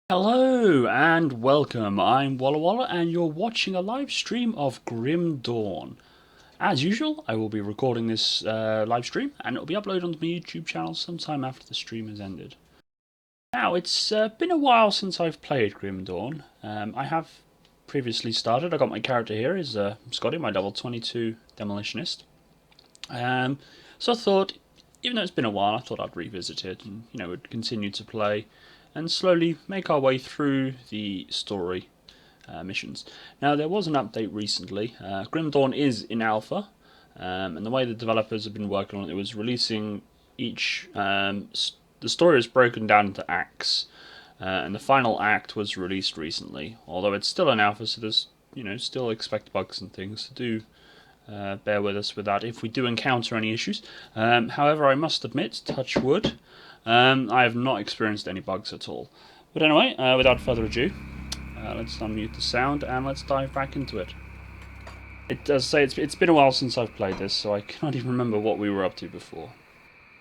Hello and welcome, I'm Walla Walla and you're watching a live stream of Grim Dawn. As usual, I will be recording this live stream and it will be uploaded onto my YouTube channel sometime after the stream has ended. Now, it's been a while since I've played Grim Dawn. I have previously started, I got my character here, is Scotty, my level 22 demolitionist. So I thought, even though it's been a while, I thought I'd revisit it and, would continue to play and slowly make our way through the story missions. Now, there was an update recently. Grim Dawn is in alpha, and the way the developers have been working on it was releasing each. The story is broken down into acts, and the final act was released recently. Although it's still in alpha, so there's still expect bugs and things. So do bear with us with that if we do encounter any issues. However, I must admit, touch wood, I have not experienced any bugs at all. But anyway, without further ado, let's unmute the sound and let's dive back into it. It does say it's been a while since I've played this, so I cannot even remember what we were up to before.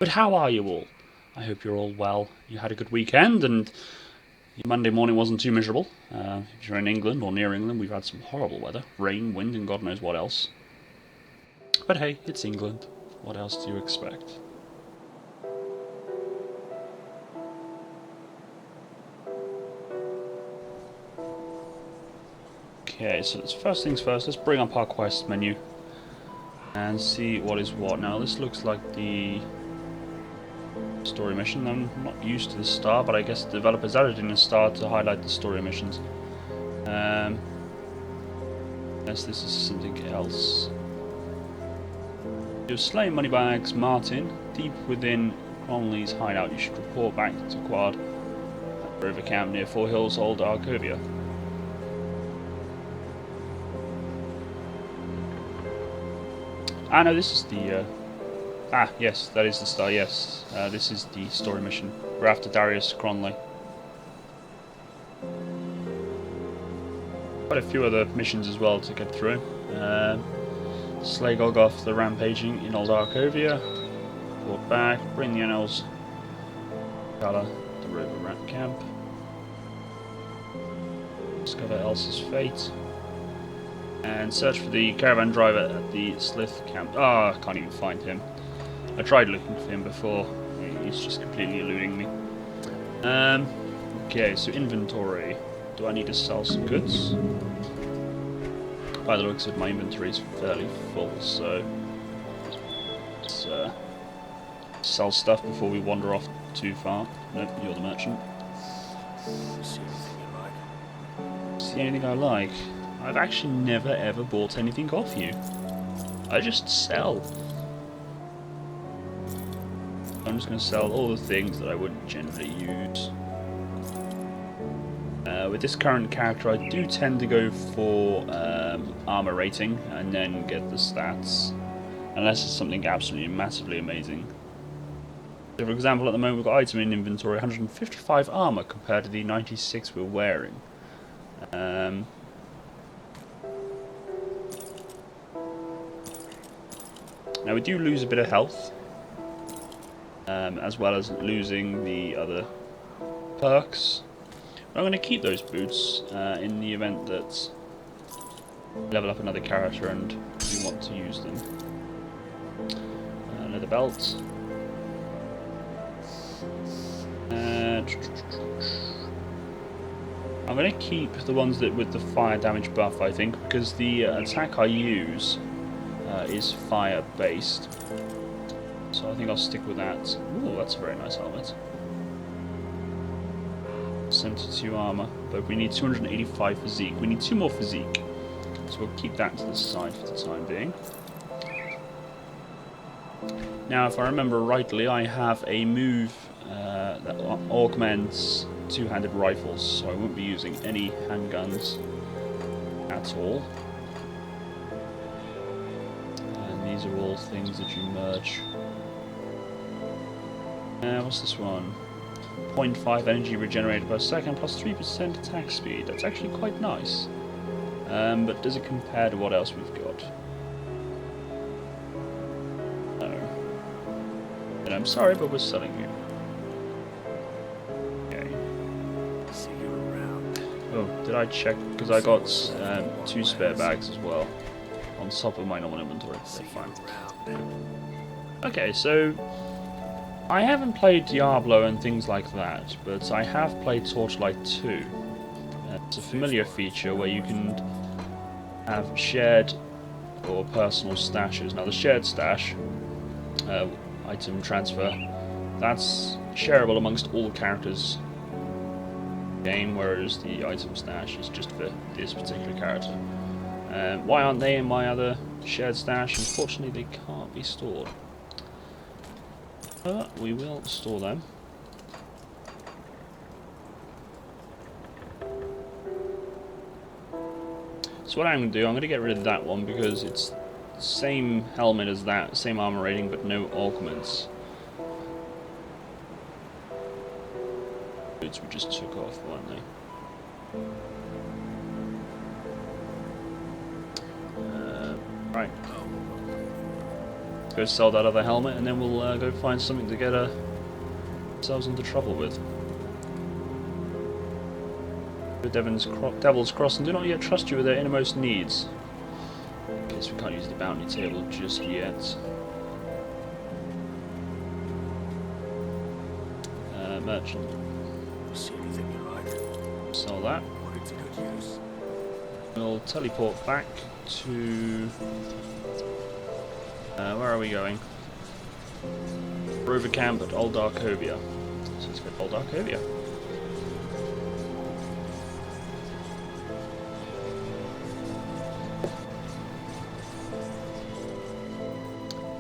But how are you all? I hope you're all well. You had a good weekend and your Monday morning wasn't too miserable. If you're in England or near England, we've had some horrible weather. Rain, wind and God knows what else. But hey, it's England. What else do you expect? Okay, so first things first, let's bring up our quest menu and see what is what. Now, this looks like the story mission. I'm not used to the star, but I guess the developers added in a star to highlight the story missions. Yes, this is something else. You've slain Moneybags Martin deep within Cronley's hideout. You should report back to Quad at the river camp near Four Hills, Old Arcovia. Ah, no, this is the... yes, that is the star, yes. This is the story mission. We're after Darius Cronley. Quite a few other missions as well to get through. Slay Golgoth the Rampaging in Old Arcovia. Report back, bring the Annals. Gala, the river rat camp. Discover Elsa's fate. And search for the caravan driver at the Slith camp. Ah, I can't even find him. I tried looking for him before. He's just completely eluding me. Okay, so inventory. Do I need to sell some goods? By the looks of it, my inventory is fairly full, so let's sell stuff before we wander off too far. Nope, you're the merchant. See anything I like? I've actually never ever bought anything off you. I just sell. I'm just going to sell all the things that I wouldn't generally use. With this current character, I do tend to go for armor rating and then get the stats, unless it's something absolutely massively amazing. So for example, at the moment we've got item in inventory 155 armor compared to the 96 we're wearing. Now we do lose a bit of health, as well as losing the other perks. But I'm going to keep those boots in the event that we level up another character and we want to use them. Leather belt. I'm going to keep the ones that with the fire damage buff, I think, because the attack I use is fire based. So I think I'll stick with that. Ooh, that's a very nice helmet. 72 armor, but we need 285 physique. We need 2 more physique. So we'll keep that to the side for the time being. Now, if I remember rightly, I have a move that augments two-handed rifles, so I won't be using any handguns at all. And these are all things that you merge. What's this one? 0.5 energy regenerated per second plus 3% attack speed. That's actually quite nice. But does it compare to what else we've got? No. And I'm sorry, but we're selling you. Okay. Oh, did I check? Because I got 2 spare bags as well. On top of my normal inventory. So fine. Okay, so I haven't played Diablo and things like that, but I have played Torchlight 2. It's a familiar feature where you can have shared or personal stashes. Now the shared stash, item transfer, that's shareable amongst all characters in the game, whereas the item stash is just for this particular character. Why aren't they in my other shared stash? Unfortunately, they can't be stored. But we will store them. So what I'm going to do, I'm going to get rid of that one because it's the same helmet as that, same armor rating, but no augments. Boots we just took off, weren't they? Right. Let's go sell that other helmet, and then we'll go find something to get ourselves into trouble with. Devil's Cross, and do not yet trust you with their innermost needs. Guess we can't use the bounty table just yet. Merchant. See anything you like? Sell that. Put it to good use. We'll teleport back to... where are we going? Rover camp at Old Arcovia. So let's go to Old Arcovia.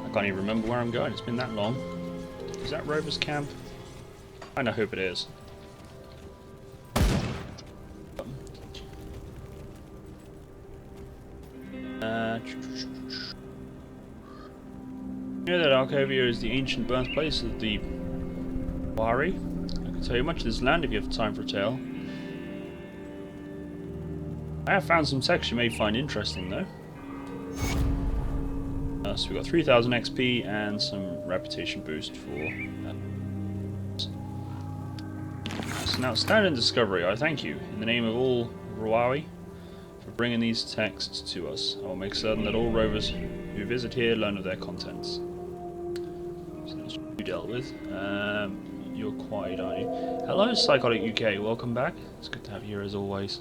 I can't even remember where I'm going, it's been that long. Is that Rover's camp? I hope it is. You know that Arcovia is the ancient birthplace of the Wari. I can tell you much of this land if you have time for a tale. I have found some text you may find interesting though. So we got 3000 XP and some reputation boost for It's an outstanding discovery. I thank you in the name of all Ruawi for bringing these texts to us. I will make certain that all rovers who visit here learn of their contents. So that's what you dealt with. You're quiet, aren't you? Hello, Psychotic UK. Welcome back. It's good to have you here as always.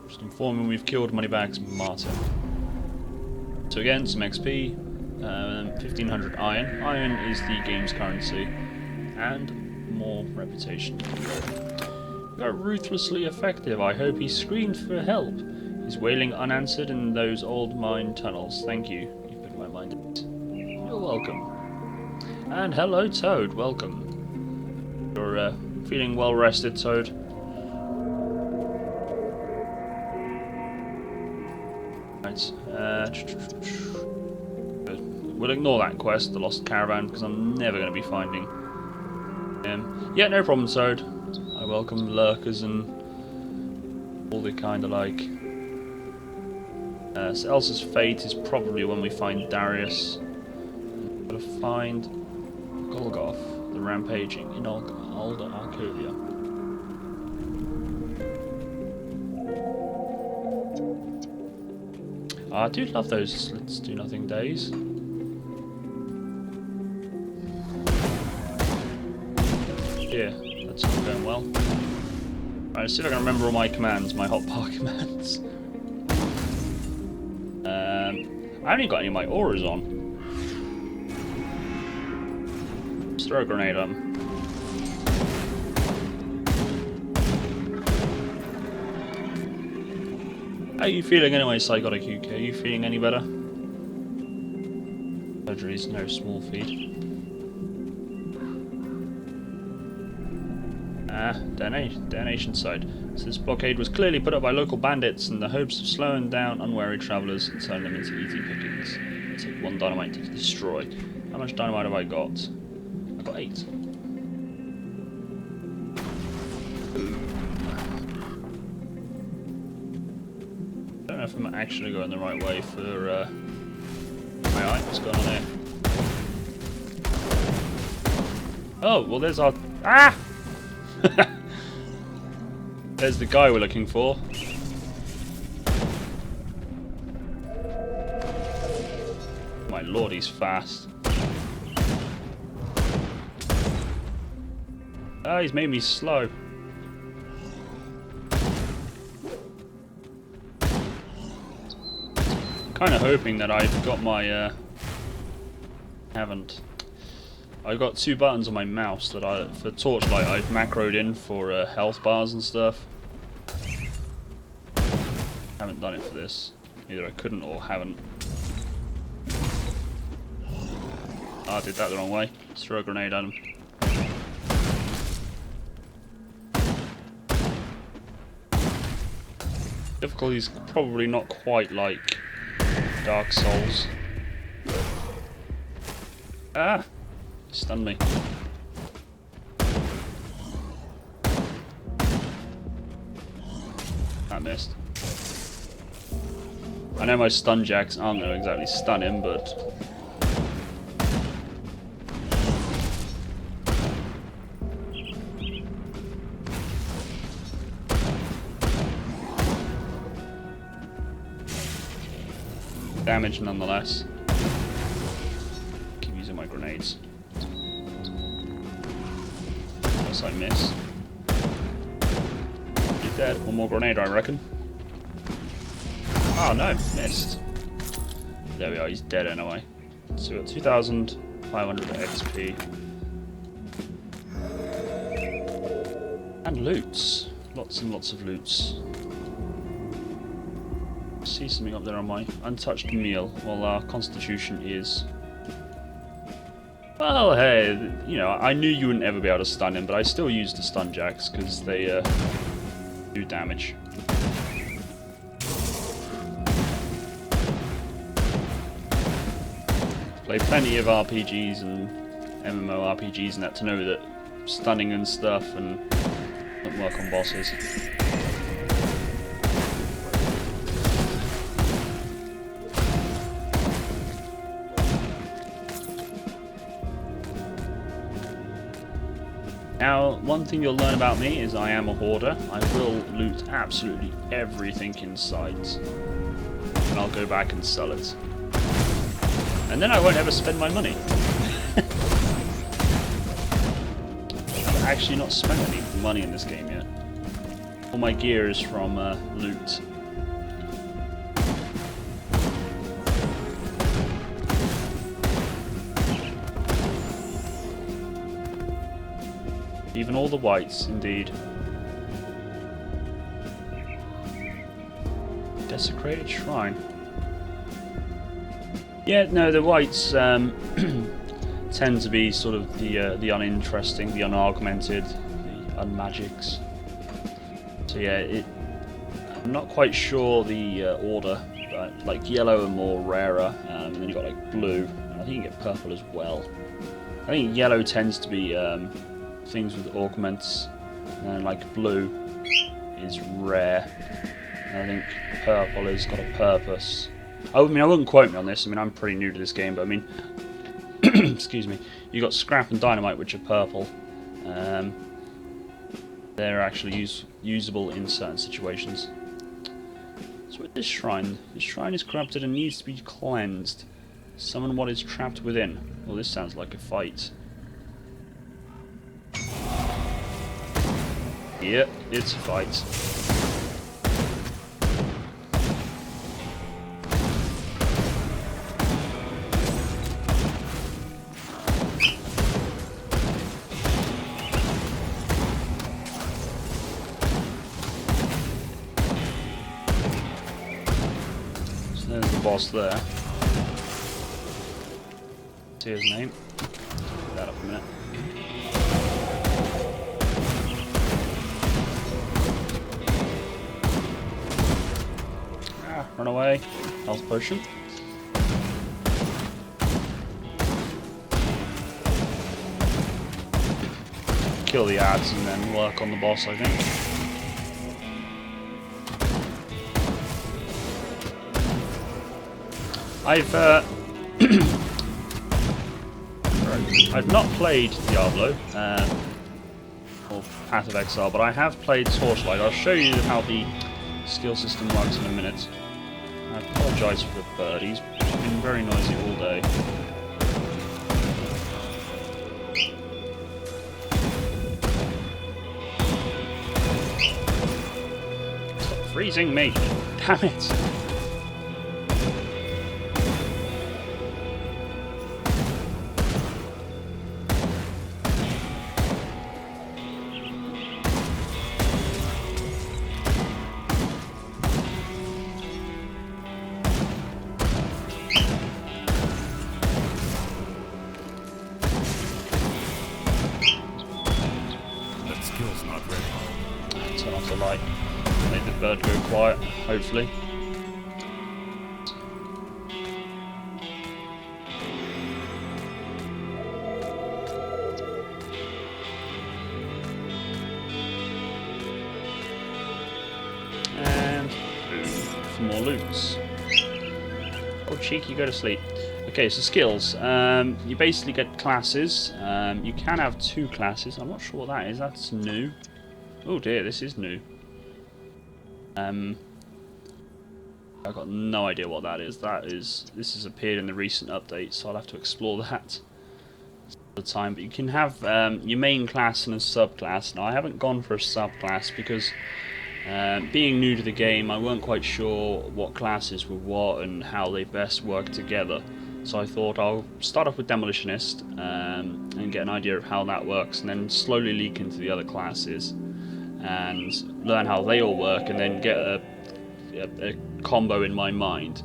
Just informing we've killed Moneybags Martyr. So again, some XP, 1500 iron. Iron is the game's currency, and more reputation. You are ruthlessly effective. I hope he screamed for help. He's wailing unanswered in those old mine tunnels. Thank you. You've put my mind at ease. You're welcome. And hello, Toad. Welcome. You're feeling well rested, Toad. Right. We'll ignore that quest, the Lost Caravan, because I'm never going to be finding him. Yeah, no problem, Toad. I welcome lurkers and all the kind of like. So Elsa's fate is probably when we find Darius. We've got to find Golgoth, the rampaging in Old Arcovia. I do love those Let's Do Nothing days. Yeah, that's not going well. Right, let's see if I can remember all my commands, my hotbar commands. I haven't even got any of my auras on. Let's throw a grenade at them. How are you feeling anyway, Psychotic UK? Are you feeling any better? Surgery's no small feat. Damnation site. So this blockade was clearly put up by local bandits in the hopes of slowing down unwary travellers and turning them into easy pickings. Take 1 dynamite to destroy. How much dynamite have I got? I've got 8. I don't know if I'm actually going the right way for my eye. What's going on there? Oh, well there's our... Ah! There's the guy we're looking for. My lord, he's fast. Ah, he's made me slow. Kind of hoping that I've got my haven't. I've got two buttons on my mouse that for torchlight I've macroed in for health bars and stuff. Haven't done it for this. Either I couldn't or haven't. Oh, I did that the wrong way. Let's throw a grenade at him. Difficulty's probably not quite like Dark Souls. Ah! Stunned me. That missed. I know my stun jacks aren't going to exactly stun him, but... damage nonetheless. Keep using my grenades. Unless I miss. You're dead. One more grenade, I reckon. Oh no, missed. There we are, he's dead anyway. So we got 2,500 XP. And loots. Lots and lots of loots. See something up there on my untouched meal. Well, our constitution is... Well, hey, you know, I knew you wouldn't ever be able to stun him, but I still used the stun jacks because they do damage. Played plenty of RPGs and MMORPGs and that to know that stunning and stuff and don't work on bosses. Now, one thing you'll learn about me is I am a hoarder. I will loot absolutely everything in sight. And I'll go back and sell it. And then I won't ever spend my money. I've actually not spent any money in this game yet. All my gear is from loot. Even all the whites, indeed. Desecrated shrine. Yeah, no, the whites tend to be sort of the uninteresting, the unargumented, the unmagics. So yeah, I'm not quite sure the order, but like yellow are more rarer, and then you've got like blue, and I think you get purple as well. I think yellow tends to be things with augments, and like blue is rare, and I think purple has got a purpose. I mean, I wouldn't quote me on this, I mean, I'm pretty new to this game, but I mean, excuse me, you got scrap and dynamite, which are purple. They're actually usable in certain situations. So with this shrine is corrupted and needs to be cleansed. Summon what is trapped within. Well, this sounds like a fight. Yep, it's a fight. So there's the boss there. See his name. Put that up a minute. Run away. Health potion. Kill the ads and then work on the boss, I think. I've not played Diablo. or Path of Exile, but I have played Torchlight. I'll show you how the skill system works in a minute. I apologise for the bird, he's been very noisy all day. Stop freezing me! Damn it! Skill's not ready. Turn off the light. Make the bird go quiet, hopefully. And boom, for more loots. Oh, cheeky, go to sleep. Okay, so skills. You basically get classes. You can have 2 classes. I'm not sure what that is. That's new. Oh dear, this is new. I've got no idea what that is. This has appeared in the recent update, so I'll have to explore that the time. But you can have your main class and a subclass. Now I haven't gone for a subclass because being new to the game, I weren't quite sure what classes were what and how they best work together. So I thought I'll start off with Demolitionist and get an idea of how that works, and then slowly leak into the other classes and learn how they all work, and then get a combo in my mind.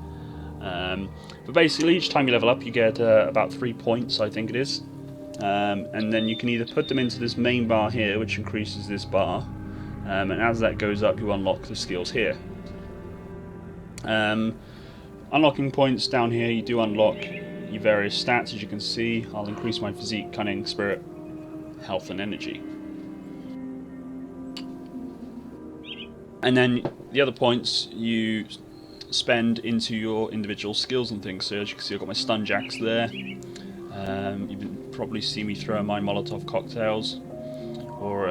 But basically, each time you level up, you get about 3 points, I think it is, and then you can either put them into this main bar here, which increases this bar, and as that goes up, you unlock the skills here. Unlocking points down here, you do unlock your various stats. As you can see, I'll increase my physique, cunning, spirit, health and energy. And then the other points you spend into your individual skills and things. So as you can see, I've got my stun jacks there. You can probably see me throwing my Molotov cocktails, or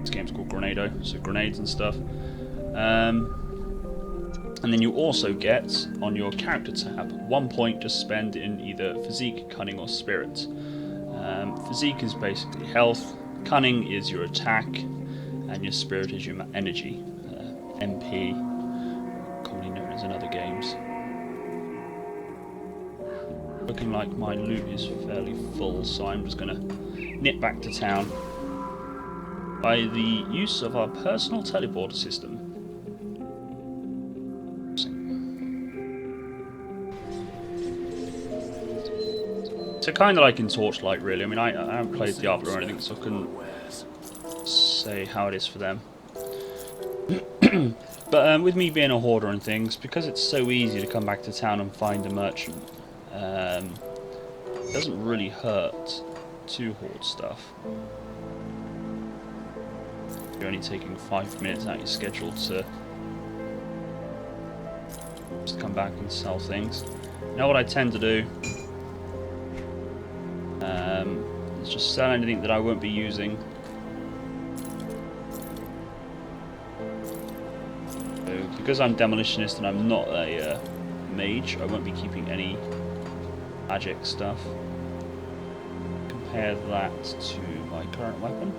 this game's called Grenado, so grenades and stuff. And then you also get, on your character tab, 1 point to spend in either physique, cunning or spirit. Physique is basically health, cunning is your attack, and your spirit is your energy, MP, commonly known as in other games. Looking like my loot is fairly full, so I'm just going to nip back to town by the use of our personal teleporter system. So kind of like in Torchlight, really. I mean, I haven't played Diablo or anything, so I couldn't say how it is for them. But with me being a hoarder and things, because it's so easy to come back to town and find a merchant, it doesn't really hurt to hoard stuff. You're only taking 5 minutes out of your schedule to just come back and sell things. You know what I tend to do? Is just sell anything that I won't be using. So, because I'm Demolitionist and I'm not a mage, I won't be keeping any magic stuff. Compare that to my current weapon.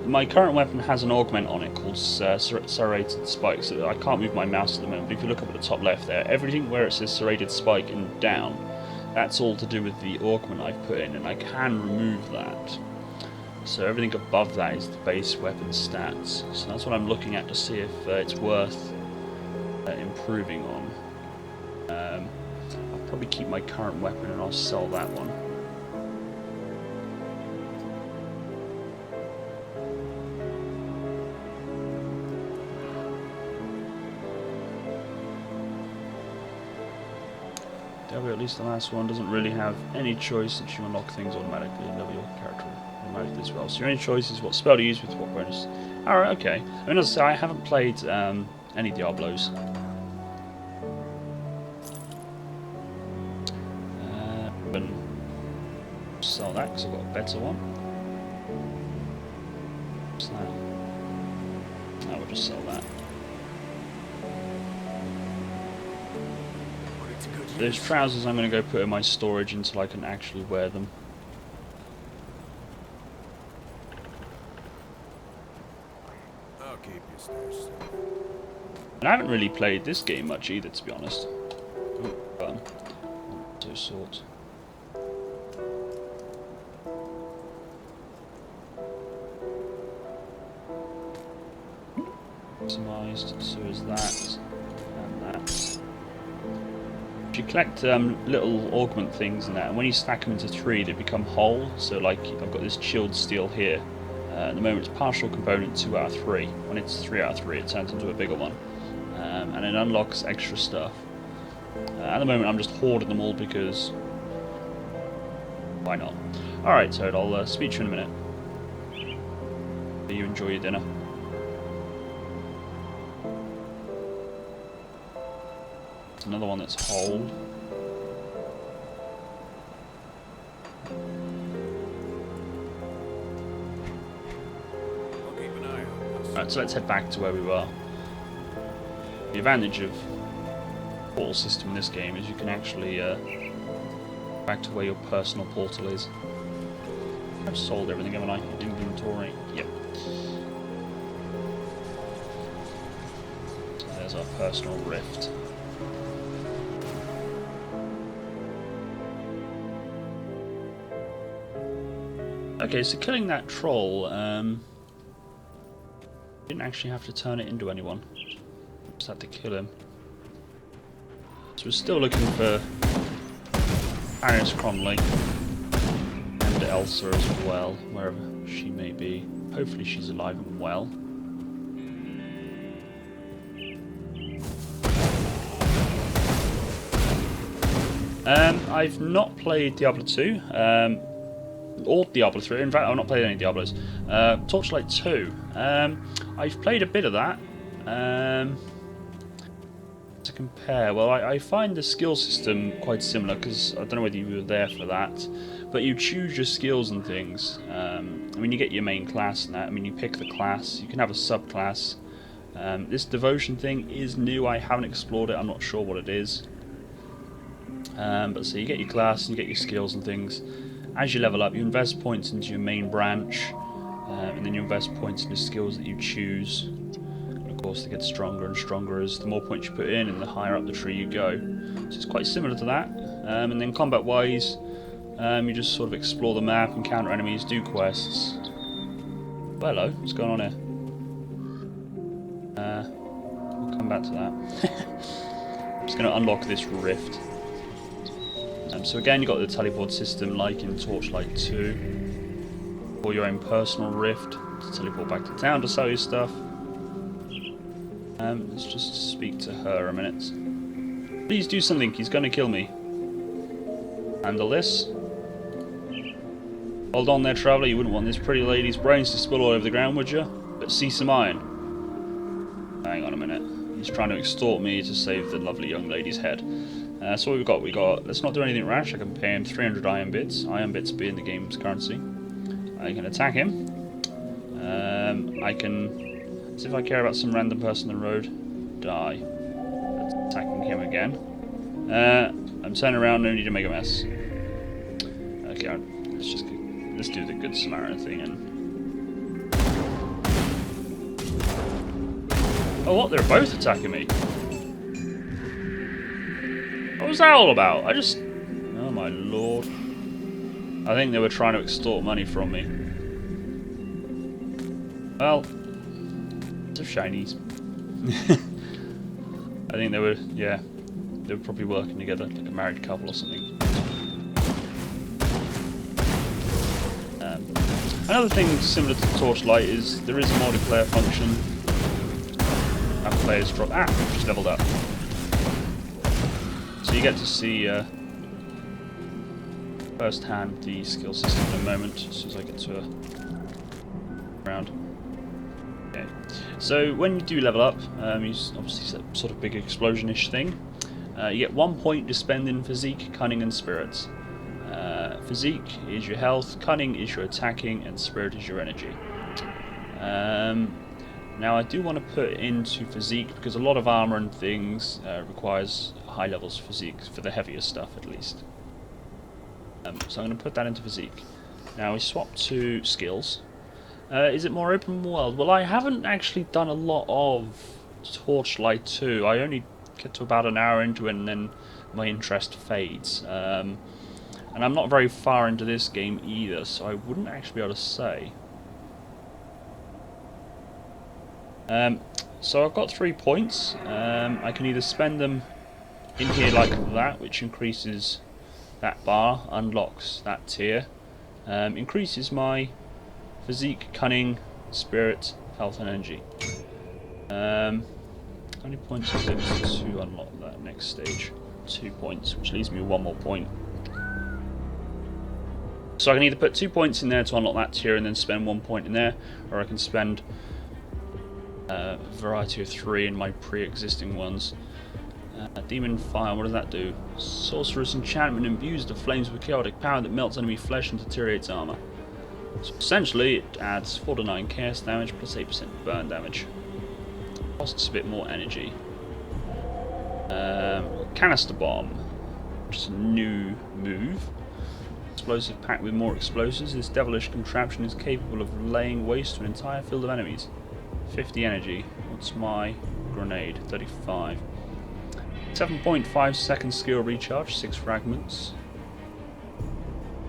My current weapon has an augment on it called serrated spike, so I can't move my mouse at the moment, but if you look up at the top left there, everything where it says serrated spike and down, that's all to do with the augment I've put in, and I can remove that. So everything above that is the base weapon stats, so that's what I'm looking at to see if it's worth improving on. I'll probably keep my current weapon and I'll sell that one. At least the last one doesn't really have any choice, since you unlock things automatically and level your character automatically as well. So your only choice is what spell to use with what bonus. Alright, okay. I mean, as I say, I haven't played any Diablos. And sell that because I've got a better one. What's that? No, we'll just sell that. Those trousers I'm going to go put in my storage until I can actually wear them. I'll keep you stash safe. And I haven't really played this game much either, to be honest. Oh, so sort. Customized, so is that, and that. You collect little augment things in that, and when you stack them into 3, they become whole. So, like, I've got this chilled steel here. At the moment, it's partial component 2 out of 3. When it's 3 out of 3, it turns into a bigger one, and it unlocks extra stuff. At the moment, I'm just hoarding them all because why not? All right, Toad. I'll speak to you in a minute. You enjoy your dinner. Another one that's whole. I'll keep an eye on this. Alright, so let's head back to where we were. The advantage of the portal system in this game is you can actually back to where your personal portal is. I've sold everything, haven't I? Inventory. Yep. So there's our personal rift. Okay, so killing that troll, didn't actually have to turn it into anyone. Just had to kill him. So we're still looking for Paris Cronley and Elsa as well, wherever she may be. Hopefully she's alive and well. I've not played Diablo 2. Or Diablo 3. In fact, I've not played any Diablos. Torchlight 2. I've played a bit of that. To compare, well, I find the skill system quite similar because I don't know whether you were there for that, but you choose your skills and things. I mean, you get your main class and that. I mean, you pick the class. You can have a subclass. This devotion thing is new. I haven't explored it. I'm not sure what it is. But so you get your class and you get your skills and things. As you level up, you invest points into your main branch, and then you invest points into skills that you choose. And of course, they get stronger and stronger as the more points you put in and the higher up the tree you go. So it's quite similar to that. And then combat-wise, you just sort of explore the map, encounter enemies, do quests. Well, hello, what's going on here? We'll come back to that. I'm just going to unlock this rift. So again, you've got the teleport system like in Torchlight 2, or your own personal rift to teleport back to town to sell your stuff. Let's just speak to her a minute. Please do something, he's going to kill me. Handle this. Hold on there, traveller, you wouldn't want this pretty lady's brains to spill all over the ground, would you? But see some iron. Hang on a minute. He's trying to extort me to save the lovely young lady's head. So what we've got, let's not do anything rash. I can pay him 300 iron bits being the game's currency. I can attack him. I can, as if I care about some random person on the road, die. Attacking him again. I'm turning around, no need to make a mess. Okay, let's do the Good Samaritan thing and... Oh what, they're both attacking me. What was that all about? Oh my lord. I think they were trying to extort money from me. Well, it's a shinies. I think they were, yeah, they were probably working together, like a married couple or something. Another thing similar to Torchlight is there is a multiplayer function. Our players drop. Just leveled up. So you get to see firsthand the skill system in a moment, as soon as I get to a round. Okay. So when you do level up, you obviously set sort of big explosion-ish thing. You get 1 point to spend in physique, cunning, and spirits. Physique is your health, cunning is your attacking, and spirit is your energy. Now I do want to put into physique because a lot of armor and things requires high levels of physique for the heavier stuff at least. So I'm going to put that into physique. Now we swap to skills. Is it more open world? Well, I haven't actually done a lot of Torchlight 2. I only get to about an hour into it and then my interest fades. And I'm not very far into this game either, so I wouldn't actually be able to say. So I've got 3 points. I can either spend them in here like that, which increases that bar, unlocks that tier, increases my physique, cunning, spirit, health and energy. How many points is it to unlock that next stage? 2 points, which leaves me with 1 more point. So I can either put 2 points in there to unlock that tier and then spend 1 point in there, or I can spend a variety of 3 in my pre-existing ones. Demon Fire, what does that do? Sorcerer's Enchantment imbues the flames with chaotic power that melts enemy flesh and deteriorates armor. So essentially it adds 4 to 9 chaos damage plus 8% burn damage. Costs a bit more energy. Canister Bomb, which is a new move. Explosive packed with more explosives. This devilish contraption is capable of laying waste to an entire field of enemies. 50 energy. What's my grenade? 35. 7.5 second skill recharge, 6 fragments.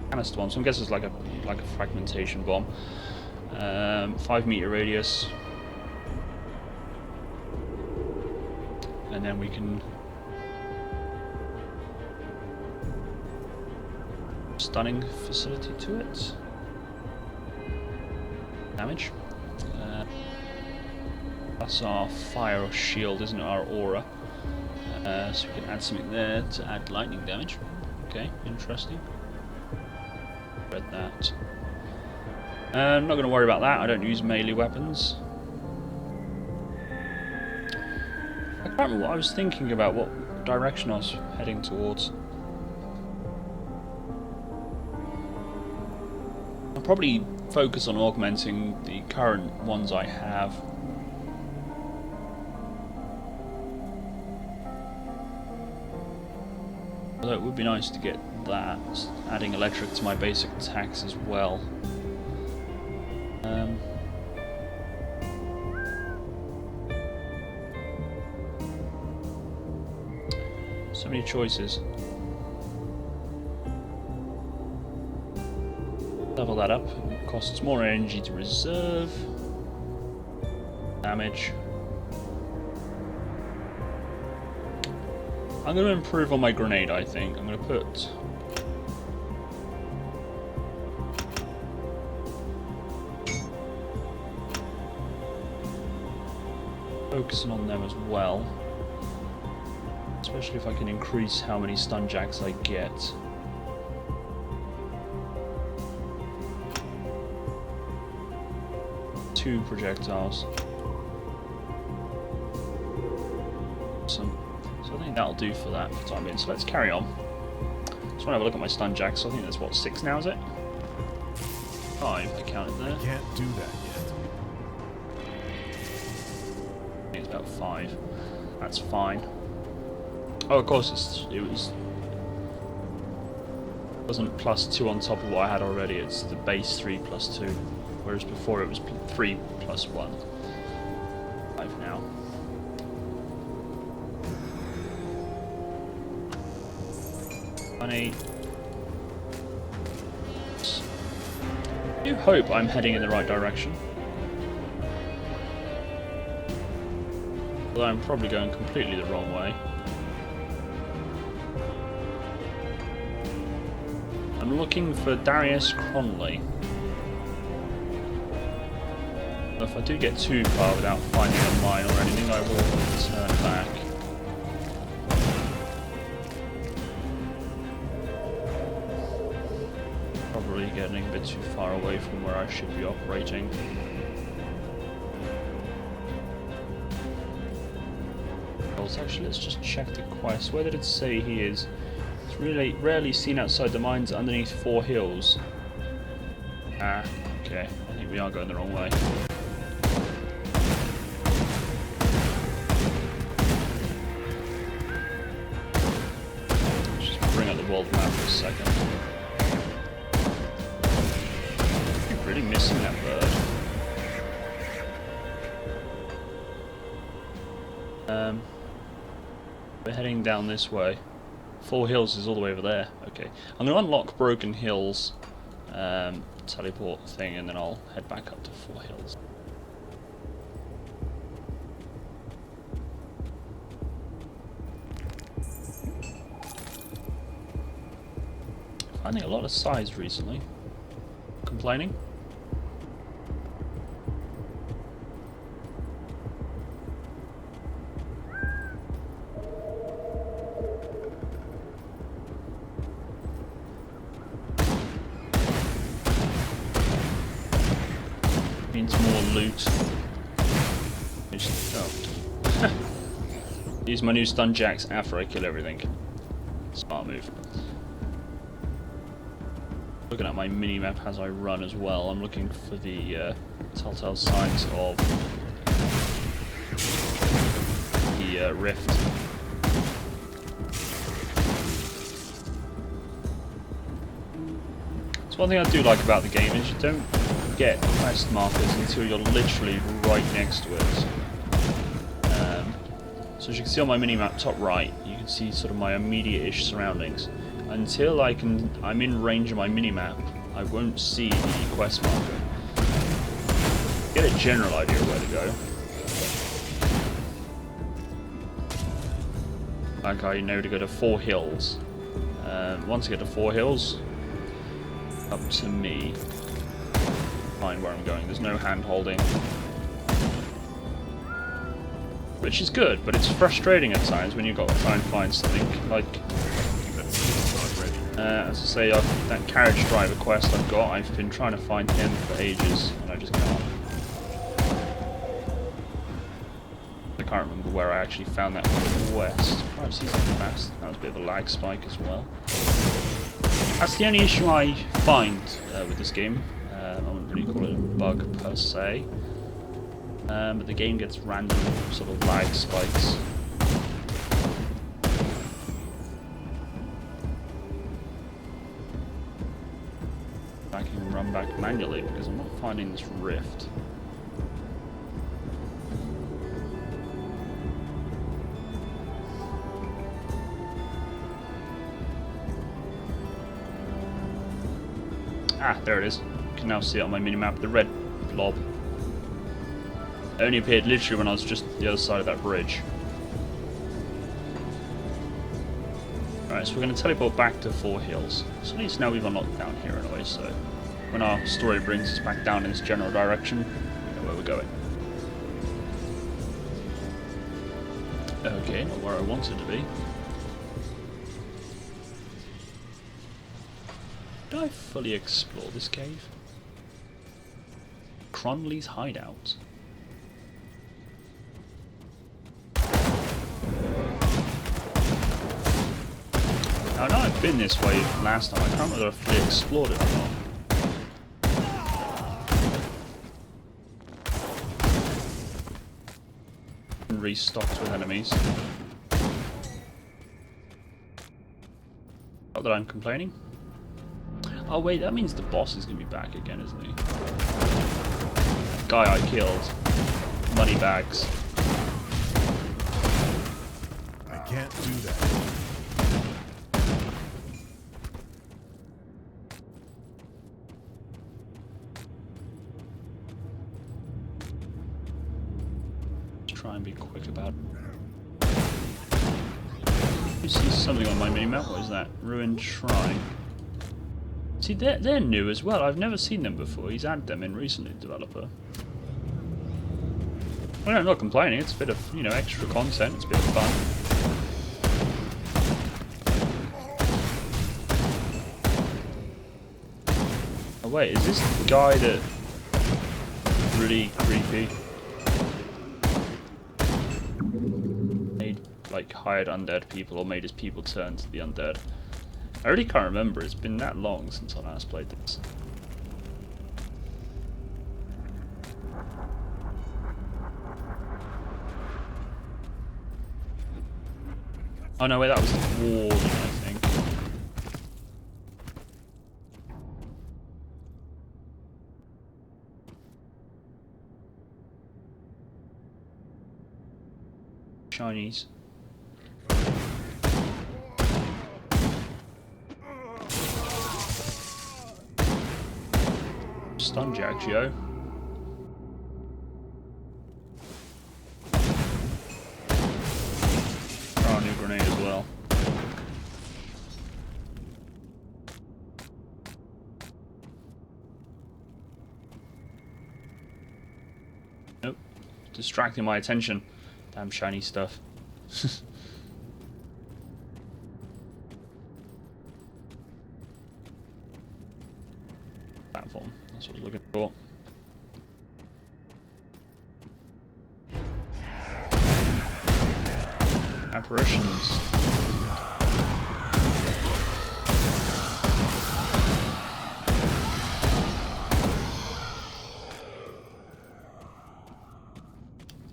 Canister bomb, so I guess it's like a fragmentation bomb. 5 meter radius. And then we can stunning facility to it. Damage. That's our fire or shield, isn't it? Our aura. So we can add something there to add lightning damage. Okay, interesting. Read that. I'm not going to worry about that. I don't use melee weapons. I can't remember what I was thinking about, what direction I was heading towards. I'll probably focus on augmenting the current ones I have. Although it would be nice to get that, adding electric to my basic attacks as well. So many choices. Level that up. It costs more energy to reserve. Damage. I'm going to improve on my grenade, I think. I'm going to put... focusing on them as well. Especially if I can increase how many stun jacks I get. Two projectiles. Awesome. So I think that'll do for that for the time being. So let's carry on. Just want to have a look at my stun jacks. So I think there's what, 6 now, is it? 5, I counted there. Can't do that yet. I think it's about 5. That's fine. Oh, of course, it wasn't +2 on top of what I had already. It's the base 3 + 2, whereas before it was 3 + 1. 5 now. Funny. I do hope I'm heading in the right direction. Although I'm probably going completely the wrong way. I'm looking for Darius Cronley. If I do get too far without finding a mine or anything, I will turn back. Probably getting a bit too far away from where I should be operating. Well, actually, let's just check the quest. Where did it say he is? It's Really rarely seen outside the mines underneath 4 hills. Ah, okay. I think we are going the wrong way. Let's just bring up the world map for a second. You're really missing that bird. We're heading down this way. 4 hills is all the way over there. Okay. I'm going to unlock Broken Hills teleport thing, and then I'll head back up to 4 hills. Finding a lot of size recently. Complaining? Means more loot. Oh. Use my new stun jacks after I kill everything. Smart move. Looking at my mini-map as I run as well, I'm looking for the telltale signs of the rift. So one thing I do like about the game is you don't get quest markers until you're literally right next to it. So as you can see on my mini-map top right, you can see sort of my immediate-ish surroundings. Until I'm in range of my mini-map, I won't see the quest marker. Get a general idea of where to go. Like I know to go to 4 hills. Once I get to 4 hills, up to me. Find where I'm going. There's no hand holding. Which is good, but it's frustrating at times when you've got to try and find something like as I say, that carriage driver quest I've been trying to find him for ages, and I just can't. I can't remember where I actually found that quest. Perhaps he's fast. That was a bit of a lag spike as well. That's the only issue I find with this game. I wouldn't really call it a bug per se. But the game gets random sort of lag spikes. I can run back manually because I'm not finding this rift. Ah, there it is. You can now see it on my minimap, the red blob. It only appeared literally when I was just the other side of that bridge. Alright, so we're going to teleport back to 4 hills. So at least now we've unlocked down here anyway, so when our story brings us back down in this general direction, we know where we're going. Okay, not where I wanted to be. Did I fully explore this cave? Cronley's hideout. I know I've been this way last time. I can't remember if I fully explored it or not. And restocked with enemies. Not that I'm complaining. Oh wait, that means the boss is going to be back again, isn't he? Guy I killed. Money bags. I can't do that. Try and be quick about it. You see something on my minimap? What is that? Ruined Shrine. See, they're new as well. I've never seen them before. He's added them in recently, the developer. Well, I'm not complaining. It's a bit of, you know, extra content. It's a bit of fun. Oh wait, is this the guy that really creepy? Made, like, hired undead people, or made his people turn to the undead. I really can't remember. It's been that long since I last played this. Oh no, wait, that was the warden, I think. Chinese. Stun Jack, Joe. Throw a new grenade as well. Nope. Distracting my attention. Damn shiny stuff. Platform. That's what I was looking for. Apparitions.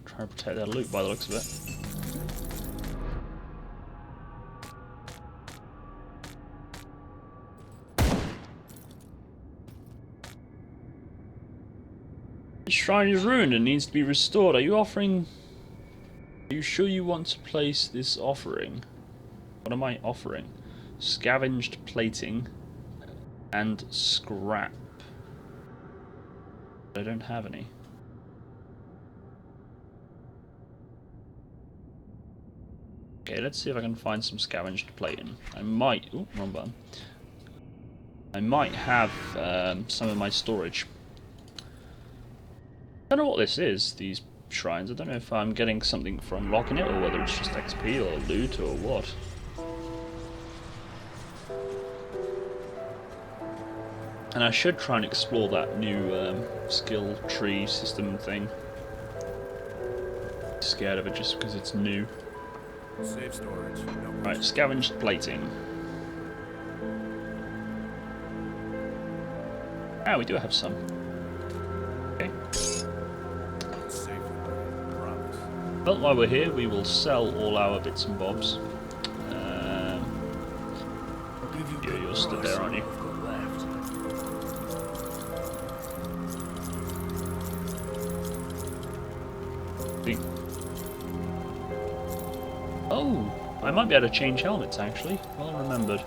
Try to protect their loot by the looks of it. The shrine is ruined and needs to be restored. Are you offering... Are you sure you want to place this offering? What am I offering? Scavenged plating and scrap. I don't have any. Okay, let's see if I can find some scavenged plating. I might... Ooh, wrong button. I might have some in my storage. I don't know what this is, these shrines. I don't know if I'm getting something from locking it or whether it's just XP or loot or what. And I should try and explore that new skill tree system thing. Scared of it just because it's new. Safe storage. No Right, scavenged plating. Ah, we do have some. Okay. safe. Promise. Well, while we're here, we will sell all our bits and bobs. I'll give you You're stood there, aren't you? See? Oh, I might be able to change helmets actually. Well remembered.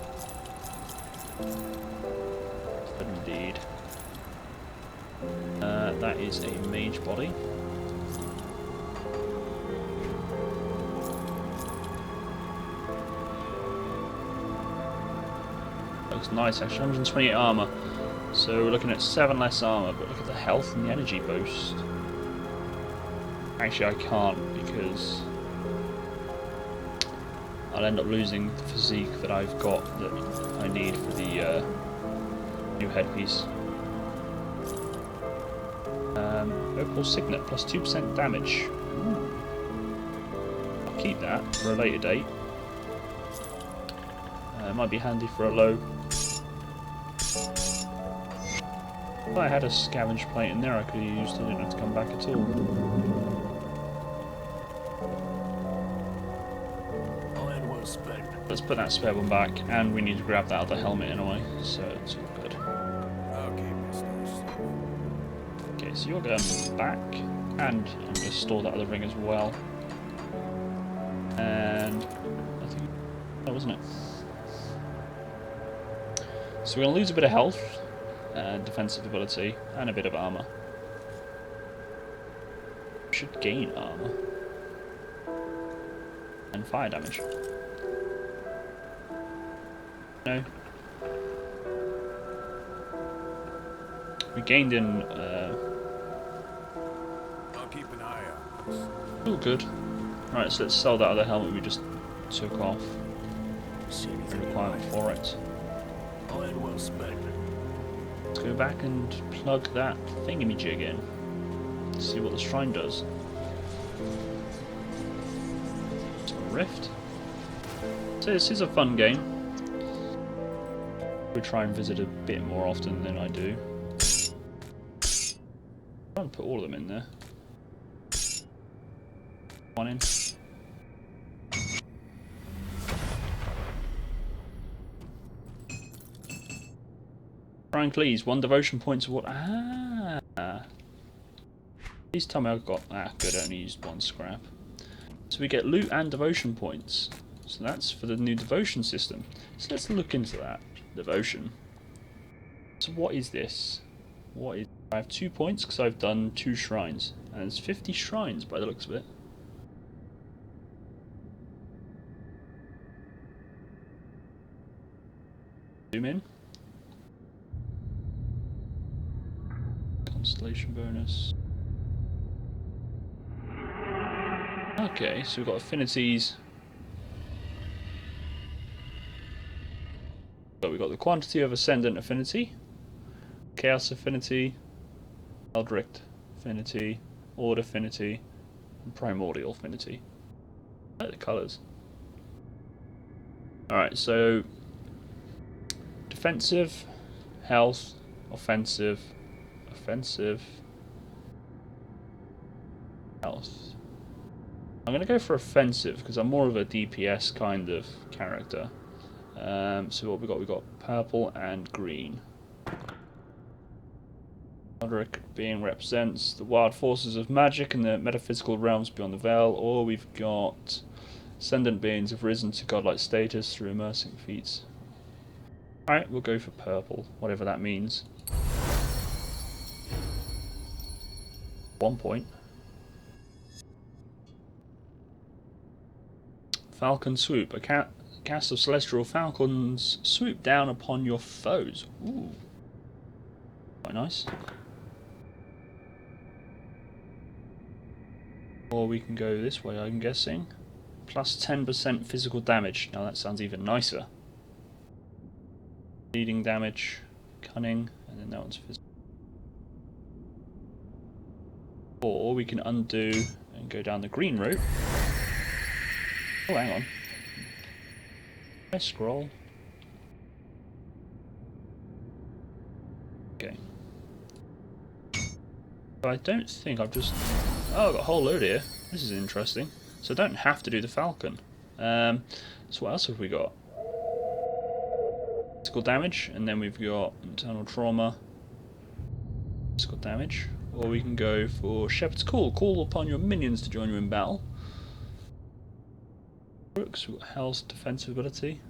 But indeed. That is a mage body. Looks nice actually, 128 armor. So we're looking at 7 less armor, but look at the health and the energy boost. Actually I can't because I'll end up losing the physique that I've got that I need for the new headpiece. Opal Signet, plus 2% damage. Ooh. I'll keep that for a later date. It might be handy for a low. If I had a scavenge plate in there I could have used it, I didn't have to come back at all. Let's put that spare one back, and we need to grab that other helmet anyway, so it's all good. Okay, so you're going back, and I'm going to store that other ring as well. And I think that wasn't it. So we're going to lose a bit of health, and defensive ability, and a bit of armor. Should gain armor. And fire damage. No. We gained in. I'll keep an eye out. Oh, good. Right, so let's sell that other helmet we just took off. The requirement for it. Let's go back and plug that thingamajig in. See what the shrine does. Rift. So this is a fun game. We try and visit a bit more often than I do. I'm trying to put all of them in there. One in. Trying please, 1 devotion points of what? Please tell me I've got. Good, I only used 1 scrap. So we get loot and devotion points. So that's for the new devotion system. So let's look into that. Devotion. So what is this? What is? I have 2 points because I've done 2 shrines. And there's 50 shrines by the looks of it. Zoom in. Constellation bonus. Okay, so we've got affinities. So we've got the quantity of ascendant affinity, chaos affinity, eldritch affinity, order affinity, and primordial affinity. I like the colours. Alright, so defensive, health, offensive, health. I'm going to go for offensive because I'm more of a DPS kind of character. So what we got? We got purple and green. Eldritch being represents the wild forces of magic and the metaphysical realms beyond the veil, or we've got ascendant beings have risen to godlike status through immersing feats. Alright, we'll go for purple, whatever that means. 1 point. Falcon swoop. A cast of celestial falcons swoop down upon your foes. Ooh. Quite nice. Or we can go this way, I'm guessing. Plus 10% physical damage. Now that sounds even nicer. Bleeding damage, cunning, and then that one's physical. Or we can undo and go down the green route. Oh, hang on. I scroll. Okay. So I don't think I've just... Oh, I've got a whole load here. This is interesting. So I don't have to do the Falcon. So what else have we got? Physical damage, and then we've got internal trauma. Physical damage. Or we can go for Shepherd's Call. Call upon your minions to join you in battle. Brooks, we've got health, defensive ability.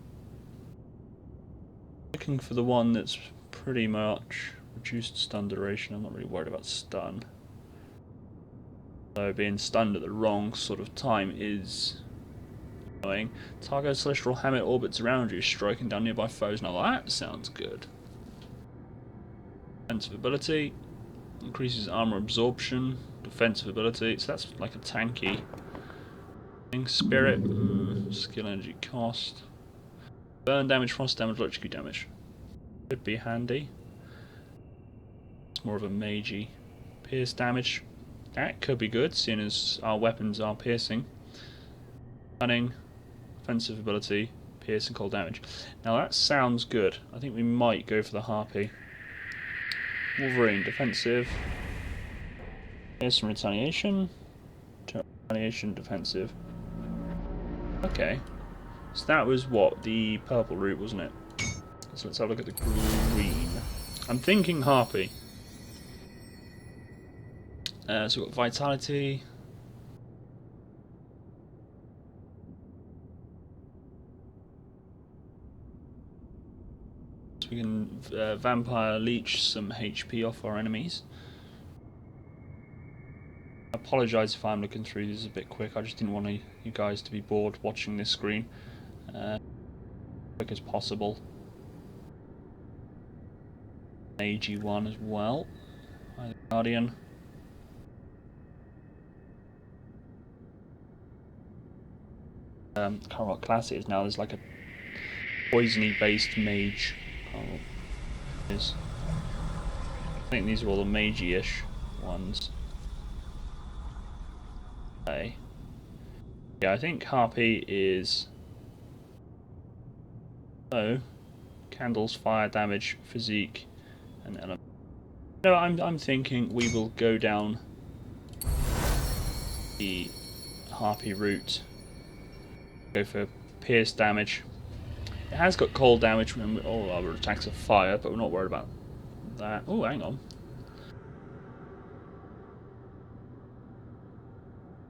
Looking for the one that's pretty much reduced stun duration. I'm not really worried about stun. So being stunned at the wrong sort of time is annoying. Target celestial hammer orbits around you, striking down nearby foes. Now that sounds good. Defensive ability increases armor absorption. Defensive ability, so that's like a tanky thing. Spirit, skill energy cost. Burn damage, frost damage, electrocute damage. Could be handy. It's more of a magey. Pierce damage. That could be good, seeing as our weapons are piercing. Cunning, offensive ability, pierce and cold damage. Now that sounds good. I think we might go for the Harpy. Wolverine, defensive. Pierce and retaliation. Retaliation, defensive. Okay. So that was what? The purple route, wasn't it? So let's have a look at the green. I'm thinking Harpy. So we've got Vitality. So we can Vampire Leech some HP off our enemies. I apologise if I'm looking through this a bit quick, I just didn't want you guys to be bored watching this screen. Quick as possible. AG1 as well. Hi, the Guardian. I can't remember what class it is now. There's like a poisony based mage. I think these are all the magey-ish ones. Okay. Yeah, I think Harpy is... So, Candles, fire damage, physique, and element. No, I'm thinking we will go down the harpy route. Go for pierce damage. It has got cold damage when all our attacks are fire, but we're not worried about that. Oh, hang on.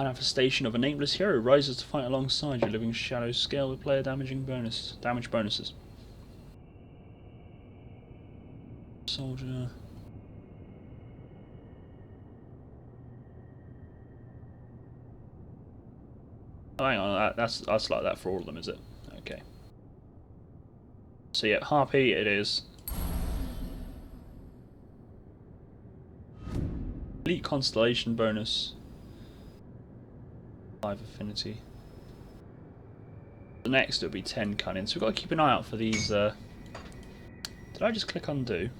Manifestation of a nameless hero rises to fight alongside your living shadow scale with player damage bonuses. Soldier. Oh, hang on, that's like that for all of them, is it? Okay. So yeah, harpy it is. Elite constellation bonus. 5 affinity. The next it'll be 10 cunning, so we've got to keep an eye out for these. Did I just click undo?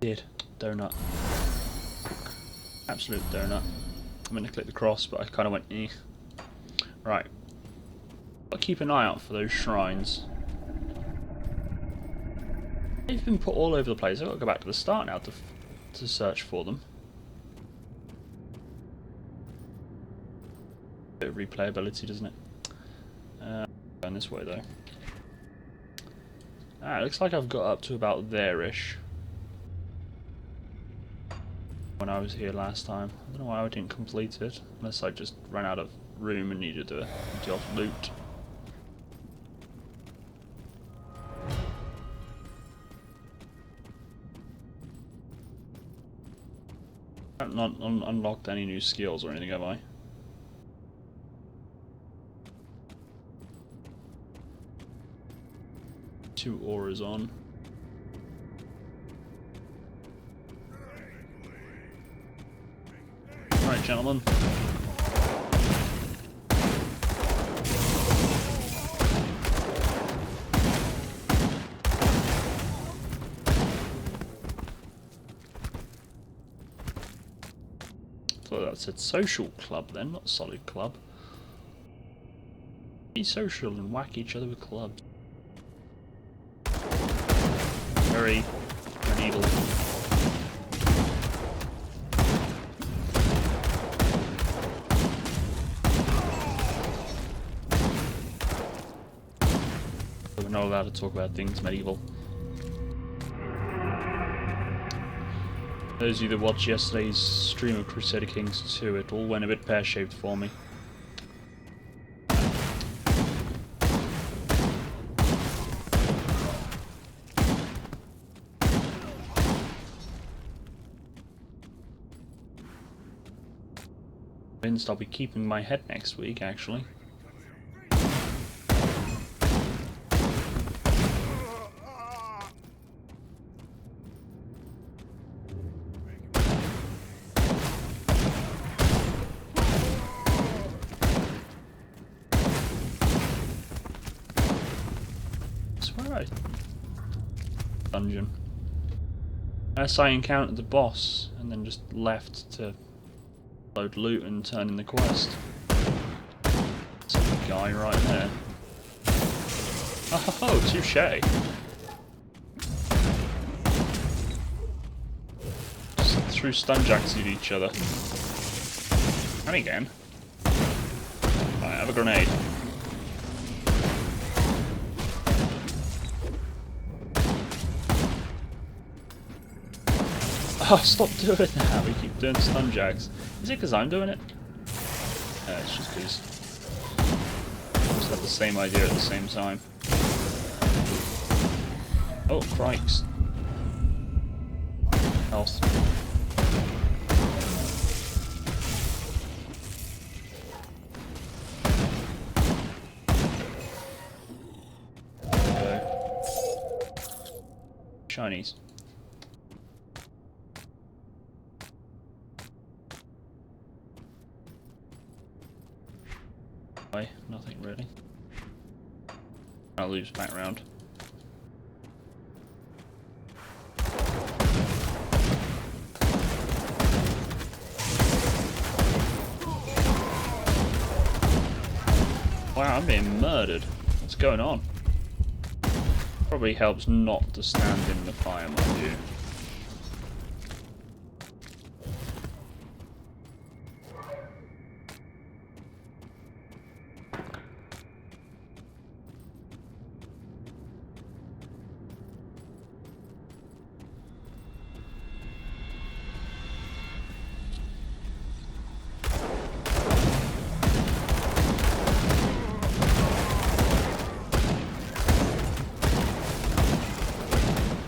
Did. Donut. Absolute donut. I'm going to click the cross, but I kind of went eh. Right. Got to keep an eye out for those shrines. They've been put all over the place. I've got to go back to the start now to search for them. Bit of replayability, doesn't it? Going this way though. It looks like I've got up to about there-ish when I was here last time. I don't know why I didn't complete it, unless I just ran out of room and needed to empty off loot. I've not unlocked any new skills or anything, have I? Two auras on. Alright, gentlemen. So that said social club then, not solid club. Be social and whack each other with clubs. Very medieval. We're not allowed to talk about things medieval. Those of you that watched yesterday's stream of Crusader Kings 2, it all went a bit pear-shaped for me. I'll be keeping my head next week, actually. I swear dungeon. Unless I encountered the boss and then just left to load loot and turn in the quest. That's a guy right there. Oh, touche. Just threw stun jacks at each other. And again. Right, have a grenade. Oh, stop doing that. We keep doing stun jacks. Is it because I'm doing it? It's just because we just have the same idea at the same time. Oh, crikes. Health. Shinies. Nothing really. I'll lose back round. Wow, I'm being murdered. What's going on? Probably helps not to stand in the fire, mind you.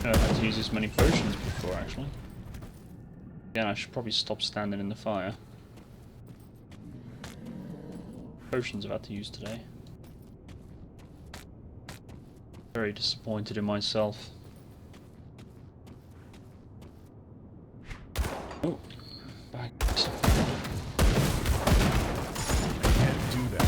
I've had to use this many potions before, actually. Again, I should probably stop standing in the fire. Potions I've had to use today. Very disappointed in myself. Oh, back. Can't do that.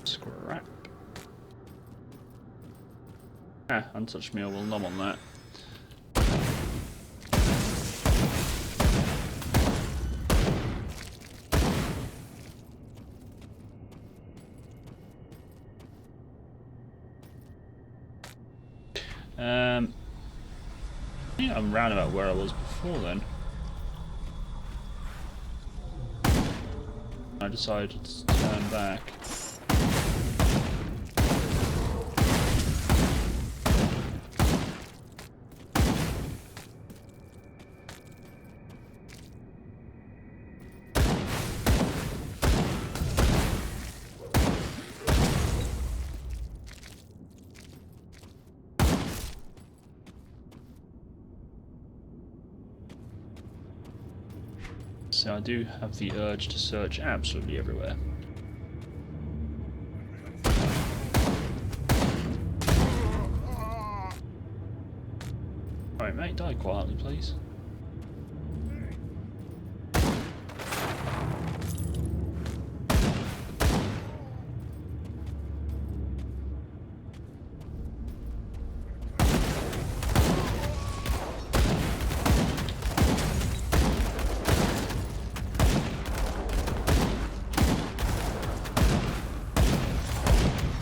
Scrap. Ah, untouched meal will numb on that. Yeah, I'm round about where I was before then. I decided to turn back. So I do have the urge to search absolutely everywhere. Alright mate, die quietly please.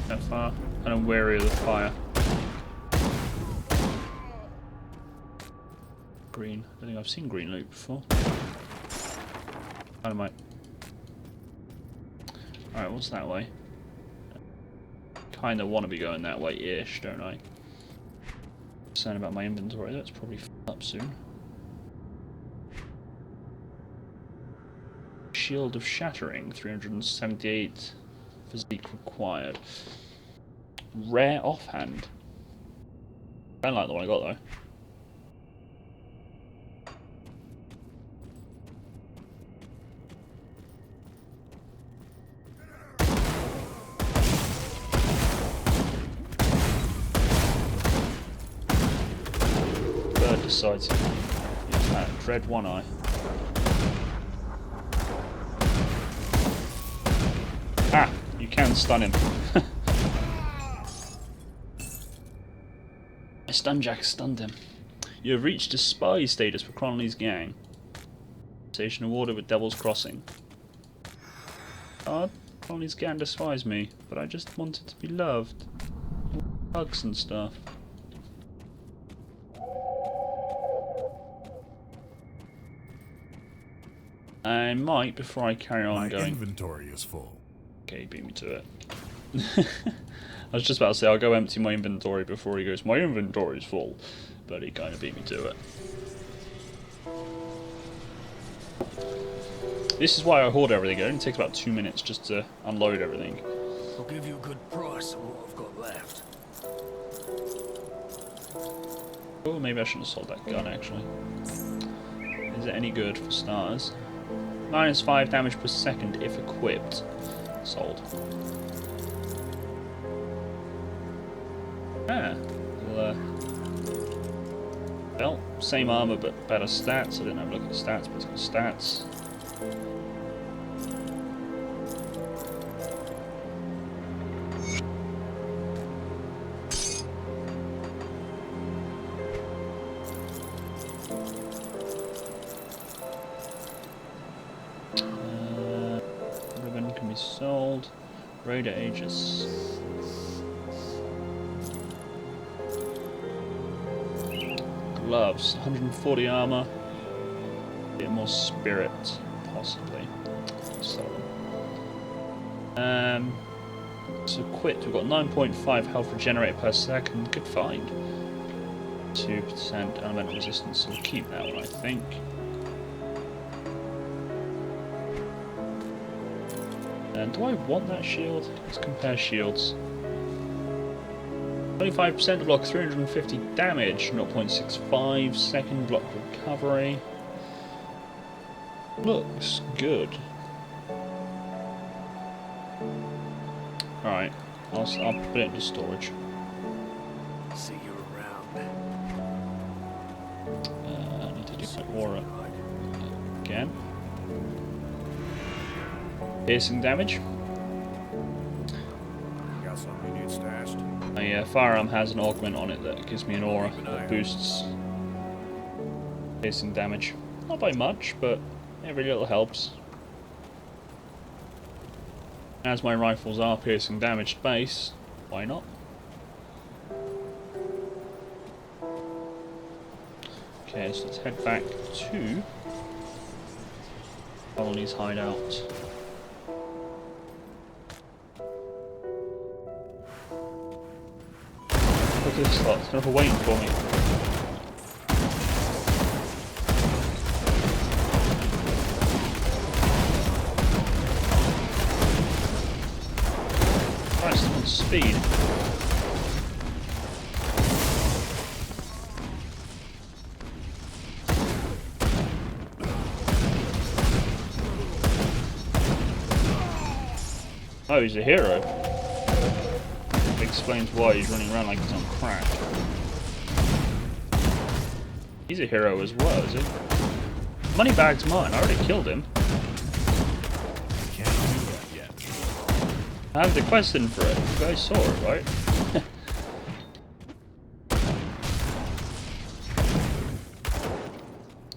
That far, and I'm wary of the fire. Green. I don't think I've seen green loot before. Dynamite. Alright, what's that way? Kinda wanna be going that way-ish, don't I? Concerned about my inventory, that's probably full up soon. Shield of Shattering, 378 physique required. Rare offhand. I don't like the one I got though. Bird decides to use that. Dread One Eye. Ah! You can stun him. My stun jack stunned him. You have reached a spy status for Cronley's gang. Station awarded with Devil's Crossing. Cronley's gang despise me, but I just wanted to be loved. Hugs and stuff. I might, before I carry on My going. inventory is full. Okay, beat me to it. I was just about to say I'll go empty my inventory before he goes, my inventory's full. But he kind of beat me to it. This is why I hoard everything. It only takes about 2 minutes just to unload everything. I'll give you a good price on what I've got left. Oh, maybe I shouldn't have sold that gun actually. Is it any good for starters? -5 damage per second if equipped. Sold. Ah, well, same armor but better stats. I didn't have a look at the stats, but it's got stats. Raider Aegis. Gloves, 140 armor. Bit more spirit, possibly. Sell them. So equipped, we've got 9.5 health regenerate per second. Good find. 2% elemental resistance, so we'll keep that one, I think. And do I want that shield? Let's compare shields. 25% to block 350 damage, 0.65 second block recovery. Looks good. Alright, I'll put it into storage. See you around. I need to do my aura again. Piercing damage. Got something you need stashed? My firearm has an augment on it that gives me an aura that boosts piercing damage. Not by much, but every little helps. As my rifles are piercing damage base, why not? Okay, so let's head back to Colony's hideout. Look at this slot, it's kind of waiting for me. Right, it's on speed. Oh, he's a hero. Explains why he's running around like he's on crack. He's a hero as well, is he? Moneybag's mine, I already killed him. Can't do that yet. I have the quest in for it. You guys saw it, right?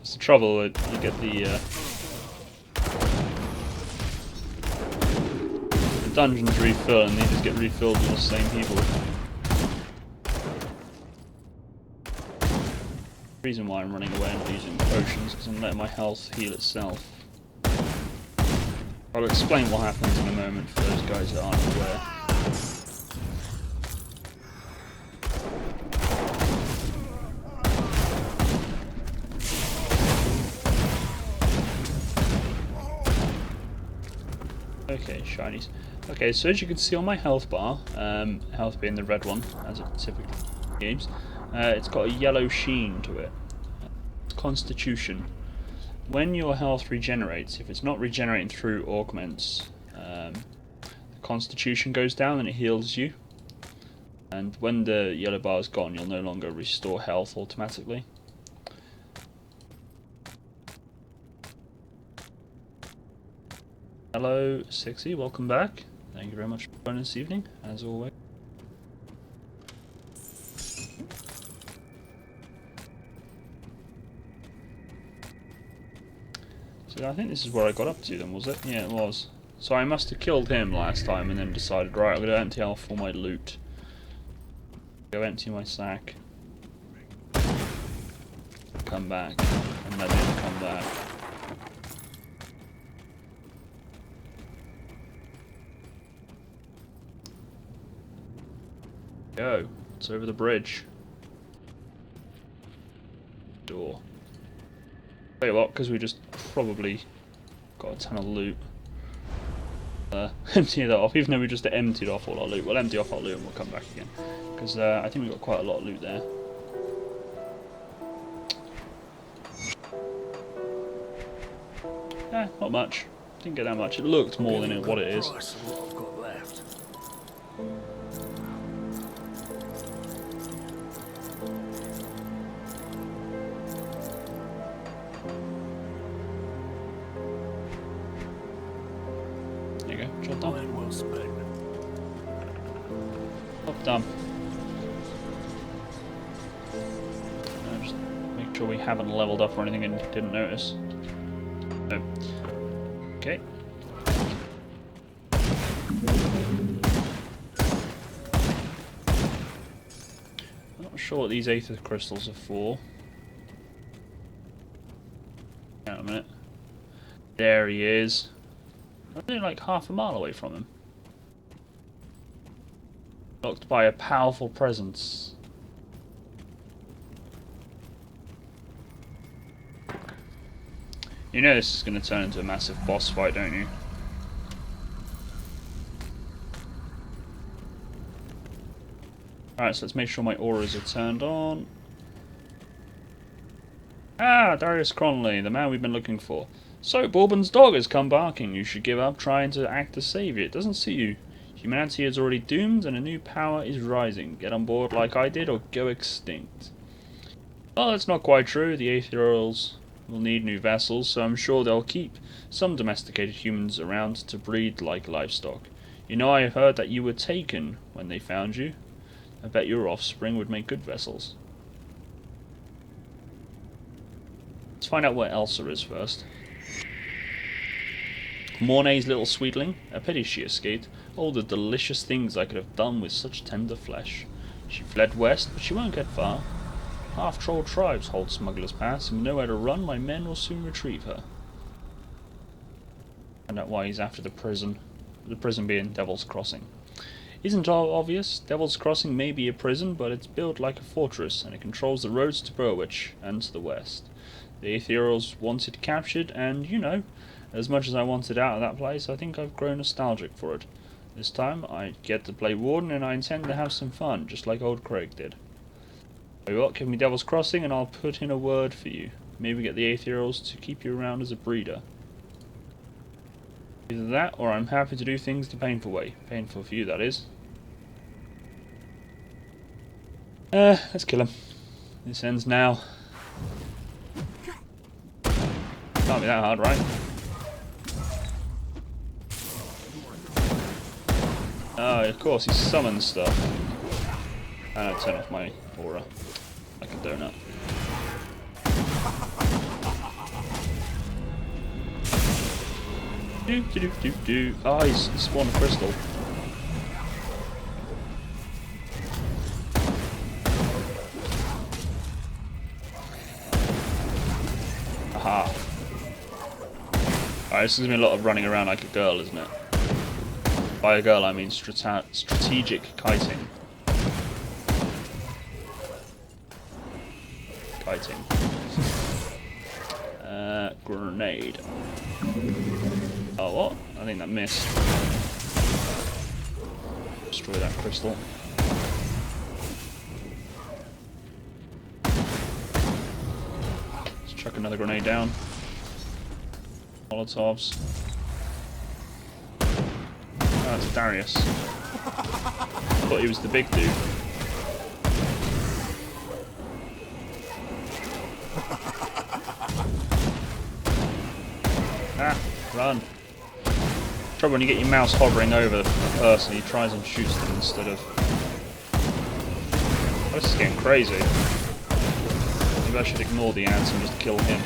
It's the trouble that you get the dungeons refill and they just get refilled with the same people. The reason why I'm running away and not using potions is because I'm letting my health heal itself. I'll explain what happens in a moment for those guys that aren't aware. Okay, shinies. Okay, so as you can see on my health bar, health being the red one, as it typically games, it's got a yellow sheen to it. It's Constitution. When your health regenerates, if it's not regenerating through augments, the Constitution goes down and it heals you. And when the yellow bar is gone, you'll no longer restore health automatically. Hello, Sixy, welcome back. Thank you very much for joining this evening, as always. So I think this is where I got up to then, was it? Yeah, it was. So I must have killed him last time and then decided, right, I'm going to empty off all my loot. Go empty my sack. Come back. And let him come back. Go. It's over the bridge. Door. Tell you what, because we just probably got a ton of loot. Empty that off, even though we just emptied off all our loot. We'll empty off our loot and we'll come back again. Because I think we've got quite a lot of loot there. Eh, not much. Didn't get that much. It looked more than what it is. What I've got left. There you go, job done. Mine well spent. Job done. Just make sure we haven't leveled up or anything and didn't notice. No. Okay. sure what these aether crystals are for. Hang on a minute. There he is. I'm only like half a mile away from him. Blocked by a powerful presence. You know this is going to turn into a massive boss fight, don't you? Alright, so let's make sure my auras are turned on. Ah, Darius Cronley, the man we've been looking for. So, Bourbon's dog has come barking. You should give up trying to act as savior. It doesn't suit you. Humanity is already doomed and a new power is rising. Get on board like I did or go extinct. Well, that's not quite true. The Aetherials will need new vessels, so I'm sure they'll keep some domesticated humans around to breed like livestock. You know, I heard that you were taken when they found you. I bet your offspring would make good vessels. Let's find out where Elsa is first. Mornay's little sweetling. A pity she escaped. All the delicious things I could have done with such tender flesh. She fled west, but she won't get far. Half-troll tribes hold Smuggler's Pass, and with nowhere to run, my men will soon retrieve her. Find out why he's after the prison. The prison being Devil's Crossing. Isn't all obvious? Devil's Crossing may be a prison, but it's built like a fortress, and it controls the roads to Berwick and to the west. The Aetherials want it captured, and, you know, as much as I wanted out of that place, I think I've grown nostalgic for it. This time, I get to play Warden, and I intend to have some fun, just like old Craig did. Tell you what, give me Devil's Crossing, and I'll put in a word for you. Maybe get the Aetherials to keep you around as a breeder. Either that, or I'm happy to do things the painful way. Painful for you, that is. Let's kill him. This ends now. Can't be that hard, right? Oh, of course, he summons stuff. And I turn off my aura. Like a donut. Do. Oh, he's spawned a crystal. Aha. Alright, this is going to be a lot of running around like a girl, isn't it? By a girl, I mean strategic kiting. Kiting. Grenade. Oh, what? I think that missed. Destroy that crystal. Let's chuck another grenade down. Molotovs. Oh, that's Darius. I thought he was the big dude. Ah, run. Trouble when you get your mouse hovering over a person, he tries and shoots them instead of... Oh, this is getting crazy. Maybe I should ignore the ants and just kill him.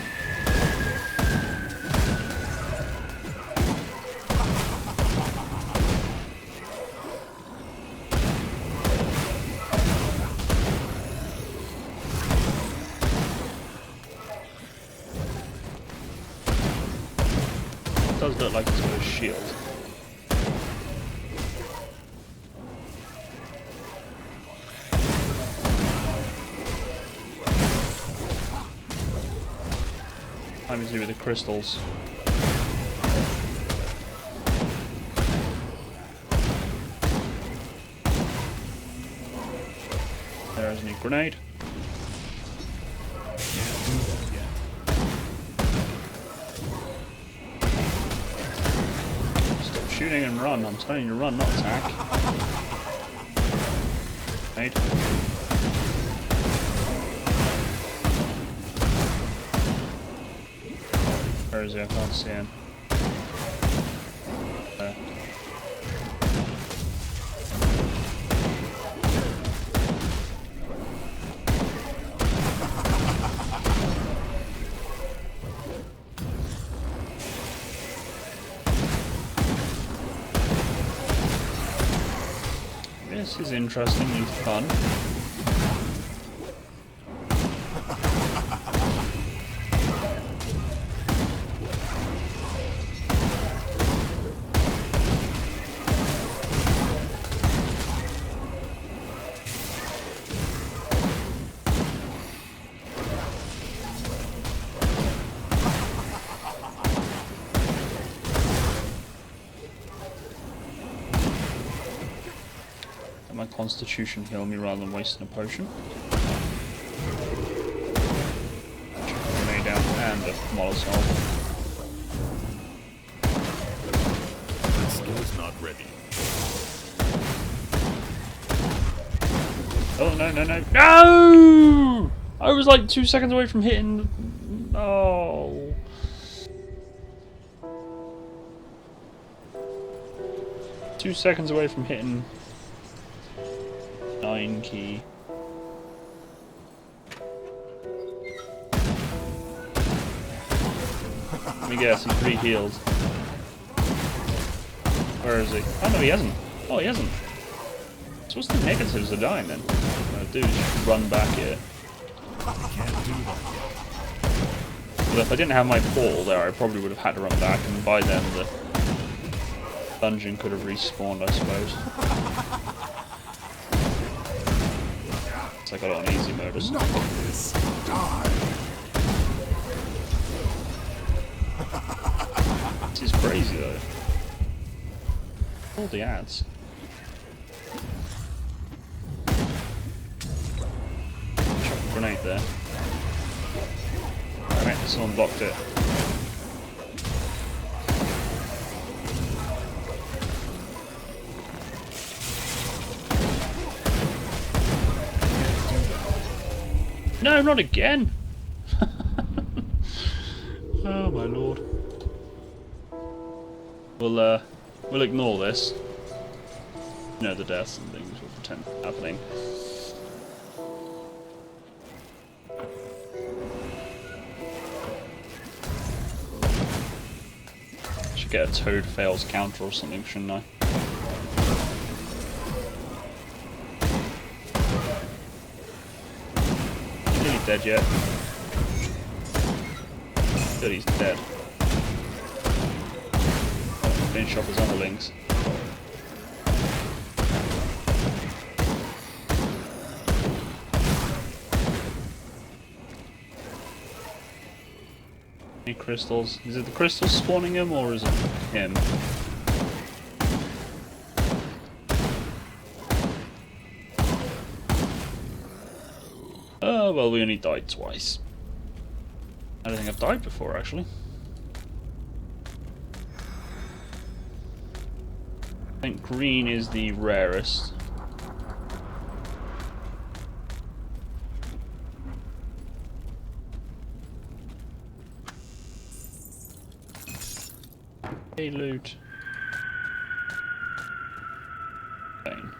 It does look like he's got a shield. Time to do with the crystals. There's a new grenade. Stop shooting and run. I'm telling you to run, not attack. Grenade. Where is he? I can't see him. There. This is interesting and fun. constitution heal me rather than wasting a potion. Grenade down and a Molotov. My skill's not ready. Oh, no, no, no. No! I was like 2 seconds away from hitting... Oh. Two seconds away from hitting 9 key. Let me guess, he's pre-healed. Where is he? Oh no, he hasn't. Oh, he hasn't. So what's the negatives of dying then? What I do is just run back here. Can't do that yet. But if I didn't have my portal there, I probably would have had to run back, and by then the dungeon could have respawned, I suppose. So I got it on easy mode or something. This die. This is crazy though. All the ads. Chuck a grenade there. Alright, someone blocked it. No, not again! Oh my lord. We'll ignore this. You know, the deaths and things will pretend happening. Should get a toad fails counter or something, shouldn't I? Is he dead yet? Good, he's dead. Finish off his underlings. Any crystals? Is it the crystals spawning him or is it him? Oh, well, we only died twice. I don't think I've died before, actually. I think green is the rarest. Hey, loot. Fine.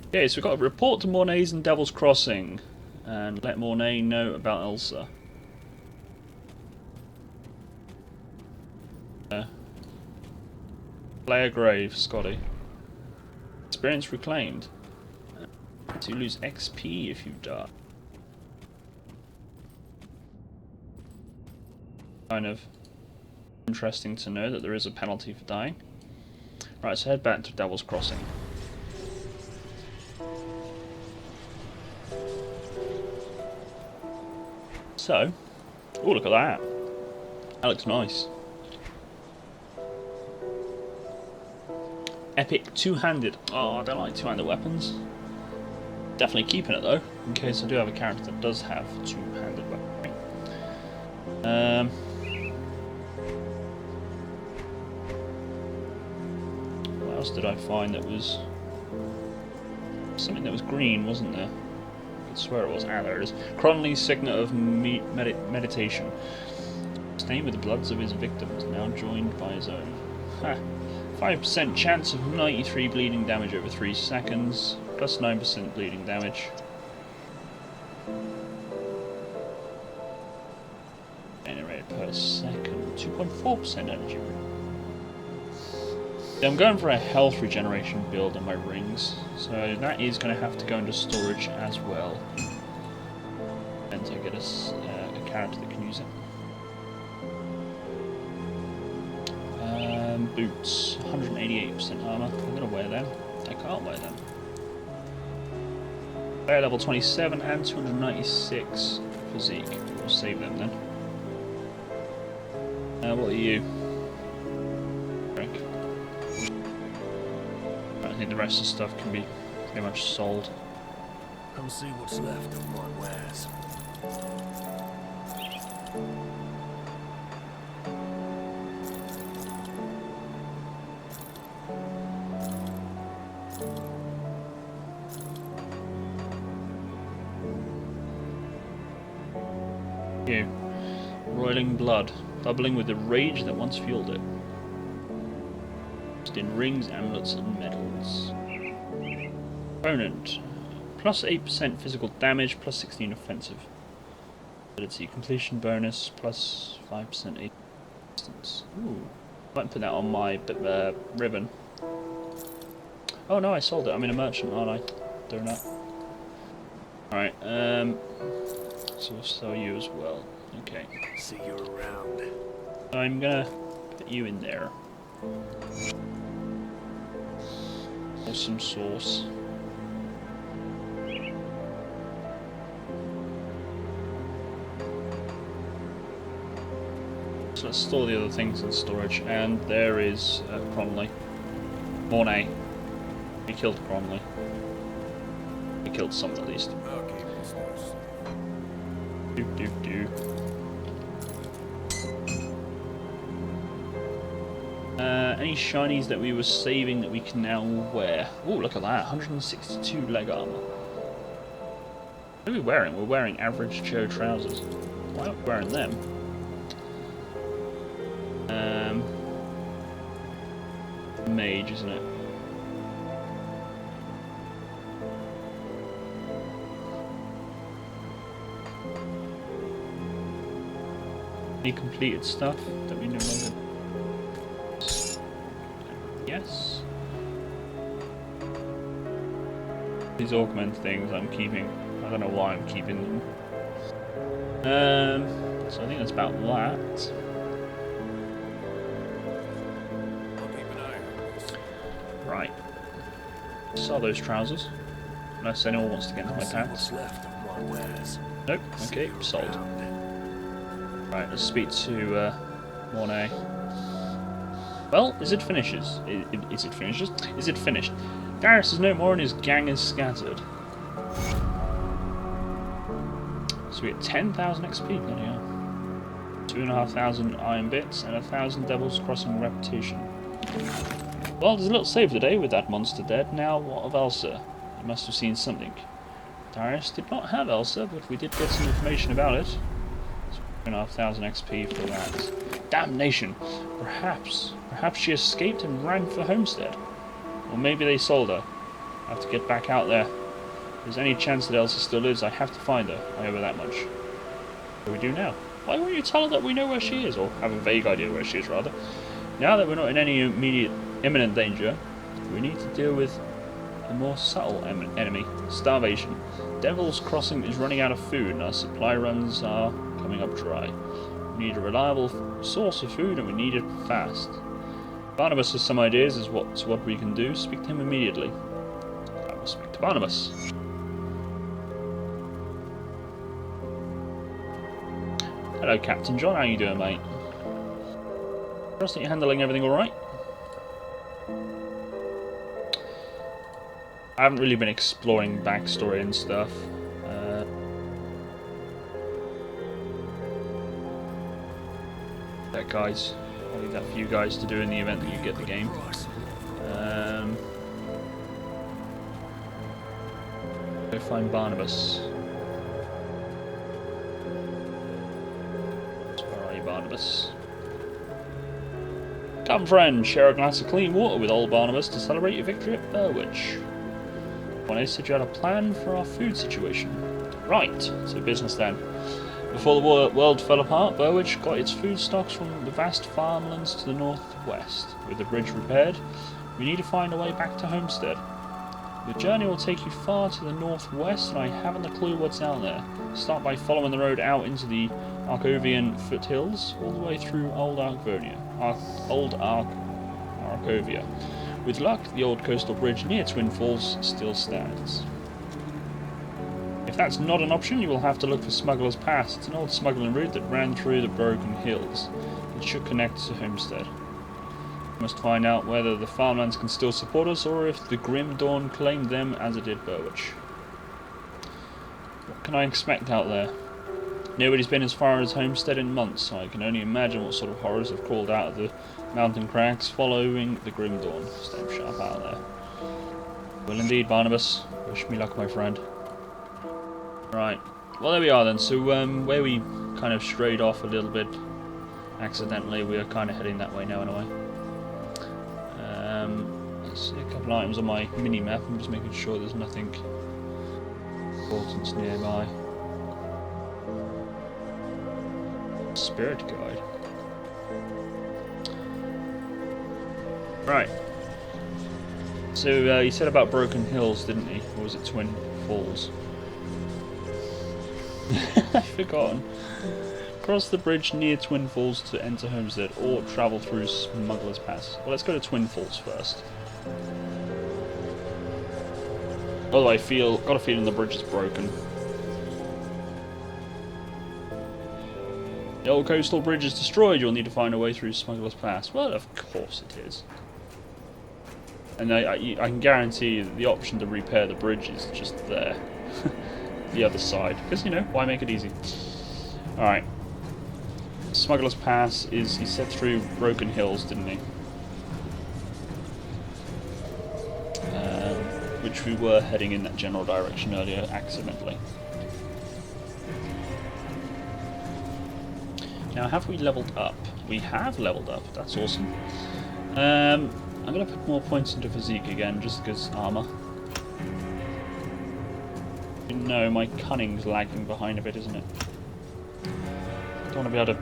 Okay, so we've got a report to Mornay's and Devil's Crossing. And let Mornay know about Elsa. Player grave, Scotty. Experience reclaimed. So you lose XP if you die. Kind of interesting to know that there is a penalty for dying. Right, so head back to Devil's Crossing. So, oh look at that. That looks nice. Epic two-handed. Oh, I don't like two-handed weapons. Definitely keeping it though, in case I do have a character that does have two-handed weaponry. What else did I find that was something that was green, wasn't there? I could swear it was. Ah, there it is. Cronley's signet of meditation. Stained with the bloods of his victims, now joined by his own. Ha! 5% chance of 93 bleeding damage over 3 seconds, plus 9% bleeding damage. Generated per second, 2.4% energy. Yeah, I'm going for a health regeneration build on my rings, so that is going to have to go into storage as well. And to get us a character that can use it. Boots, 188% armor. I'm gonna wear them. I can't wear them. Player level 27 and 296 physique. We'll save them then. What are you? Frank. think the rest of the stuff can be pretty much sold. Come see what's left of my wares. You. Roiling blood, bubbling with the rage that once fueled it. In rings, amulets, and medals. Opponent. Plus 8% physical damage, plus 16 offensive. Ability completion bonus, plus 5% distance. Ooh. Might put that on my ribbon. Oh no, I sold it. I'm in a merchant, aren't I? Don't know. Alright, so we'll sell you as well. Okay. See you around. I'm gonna put you in there. Awesome sauce. So let's store the other things in storage. And there is Cronley. Mornay. We killed Cronley. We killed some at least. Okay, business. Do. Any shinies that we were saving that we can now wear? Oh, look at that! 162 leg armor. What are we wearing? We're wearing average Joe trousers. Why aren't we wearing them? Mage, isn't it? Any completed stuff that we no longer... Yes. These augment things I'm keeping. I don't know why I'm keeping them. So I think that's about that. I'll keep an eye on this. Right. Sell those trousers. Unless anyone wants to get into my See pants. what's left of my wares. Nope. See Okay, you sold. around. Right, let's speak to Mornay. Well, is it finishes? Is it finishes? Is it finished? Darius is no more and his gang is scattered. So we get 10,000 XP, bloody hell. 2,500 iron bits and 1,000 devils crossing reputation. Well, there's a little save today with that monster dead. Now, what of Elsa? You must have seen something. Darius did not have Elsa, but we did get some information about it. So 2,500 XP for that. Damnation! Perhaps she escaped and ran for Homestead. Or maybe they sold her. I have to get back out there. If there's any chance that Elsa still lives, I have to find her. I owe her that much. What do we do now? Why won't you tell her that we know where she is? Or have a vague idea where she is, rather. Now that we're not in any imminent danger, we need to deal with a more subtle enemy. Starvation. Devil's Crossing is running out of food and our supply runs are coming up dry. We need a reliable source of food and we need it fast. Barnabas has some ideas as to what we can do. Speak to him immediately. I will speak to Barnabas. Hello, Captain John. How you doing, mate? Trust that you're handling everything alright? I haven't really been exploring backstory and stuff. That guys, I'll leave that for you guys to do in the event that you get the game. Go find Barnabas. Where are you, Barnabas? Come, friend, share a glass of clean water with old Barnabas to celebrate your victory at Burwich. When I said you had a plan for our food situation. Right, so business then. Before the world fell apart, Burwich got its food stocks from the vast farmlands to the northwest. With the bridge repaired, we need to find a way back to Homestead. The journey will take you far to the northwest, and I haven't a clue what's out there. Start by following the road out into the Arkovian foothills, all the way through Old Arkovia. With luck, the old coastal bridge near Twin Falls still stands. If that's not an option, you will have to look for Smuggler's Pass. It's an old smuggling route that ran through the broken hills. It should connect to Homestead. Must find out whether the farmlands can still support us, or if the Grim Dawn claimed them as it did Burwich. What can I expect out there? Nobody's been as far as Homestead in months, so I can only imagine what sort of horrors have crawled out of the mountain cracks following the Grim Dawn. Stay sharp out there. Well indeed, Barnabas. Wish me luck, my friend. Right. Well, there we are then. So, where we kind of strayed off a little bit accidentally, we are kind of heading that way now, anyway. Let's see a couple of items on my mini-map. I'm just making sure there's nothing important nearby. Spirit guide. Right. So you said about Broken Hills, didn't he? Or was it Twin Falls? I've forgotten. Cross the bridge near Twin Falls to enter Homestead, or travel through Smuggler's Pass. Well, let's go to Twin Falls first. Although got a feeling the bridge is broken. The old coastal bridge is destroyed. You'll need to find a way through Smuggler's Pass. Well, of course it is. And I can guarantee that the option to repair the bridge is just there. The other side. Because, you know, why make it easy? Alright. Smuggler's Pass is, he said, through Broken Hills, didn't he? Which we were heading in that general direction earlier, accidentally. Now, have we leveled up? We have leveled up. That's awesome. I'm going to put more points into physique again, just because armor. No, my cunning's lagging behind a bit, isn't it? I don't want to be able to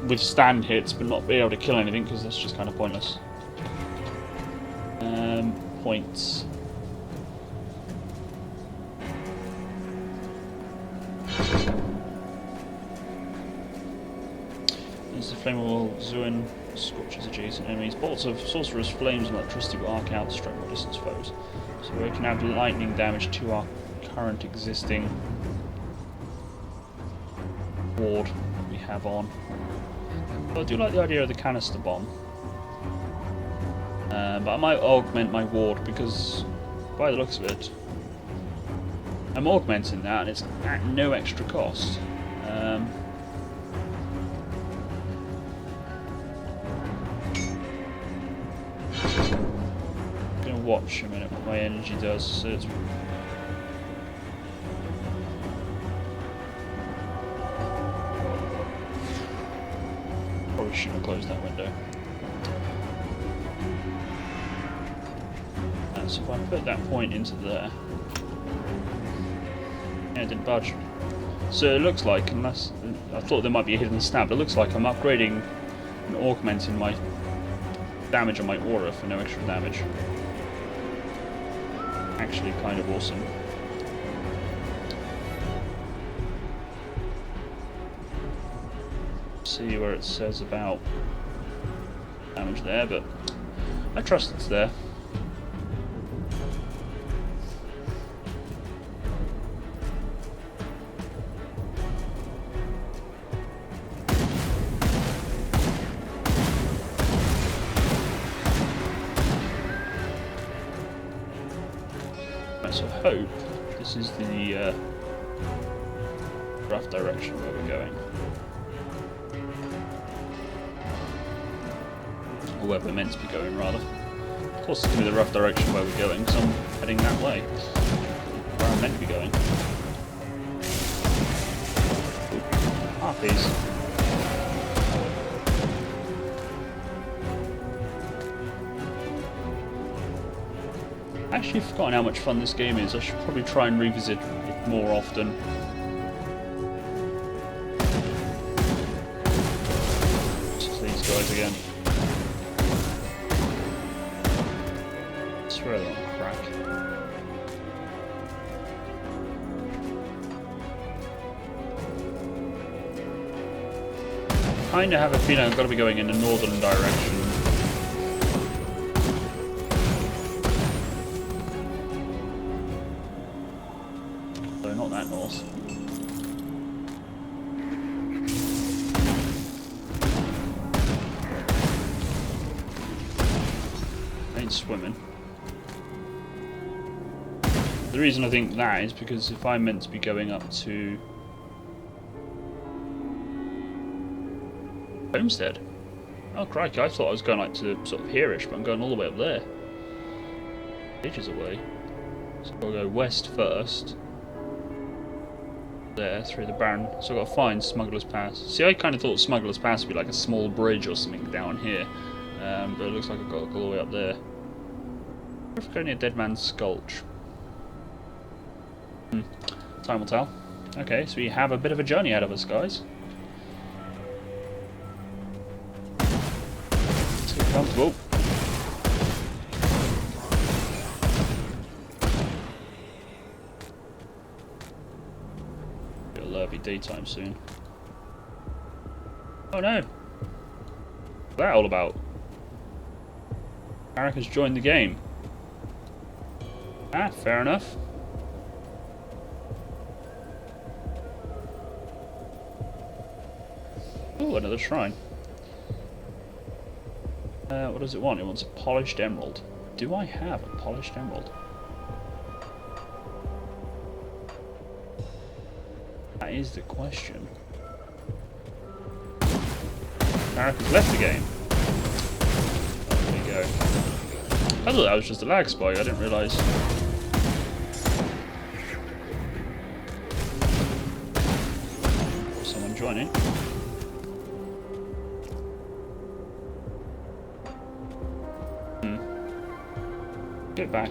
withstand hits, but not be able to kill anything, because that's just kind of pointless. Points. There's the flammable Zuin scorches adjacent enemies. Bolts of sorcerer's flames and electricity will arc out to strike more distance foes. So we can add lightning damage to our current existing ward that we have on. But I do like the idea of the canister bomb. But I might augment my ward because, by the looks of it, I'm augmenting that and it's at no extra cost. I'm going to watch a minute what my energy does. So it's probably shouldn't have closed that window. So if I put that point into there, yeah, it didn't budge. So it looks like, unless I thought there might be a hidden stab, it looks like I'm upgrading and augmenting my damage on my aura for no extra damage. Actually, kind of awesome. See where it says about damage there, but I trust it's there. So I hope this is the rough direction where we're going. Or where we're meant to be going, rather. Of course it's going to be the rough direction where we're going, because I'm heading that way. Where I'm meant to be going. Harpies. I've actually forgotten how much fun this game is. I should probably try and revisit it more often. Just these guys again. I swear they're on crack. I kinda have a feeling I've got to be going in the northern direction. Not that north. swimming. The reason I think that is because if I'm meant to be going up to Homestead. Oh crikey, I thought I was going like to sort of here-ish, but I'm going all the way up there. Ages away. So I'll go west first. There, through the barren. So I've got to find Smuggler's Pass. See, I kind of thought Smuggler's Pass would be like a small bridge or something down here. But it looks like I've got to go all the way up there. What if I go near Dead Man's Sculch? Time will tell. Okay, so we have a bit of a journey ahead of us, guys. Let's get comfortable. It'll be daytime soon. Oh no! What's that all about? Eric has joined the game. Ah, fair enough. Oh, another shrine. What does it want? It wants a polished emerald. Do I have a polished emerald? That is the question. Eric has left the game. Oh, there you go. I thought that was just a lag spike, I didn't realise. Someone joining. Get back.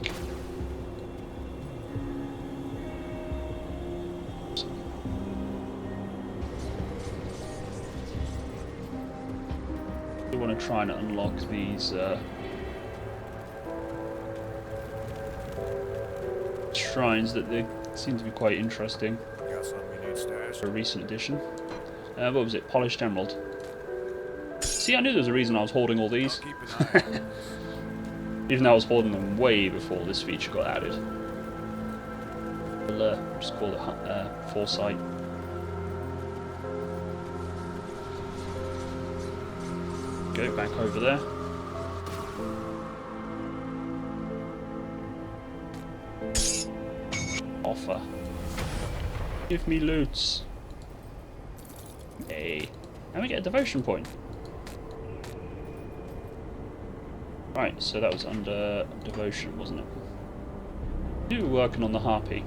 We want to try and unlock these shrines that they seem to be quite interesting. For a recent addition. What was it? Polished emerald. See, I knew there was a reason I was hoarding all these. Even though I was holding them way before this feature got added. We'll just call it Foresight. Go back over there. Offer. Give me loots. Hey. And we get a devotion point. Right, so that was under devotion, wasn't it? We were working on the harpy.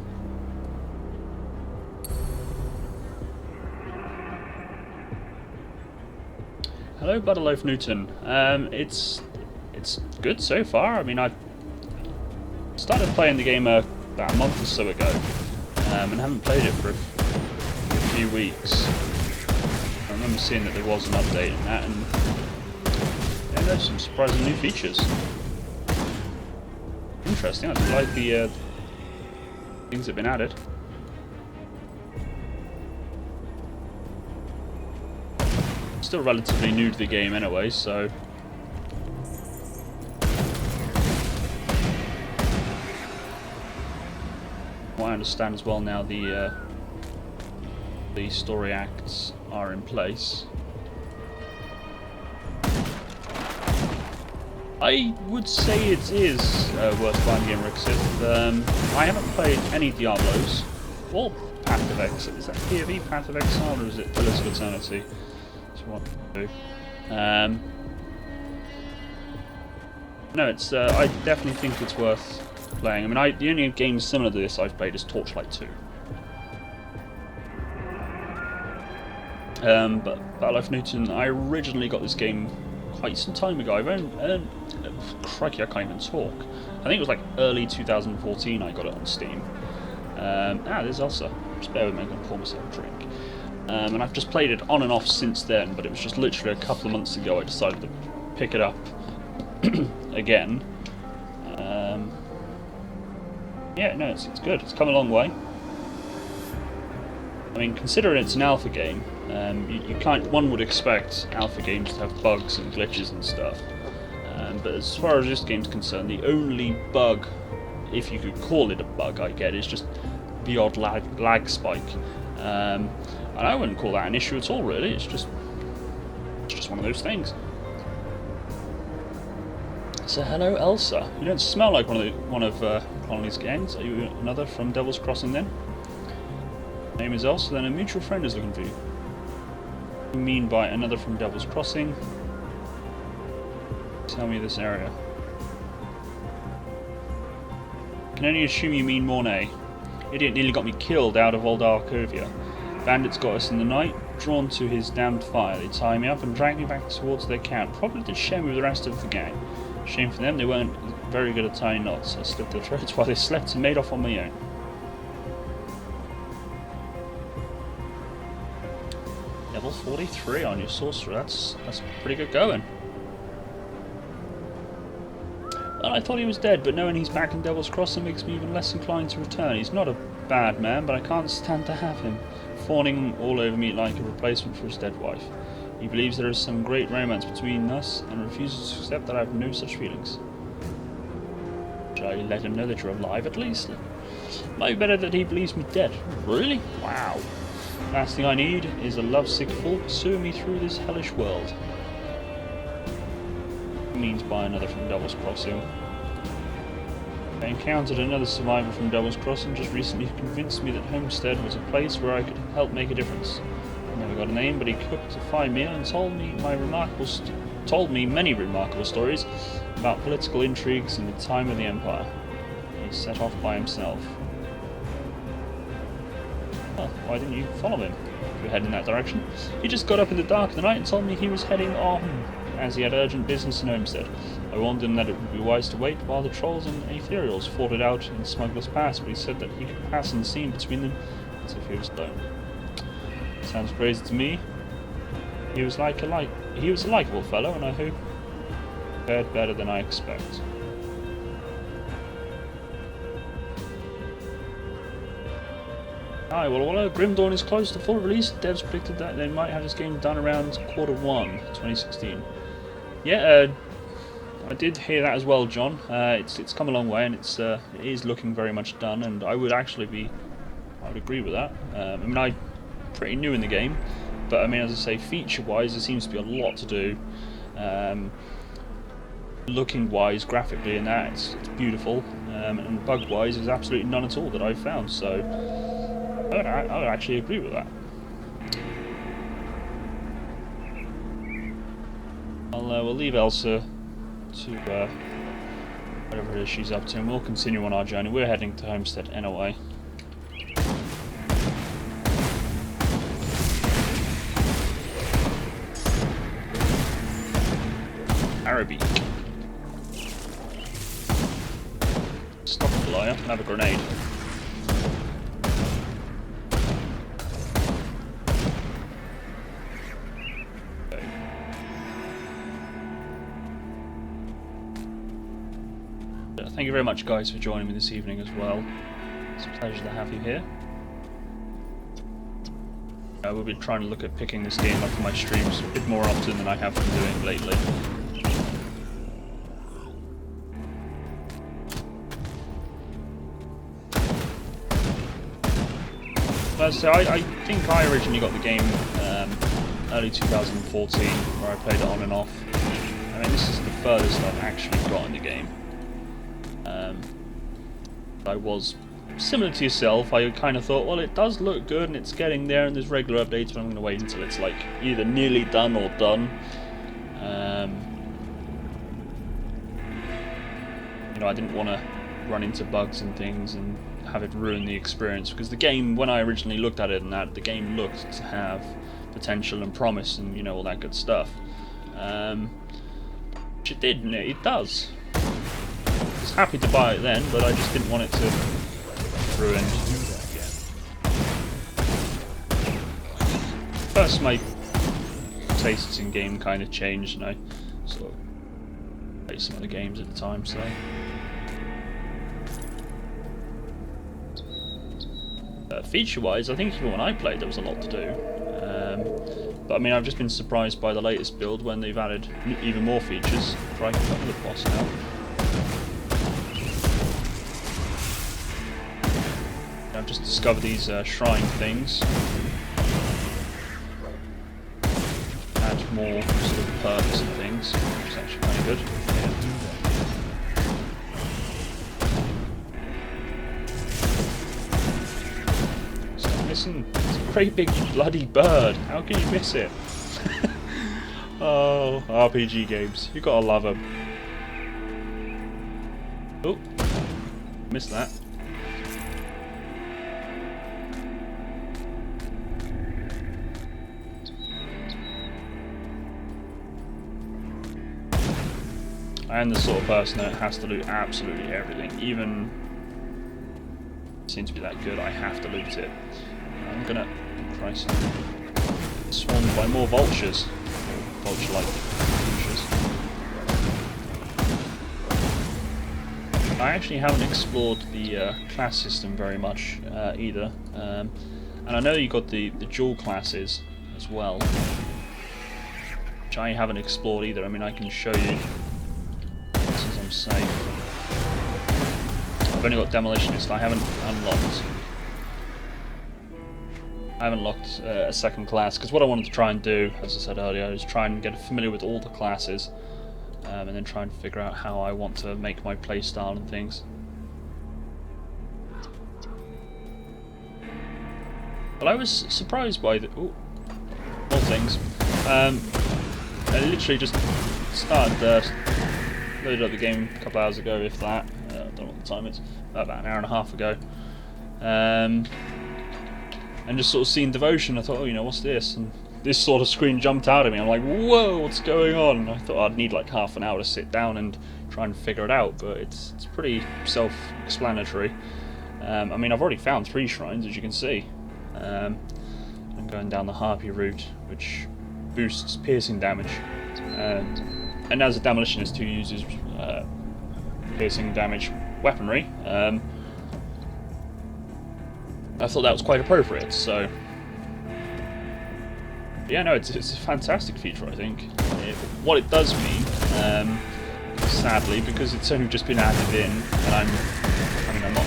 Hello, Butterloaf Newton. It's good so far. I mean, I started playing the game about a month or so ago, and haven't played it for a few weeks. I remember seeing that there was an update in that, and yeah, there's some surprising new features. Interesting. I do like the things that have been added. Still relatively new to the game anyway, so what I understand as well now, the story acts are in place. I would say it is worth buying the Emerixiv. I haven't played any Diablos or Path of Exile. Is that PoE Path of Exile, or is it Pillars of Eternity? That's what I do. No, it's. I definitely think it's worth playing. I mean, the only game similar to this I've played is Torchlight 2. But Butterloaf Newton, I originally got this game quite some time ago. Crikey, I can't even talk. I think it was like early 2014 I got it on Steam. There's Elsa. Just bear with me, I'm going to pour myself a drink. And I've just played it on and off since then, but it was just literally a couple of months ago I decided to pick it up again. Yeah, no, it's good. It's come a long way. I mean, considering it's an alpha game, you can't. One would expect alpha games to have bugs and glitches and stuff. But as far as this game's concerned, the only bug, if you could call it a bug, I get, is just the odd lag spike. And I wouldn't call that an issue at all, really. It's just one of those things. So hello, Elsa. You don't smell like one of Colony's gangs. Are you another from Devil's Crossing then? Name is Elsa. Then a mutual friend is looking for you. What do you mean by another from Devil's Crossing? Tell me this area. Can only assume you mean Mornay. Idiot nearly got me killed out of old Arcovia. Bandits got us in the night, drawn to his damned fire. They tied me up and dragged me back towards their camp, probably to share me with the rest of the gang. Shame for them, they weren't very good at tying knots. I slit their throats while they slept and made off on my own. Level 43 on your sorcerer, that's pretty good going. Well, I thought he was dead, but knowing he's back in Devil's Crossing makes me even less inclined to return. He's not a bad man, but I can't stand to have him fawning all over me like a replacement for his dead wife. He believes there is some great romance between us and refuses to accept that I have no such feelings. Should I let him know that you're alive at least? Might be better that he believes me dead. Really? Wow. Last thing I need is a lovesick fool pursuing me through this hellish world. Means by another from Devil's Crossing. I encountered another survivor from Devil's Crossing just recently who convinced me that Homestead was a place where I could help make a difference. I never got a name, but he cooked a fine meal and told me many remarkable stories about political intrigues in the time of the Empire. He set off by himself. Well, why didn't you follow him? If you head in that direction. He just got up in the dark of the night and told me he was heading on, as he had urgent business in Homestead. I warned him that it would be wise to wait while the trolls and ethereals fought it out in Smuggler's Pass, but he said that he could pass unseen between them as if he was alone. Sounds crazy to me. He was a likable fellow, and I hope he fared better than I expect. Hi, well, Grim Dawn is close to full release. Devs predicted that they might have this game done around Q1 2016. Yeah, I did hear that as well, John. It's come a long way, and it is looking very much done. And I would agree with that. I mean, I'm pretty new in the game, but I mean, as I say, feature-wise, there seems to be a lot to do. Looking-wise, graphically, and that it's beautiful, and bug-wise, there's absolutely none at all that I've found. So I would actually agree with that. We'll leave Elsa to whatever it is she's up to, and we'll continue on our journey. We're heading to Homestead anyway. Arabic. Stop it, liar. I have a grenade. Thank you very much, guys, for joining me this evening as well. It's a pleasure to have you here. We'll be trying to look at picking this game up for my streams a bit more often than I have been doing lately. So I think I originally got the game early 2014, where I played it on and off. I mean, this is the furthest I've actually got in the game. I was similar to yourself. I kind of thought, well, it does look good and it's getting there, and there's regular updates, but I'm going to wait until it's like either nearly done or done. You know, I didn't want to run into bugs and things and have it ruin the experience, because the game, when I originally looked at it and that, the game looked to have potential and promise and, you know, all that good stuff. Which it did, and it does. I was happy to buy it then, but I just didn't want it to ruin. First, my tastes in game kind of changed, and I sort of played some other games at the time, so. Feature-wise, I think even when I played there was a lot to do. But I mean, I've just been surprised by the latest build when they've added even more features. Try to get the boss now. I've just discovered these shrine things. Add more sort of perks and things, which is actually kind of good. Stop missing. It's a great big bloody bird. How can you miss it? Oh, RPG games. You gotta love them. Oh, missed that. I am the sort of person that has to loot absolutely everything. Even seems to be that good, I have to loot it. I'm gonna, Christ, swarmed by more vultures. Vulture-like creatures. I actually haven't explored the class system very much either, and I know you got the dual classes as well, which I haven't explored either. I mean, I can show you since I'm safe. I've only got Demolitionist. I haven't unlocked a second class, because what I wanted to try and do, as I said earlier, is try and get familiar with all the classes, and then try and figure out how I want to make my playstyle and things. But I was surprised by the more things. I literally just started loaded up the game a couple hours ago, if that. I don't know what the time is. About an hour and a half ago. And just sort of seeing Devotion, I thought, oh, you know, what's this? And this sort of screen jumped out at me. I'm like, whoa, what's going on? And I thought I'd need like half an hour to sit down and try and figure it out, but it's pretty self-explanatory. I mean, I've already found 3 shrines, as you can see. I'm going down the Harpy route, which boosts piercing damage. And as a Demolitionist who uses piercing damage weaponry, I thought that was quite appropriate, so... Yeah, no, it's a fantastic feature, I think. What it does mean, sadly, because it's only just been added in, and I'm not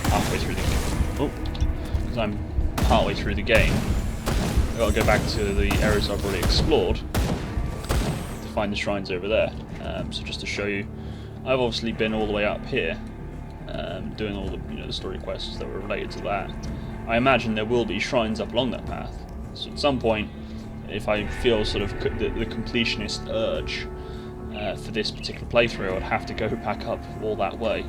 halfway through the game. Oh, because I'm partway through the game, I've got to go back to the areas I've already explored to find the shrines over there. So just to show you, I've obviously been all the way up here, doing all the the story quests that were related to that. I imagine there will be shrines up along that path. So at some point, if I feel sort of the completionist urge for this particular playthrough, I'd have to go back up all that way.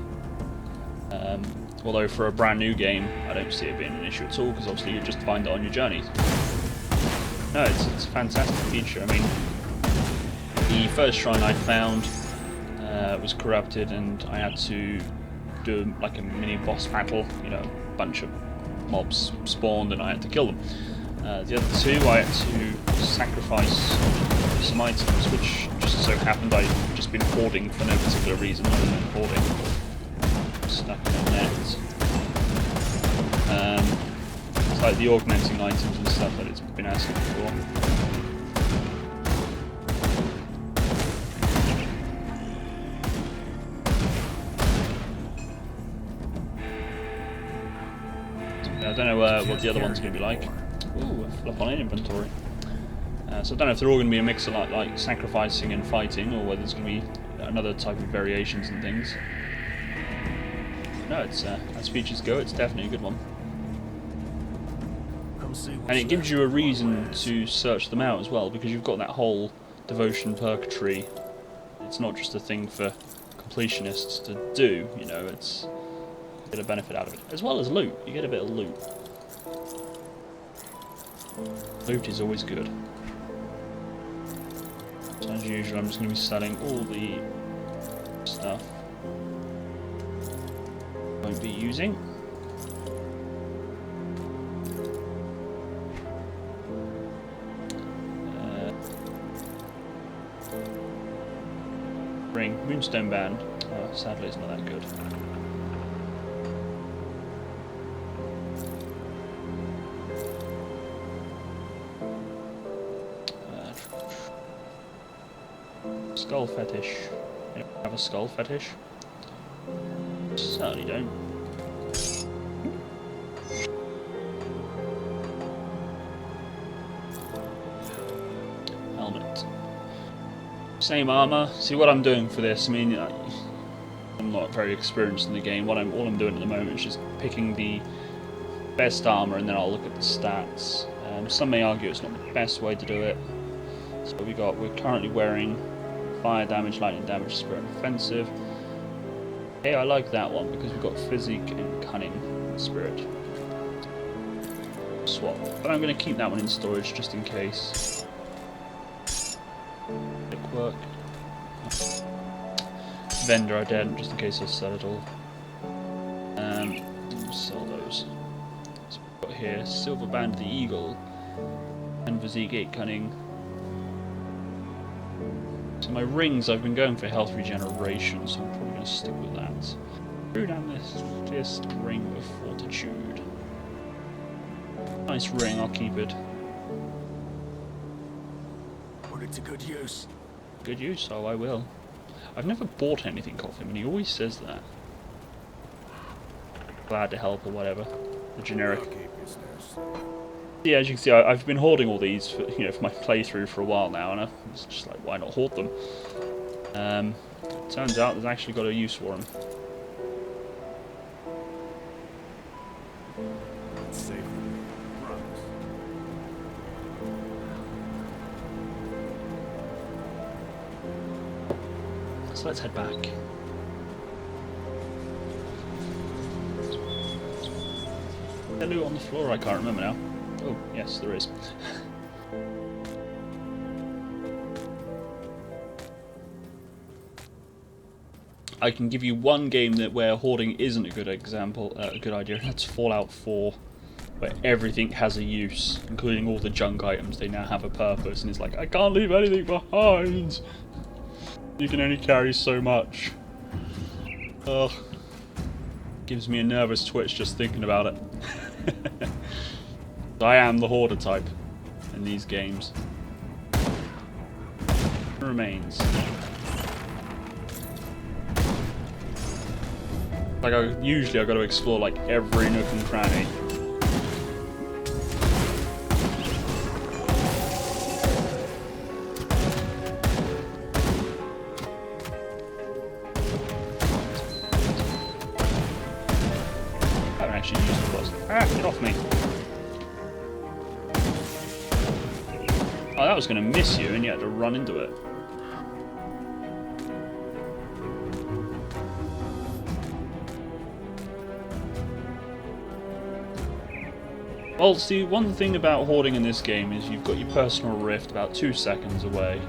Although for a brand new game, I don't see it being an issue at all, because obviously you just find it on your journeys. No, it's a fantastic feature. I mean, the first shrine I found was corrupted, and I had to do like a mini boss battle. You know, a bunch of mobs spawned, and I had to kill them. The other 2, I had to sacrifice some items, which just so happened I'd just been hoarding for no particular reason other than hoarding. Stuck in a net. It's like the augmenting items and stuff that it's been asking for. I don't know what the other one's going to be like. Ooh, a flop on in inventory. So I don't know if they're all going to be a mix of like sacrificing and fighting, or whether there's going to be another type of variations and things. No, it's as features go, it's definitely a good one. And it gives you a reason to search them out as well, because you've got that whole devotion purgatory. It's not just a thing for completionists to do, you know, it's a bit of benefit out of it. As well as loot, you get a bit of loot. Loot is always good. So as usual, I'm just going to be selling all the stuff I won't be using. Ring, Moonstone Band. Sadly, it's not that good. Skull fetish. You don't have a skull fetish? Certainly don't. Helmet. Same armor. See what I'm doing for this. I mean, I'm not very experienced in the game. All I'm doing at the moment is just picking the best armor, and then I'll look at the stats. Some may argue it's not the best way to do it. So we're currently wearing fire damage, lightning damage, spirit, and offensive. Hey, I like that one because we've got physique and cunning and spirit. Swap, but I'm going to keep that one in storage just in case. Quick work. Vendor I did, just in case I sell it all. Sell those. So we've got here Silver Band the Eagle and Physique 8 Cunning. So my rings, I've been going for health regeneration, so I'm probably going to stick with that. Threw down this ring of fortitude. Nice ring, I'll keep it. Put it to good use. Good use, oh I will. I've never bought anything off him, and he always says that. Glad to help or whatever. The generic. Yeah, as you can see, I've been hoarding all these for, for my playthrough for a while now, and I was just like, why not hoard them? Turns out there's actually got a use for them. So let's head back. Is there loot on the floor? I can't remember now. Oh, yes, there is. I can give you one game where hoarding isn't a good example, a good idea, and that's Fallout 4, where everything has a use, including all the junk items. They now have a purpose, and it's like, I can't leave anything behind! You can only carry so much. Ugh. Gives me a nervous twitch just thinking about it. I am the hoarder type in these games. Remains. Like usually I've got to explore like every nook and cranny. I haven't actually used the cross. Ah, get off me. Oh, that was going to miss you and you had to run into it. Well, see, one thing about hoarding in this game is you've got your personal rift about 2 seconds away.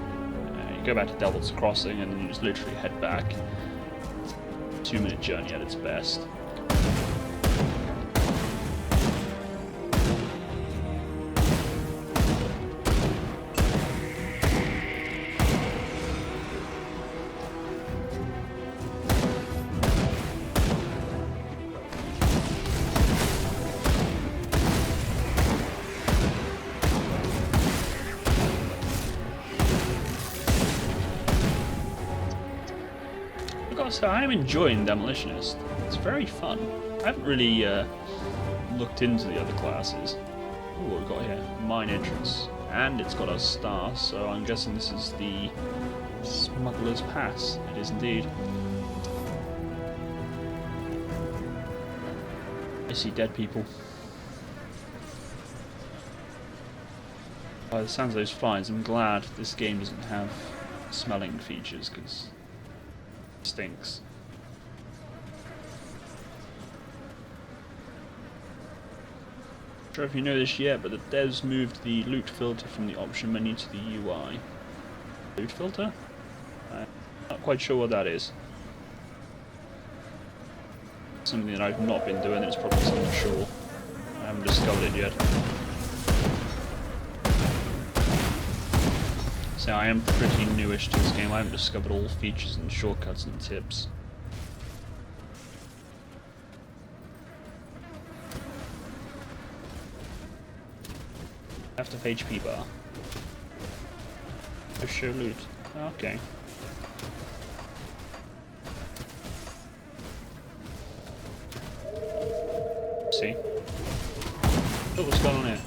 You go back to Devil's Crossing and then you just literally head back. 2-minute journey at its best. So I am enjoying Demolitionist. It's very fun. I haven't really looked into the other classes. Ooh, what we've got here? Mine entrance. And it's got a star, so I'm guessing this is the Smuggler's Pass. It is indeed. I see dead people. By the sounds of those flies, I'm glad this game doesn't have smelling features, because stinks. Not sure if you know this yet, but the devs moved the loot filter from the option menu to the UI. Loot filter? I'm not quite sure what that is. Something that I've not been doing, it's probably something sure. I haven't discovered it yet. So I am pretty newish to this game. I haven't discovered all features and shortcuts and tips. Left of HP bar. Oh, show loot. Okay. See? Oh, what's going on here?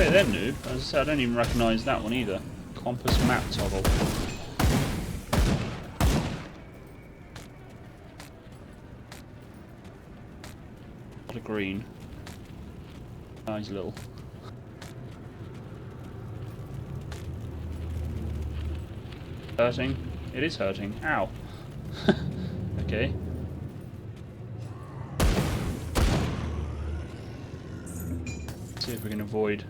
bit then, noob. As I said, I don't even recognise that one either. Compass map toggle. What a green. Nice little. Hurting? It is hurting. Ow. Okay. Let's see if we can avoid.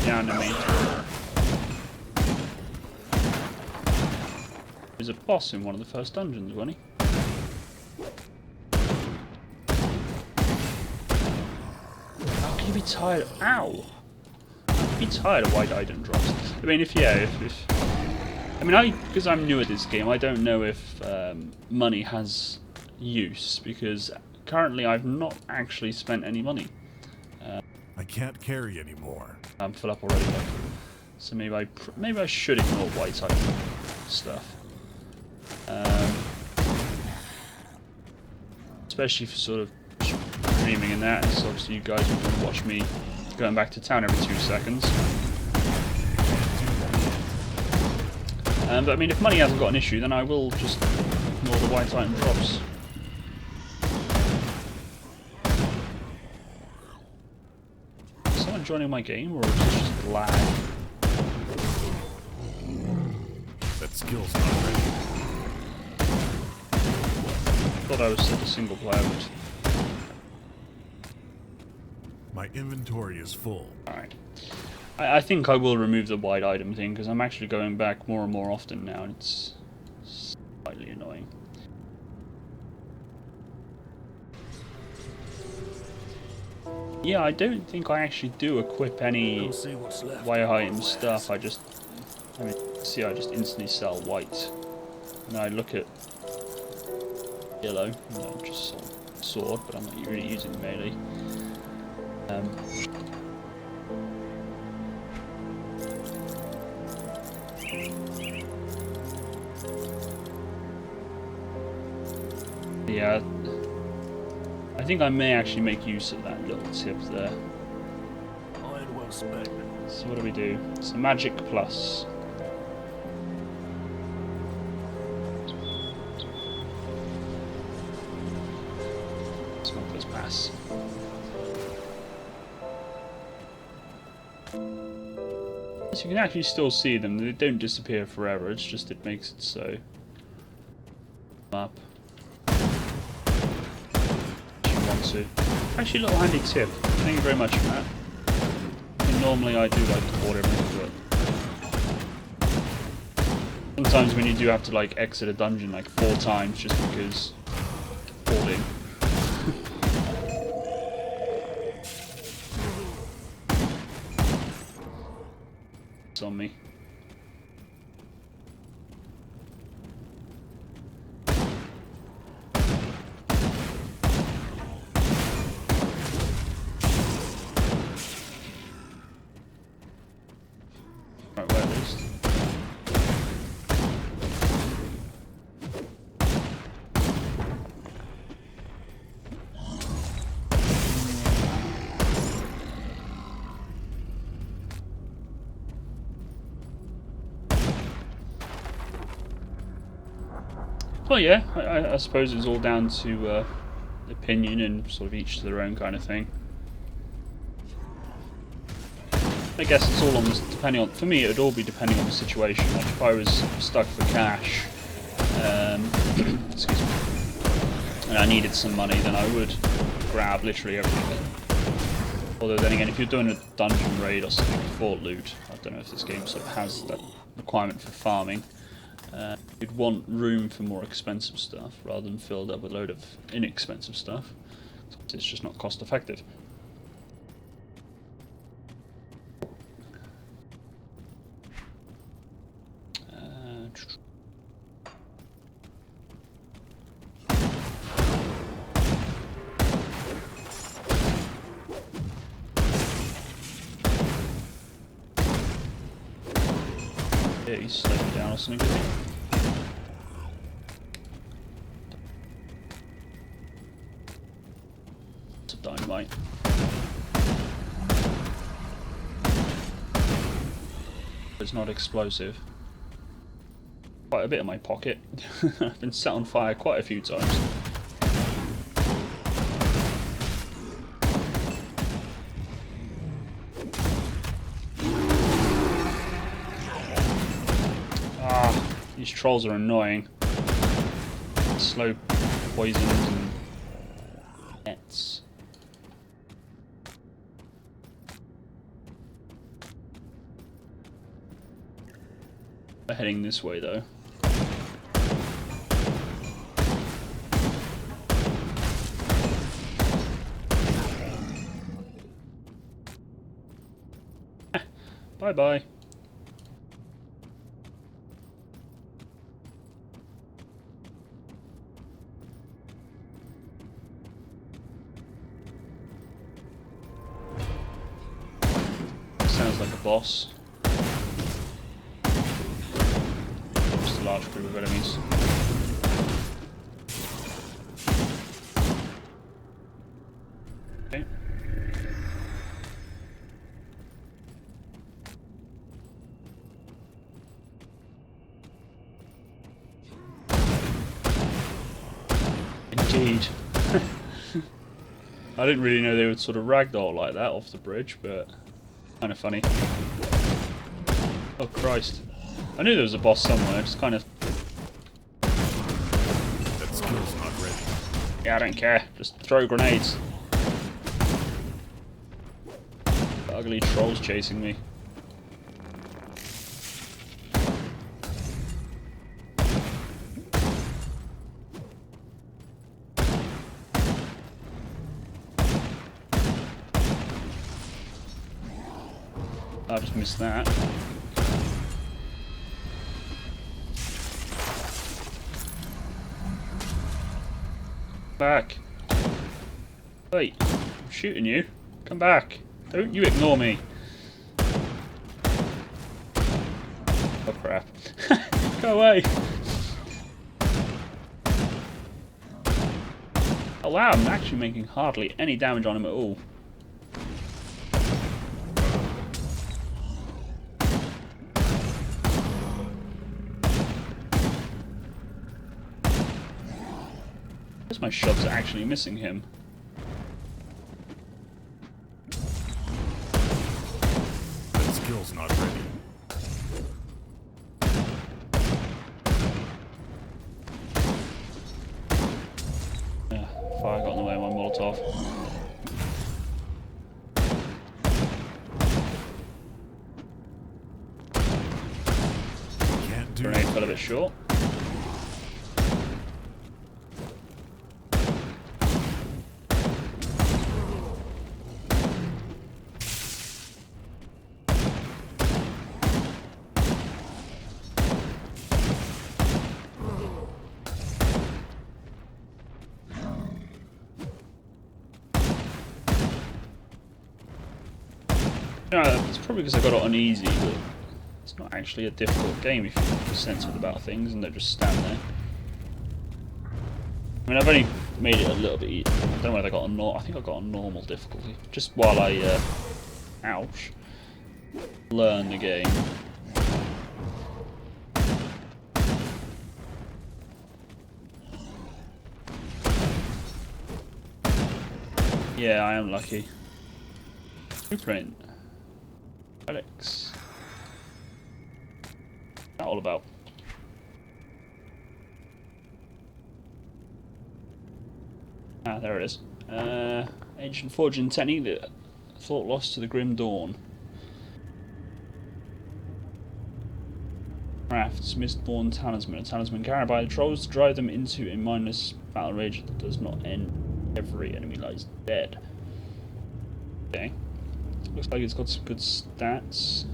Animate. He was a boss in one of the first dungeons, wasn't he? How can you be tired? Ow! How can you be tired of white item drops? I mean, if I mean, because I'm new at this game, I don't know if money has use, because currently I've not actually spent any money. I can't carry anymore. I'm full up already, though. So maybe I should ignore white item stuff. Especially for sort of streaming and that, so obviously you guys would want to watch me going back to town every 2 seconds. But I mean, if money hasn't got an issue, then I will just ignore the white item drops. Is someone joining my game, or is this just lag? That skill's not ready. Thought I was set to single player, but My inventory is full. alright. I think I will remove the white item thing, because I'm actually going back more and more often now, and it's slightly annoying. Yeah, I don't think I actually do equip any We'll see what's left white of item one stuff. wares. I just instantly sell white. And I look at yellow, no, just sword, but I'm not really using melee. Yeah, I think I may actually make use of that little tip there. Iron well spent. So what do we do? It's a magic plus. Smuggler's pass. So you can actually still see them. They don't disappear forever. It's just it makes it so. Up. To. Actually, a little handy tip. Thank you very much for that. Normally I do like to hoard everything, but sometimes when you do have to like exit a dungeon like 4 times just because hoarding. It's on me. Well, yeah, I suppose it's all down to opinion and sort of each to their own kind of thing. I guess it's all on this, depending on. For me, it would all be depending on the situation. Like if I was stuck for cash, excuse me, and I needed some money, then I would grab literally everything. Although then again, if you're doing a dungeon raid or something for loot, I don't know if this game sort of has that requirement for farming. You'd want room for more expensive stuff rather than filled up with a load of inexpensive stuff. It's just not cost effective. Yeah, he's slowed me down or something. It's a dynamite. It's not explosive. Quite a bit in my pocket. I've been set on fire quite a few times. Ah, these trolls are annoying. Slow poisons and nets. We're heading this way though. Bye bye. Sounds like a boss. Just a large group of enemies. Okay. Indeed. I didn't really know they would sort of ragdoll like that off the bridge, but kind of funny. Oh Christ. I knew there was a boss somewhere, just kind of... That skill's not ready. Yeah, I don't care. Just throw grenades. The ugly trolls chasing me. I just missed that. Back. Wait, I'm shooting you. Come back. Don't you ignore me. Oh crap. Go away. Oh wow, I'm actually making hardly any damage on him at all. My shots are actually missing him. That skill's not ready. Yeah, fire got in the way of my Molotov. Can't do Grenade fell a bit short. Yeah, it's probably because I got it on easy, but it's not actually a difficult game if you're sensible about things and don't just stand there. I mean, I've only made it a little bit easy. I don't know whether I got on I think I got on normal difficulty. Just while I, ouch, learn the game. Yeah, I am lucky. Blueprint. Relics. What's that all about? Ah, there it is. Ancient forging technique that thought lost to the grim dawn. Crafts, Mistborn talisman. A talisman carried by the trolls to drive them into a mindless battle rage that does not end. Every enemy lies dead. Okay. Looks like it's got some good stats.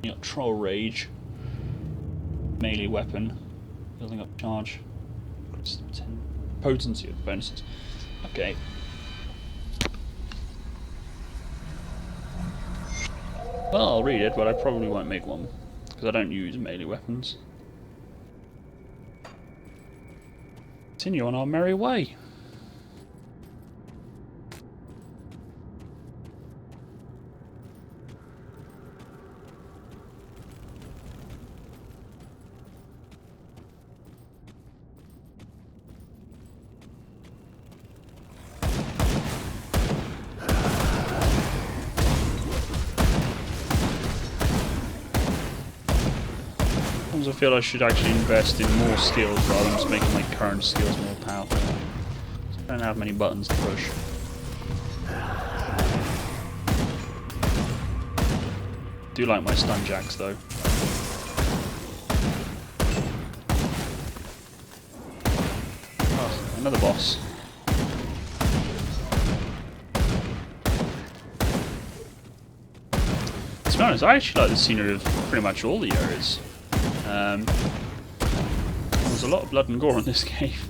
You got troll rage. Melee weapon. Building up charge. 10 potency of bonuses. Okay. Well, I'll read it, but I probably won't make one. because I don't use melee weapons. Continue on our merry way. I feel I should actually invest in more skills rather than just making my current skills more powerful. I don't have many buttons to push. Do like my stun jacks though. Oh, another boss. To be honest, I actually like the scenery of pretty much all the areas. There's a lot of blood and gore in this cave.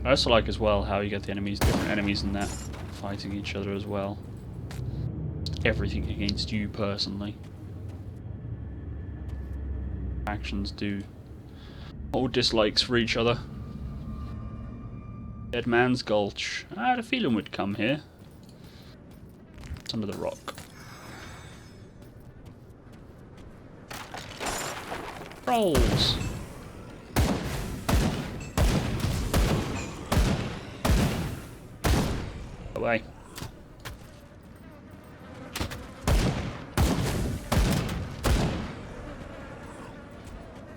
I also like as well how you get the enemies, different enemies in that, fighting each other as well. Everything against you personally. Actions do all dislikes for each other. Dead Man's Gulch. I had a feeling we'd come here. It's under the rock. Trolls! Away.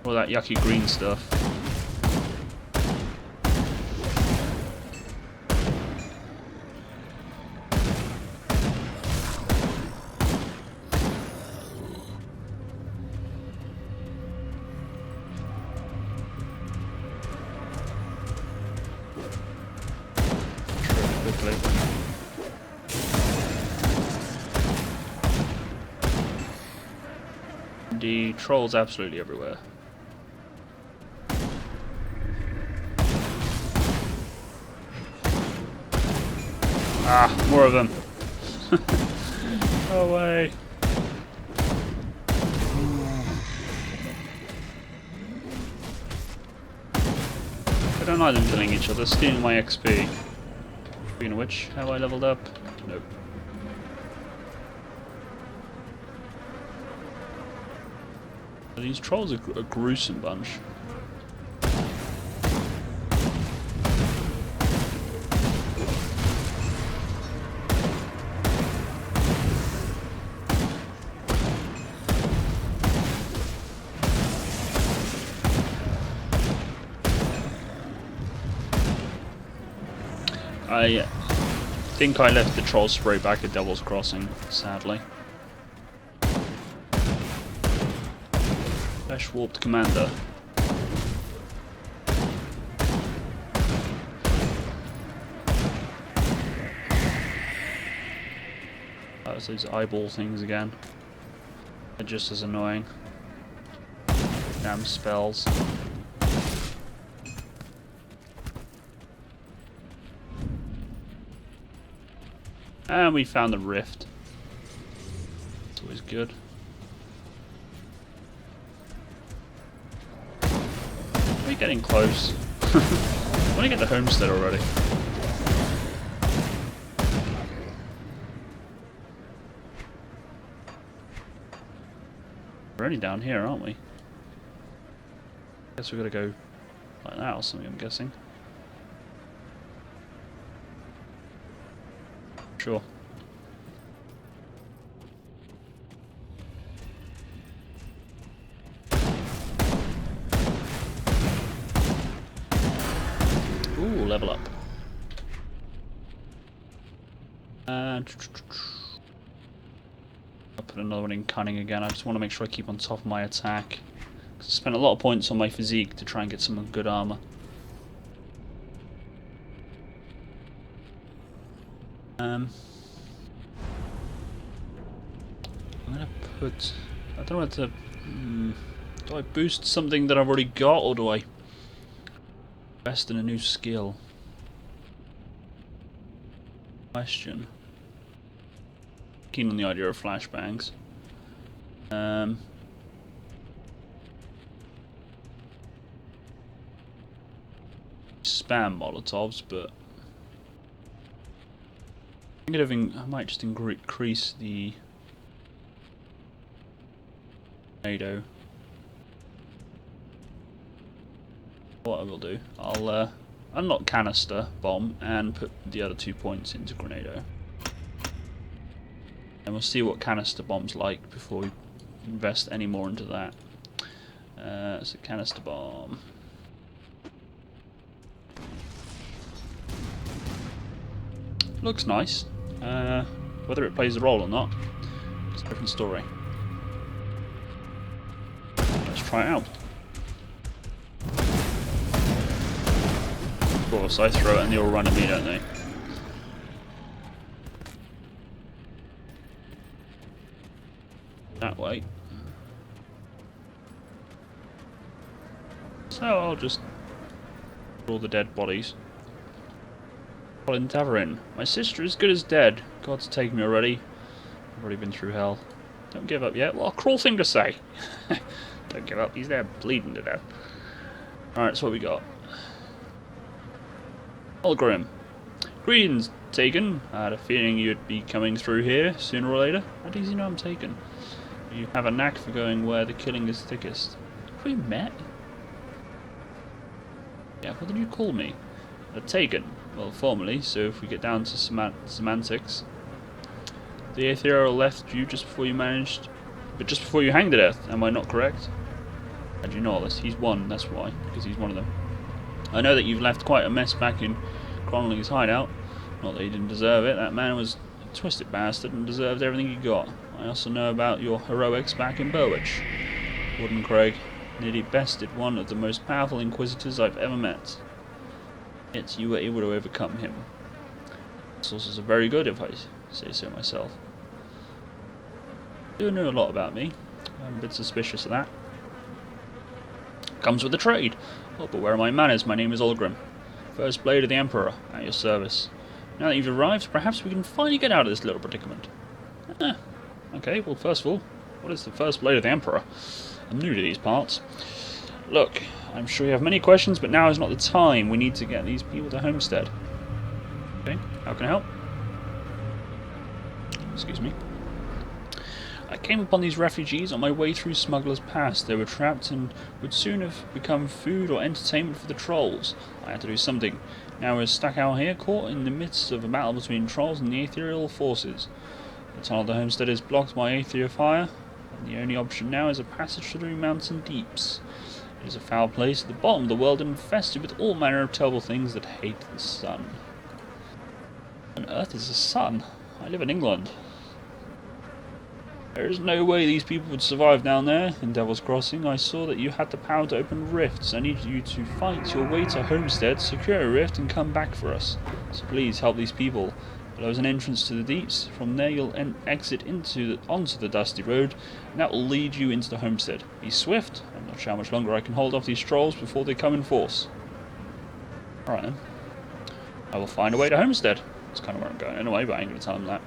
All that yucky green stuff. The trolls absolutely everywhere. Ah, more of them. Go away. I don't like them killing each other, stealing my XP. Speaking of which, have I leveled up? Nope. These trolls are a gruesome bunch. I think I left the troll spray back at Devil's Crossing, sadly. Flesh Warped Commander. That was those eyeball things again. They're just as annoying. Damn spells. And we found the rift. It's always good. We're getting close. I want to get the homestead already. We're only down here, aren't we? Guess we're gonna go like that or something, I'm guessing. Sure. Ooh, level up. And I'll put another one in cunning again. I just want to make sure I keep on top of my attack. Because I spent a lot of points on my physique to try and get some good armor. I'm gonna put. I don't know what to. Do I boost something that I've already got, or do I invest in a new skill? question. Keen on the idea of flashbangs. Spam Molotovs, but I might just increase the tornado. What I will do, I'll unlock canister bomb and put the other 2 points into grenado, and we'll see what canister bomb's like before we invest any more into that. So canister bomb. Looks nice. Whether it plays a role or not, it's a different story. Let's try it out. Of course, I throw it and they all run at me, don't they? That way. So I'll just all the dead bodies. Colin Tavern. My sister is good as dead. God's taken me already. I've already been through hell. Don't give up yet. What a cruel thing to say. Don't give up. He's there bleeding to death. Alright, so what we got? Olgrim. Greetings, Taken. I had a feeling you'd be coming through here sooner or later. How do you know I'm Taken? You have a knack for going where the killing is thickest. Have we met? Yeah, what did you call me? A Taken. Well, formally, so if we get down to semantics. The ethereal left you just before you hanged to death, am I not correct? How do you know this? He's one, that's why, because he's one of them. I know that you've left quite a mess back in Cronley's hideout. Not that he didn't deserve it, that man was a twisted bastard and deserved everything he got. I also know about your heroics back in Burwich. Warden Craig nearly bested one of the most powerful inquisitors I've ever met. Yet you were able to overcome him. Sources are very good, if I say so myself. You know a lot about me. I'm a bit suspicious of that. Comes with the trade. Oh, but where are my manners? My name is Olgrim. First Blade of the Emperor, at your service. Now that you've arrived, perhaps we can finally get out of this little predicament. Okay, well, first of all, what is the First Blade of the Emperor? I'm new to these parts. Look, I'm sure you have many questions, but now is not the time. We need to get these people to Homestead. Okay, how can I help? Excuse me. I came upon these refugees on my way through Smuggler's Pass. They were trapped and would soon have become food or entertainment for the trolls. I had to do something. Now we're stuck out here, caught in the midst of a battle between trolls and the ethereal forces. The tunnel to Homestead is blocked by aether fire, and the only option now is a passage through mountain deeps. It is a foul place at the bottom of the world, infested with all manner of terrible things that hate the sun. On Earth is the sun. I live in England. There is no way these people would survive down there in Devil's Crossing. I saw that you had the power to open rifts. I need you to fight your way to Homestead, secure a rift, and come back for us. So please help these people. Below is an entrance to the deeps. From there you'll exit onto the dusty road, and that will lead you into the Homestead. Be swift. I'm not sure how much longer I can hold off these trolls before they come in force. Alright then. I will find a way to Homestead. That's kind of where I'm going anyway, but I ain't going to tell them that.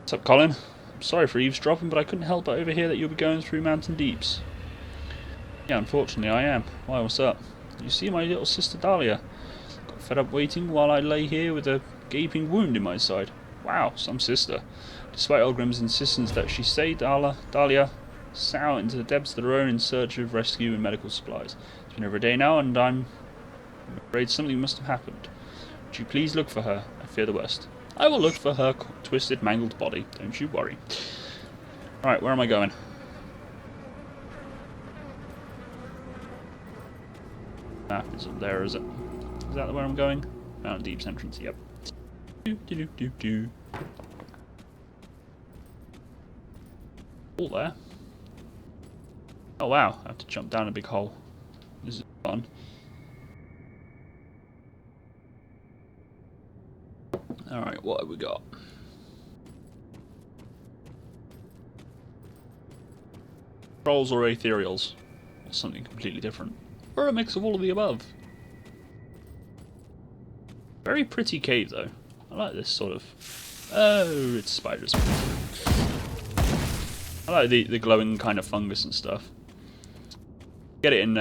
What's up, Colin? I'm sorry for eavesdropping, but I couldn't help but overhear that you'll be going through mountain deeps. Yeah, unfortunately I am. Why, what's up? You see my little sister Dahlia? Got fed up waiting while I lay here with a gaping wound in my side. Wow, some sister. Despite Olgrim's insistence that she stay, Dahlia set out into the depths of the road in search of rescue and medical supplies. It's been over a day now, and I'm afraid something must have happened. Would you please look for her? I fear the worst. I will look for her twisted, mangled body. Don't you worry. Alright, where am I going? Ah, it's up there, is it? Is that where I'm going? Mountain Deep's entrance, yep. All there. Oh wow, I have to jump down a big hole. This is fun. Alright, what have we got? Trolls or ethereals? Or something completely different? Or a mix of all of the above? Very pretty cave though. I like this sort of... Oh, it's spiders. I like the glowing kind of fungus and stuff. Get it in,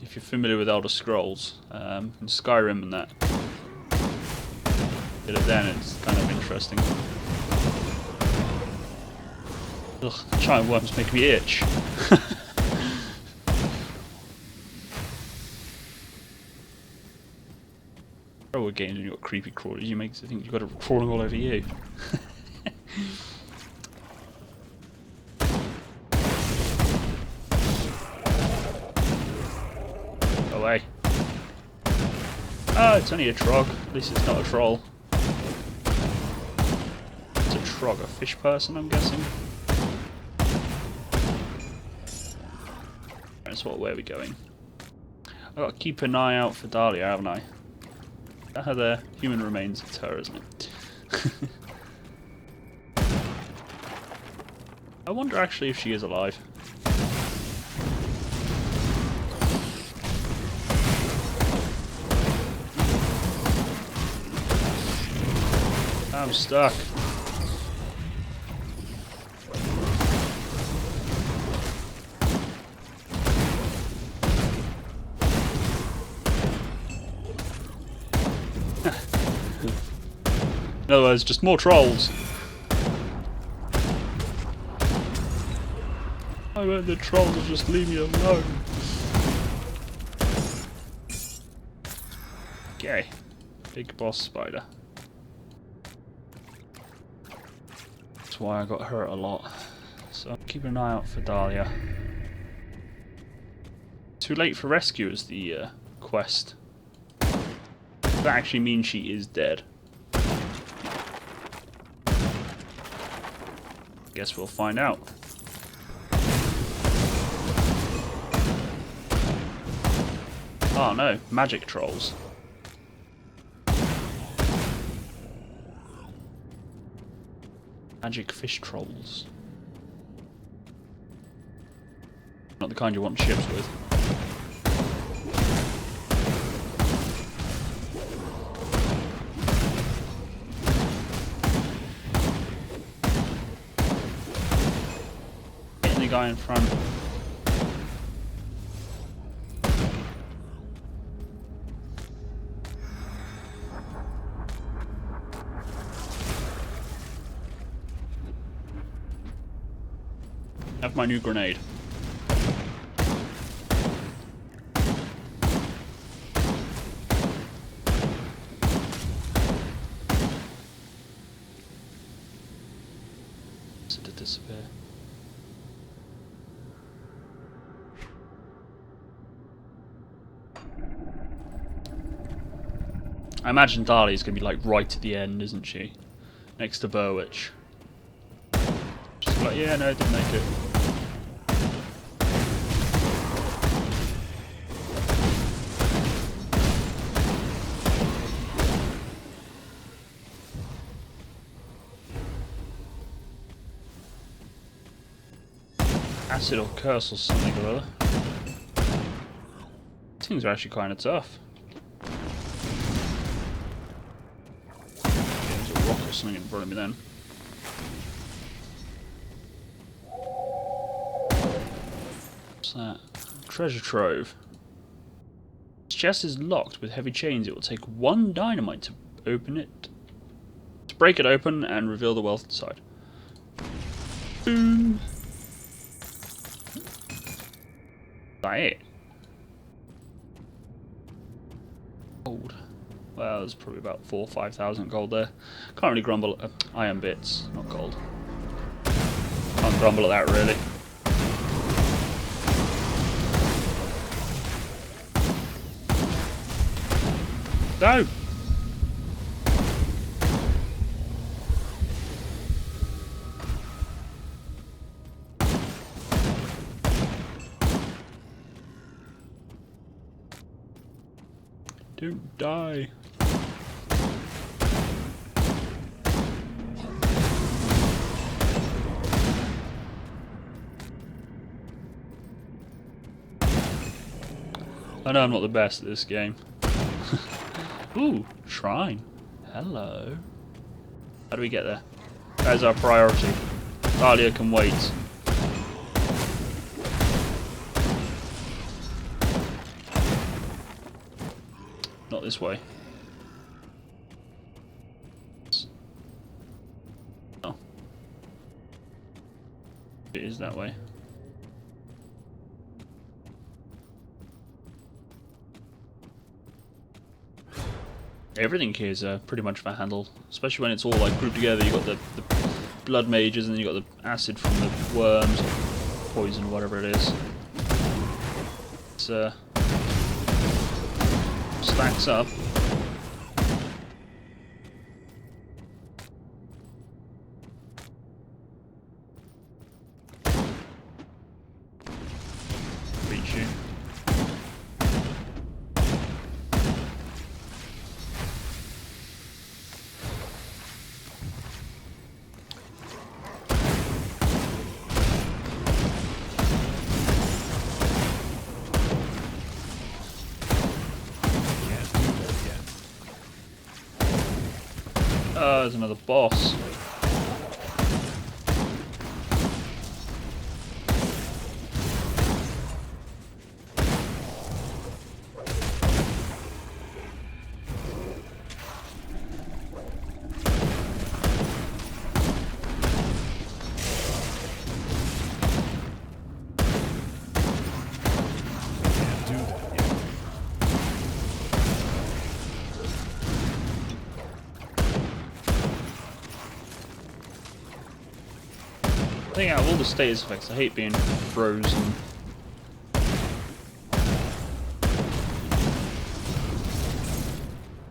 if you're familiar with Elder Scrolls, in Skyrim and that. Get it then, it's kind of interesting. Ugh, giant worms make me itch. Oh, again, when you've got creepy crawlers, you make think you've got it crawling all over you. Away. Oh, it's only a trog. At least it's not a troll. It's a trog, a fish person, I'm guessing. That's where are we going? I've got to keep an eye out for Dahlia, haven't I? That had their human remains. It's her, isn't it? I wonder actually if she is alive. I'm stuck. In other words, just more trolls. I want the troll to just leave me alone. Okay. Big boss spider. That's why I got hurt a lot. So keep an eye out for Dahlia. Too late for rescue is the quest. That actually means she is dead. Guess we'll find out. Oh no, magic trolls. Magic fish trolls. Not the kind you want ships with. Hitting the guy in front. Have my new grenade. So did it disappear? I imagine Dahlia's gonna be like right at the end, isn't she? Next to Burwitch. Just like, yeah, no, I didn't make it. Acid or curse or something or other. Things are actually kind of tough. There's a rock or something in front of me then. What's that? Treasure trove. This chest is locked with heavy chains. It will take 1 dynamite to open it. To break it open and reveal the wealth inside. Boom. Is that it? Gold. Well, there's probably about 4,000 or 5,000 gold there. Can't really grumble at iron bits, not gold. Can't grumble at that really. No! Don't die. I know I'm not the best at this game. Ooh, shrine. Hello. How do we get there? That is our priority. Dahlia can wait. Not this way. Oh. It is that way. Everything here is pretty much for handle, especially when it's all like grouped together. You got the blood mages, and then you got the acid from the worms, or poison, whatever it is. It's stacks up. Reach you. Oh, there's another boss. I think out of all the status effects, I hate being frozen.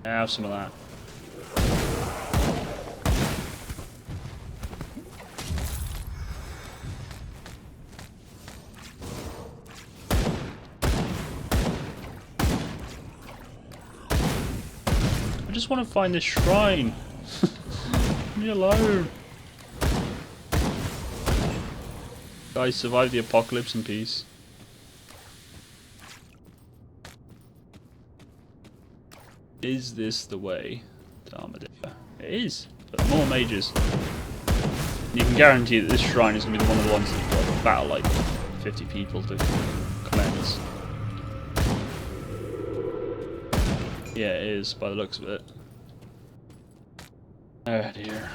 Have some of that. I just want to find this shrine. Leave me alone. Guys, survive the apocalypse in peace. Is this the way to Armadillo? It is, but more mages. You can guarantee that this shrine is going to be one of the ones that you've got to battle like 50 people to cleanse. Yeah, it is, by the looks of it. Oh dear.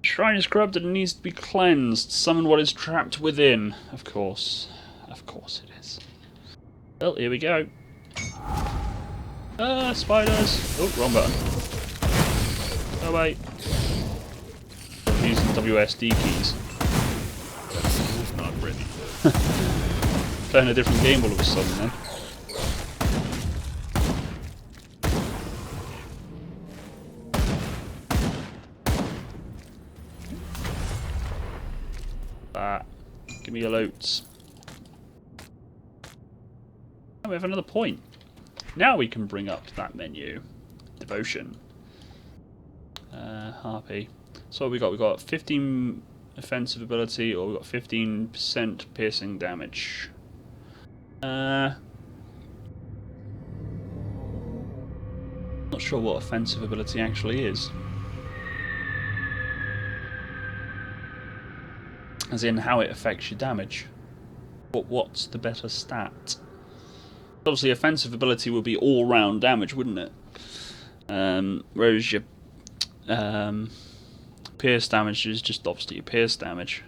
Shrine is corrupted and needs to be cleansed. Summon what is trapped within. Of course. Of course it is. Well, here we go. Spiders! Oh, wrong button. Oh wait. I'm using WSD keys. Vessel's not ready. Playing a different game all of a sudden then. Give me your loads. Oh, we have another point. Now we can bring up that menu. Devotion. Harpy. So what we got? We got 15 offensive ability, or we got 15% piercing damage. Not sure what offensive ability actually is. As in how it affects your damage. But what's the better stat? Obviously offensive ability would be all round damage, wouldn't it? Whereas your pierce damage is just obviously your pierce damage.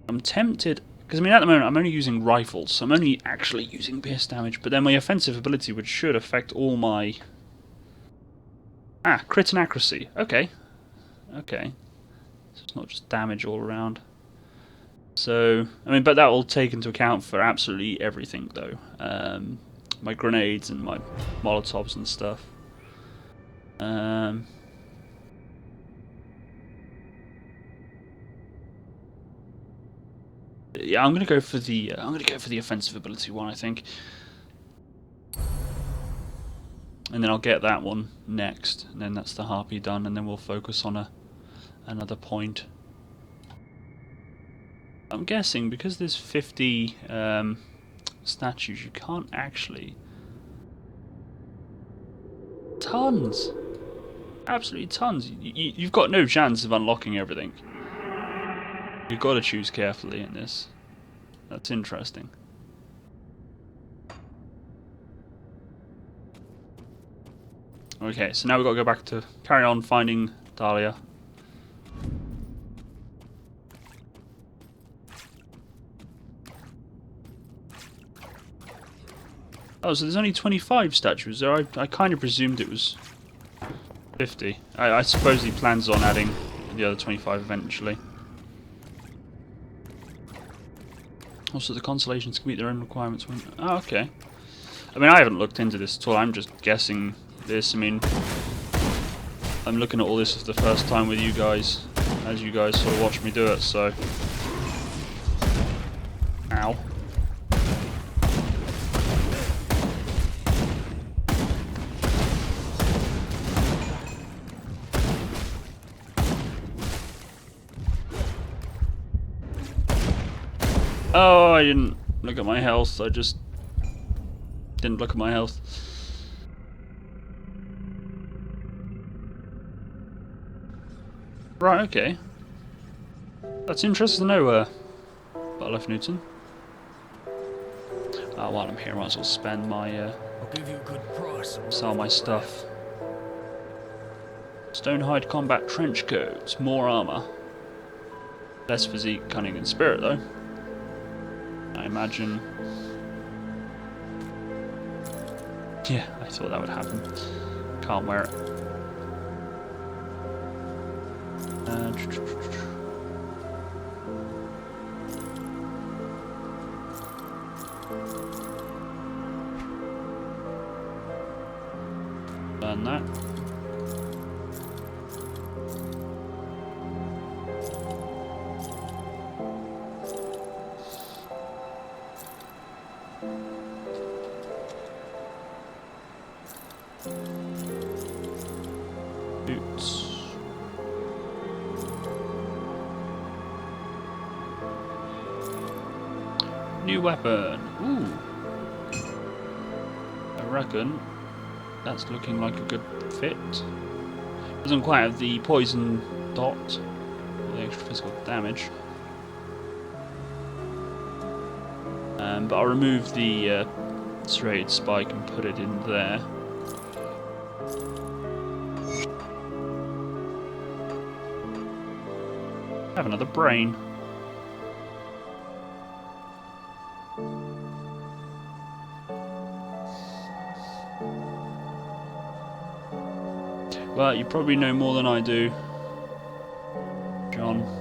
I'm tempted, because I mean at the moment I'm only using rifles, so I'm only actually using pierce damage, but then my offensive ability which should affect all my... crit and accuracy. Okay. Okay. So it's not just damage all around. So, I mean, but that will take into account for absolutely everything, though. My grenades and my molotovs and stuff. Yeah, I'm gonna go for the offensive ability one, I think, and then I'll get that one next, and then that's the harpy done, and then we'll focus on another point. I'm guessing because there's 50 statues, you can't actually tons. Absolutely tons. You've got no chance of unlocking everything. You've got to choose carefully in this. That's interesting. Okay, so now we've got to go back to carry on finding Dahlia. Oh, so there's only 25 statues there. I kind of presumed it was 50. I suppose he plans on adding the other 25 eventually. Also, the constellations can meet their own requirements when... Oh, okay. I mean, I haven't looked into this at all. I'm just guessing this. I mean, I'm looking at all this for the first time with you guys, as you guys sort of watch me do it, so... Ow. Oh, I didn't look at my health. I just didn't look at my health. Right, okay. That's interesting to know, Butler Newton. Oh, while I'm here, I might as well spend my, I'll give you a good price. sell my stuff. Stonehide combat trench coats, more armor. Less physique, cunning, and spirit, though. I imagine. Yeah, I thought that would happen. Can't wear it. Burn that. Boots. New weapon. Ooh. I reckon that's looking like a good fit. Doesn't quite have the poison dot, or the extra physical damage. But I'll remove the serrated spike and put it in there. I have another brain. Well, you probably know more than I do, John.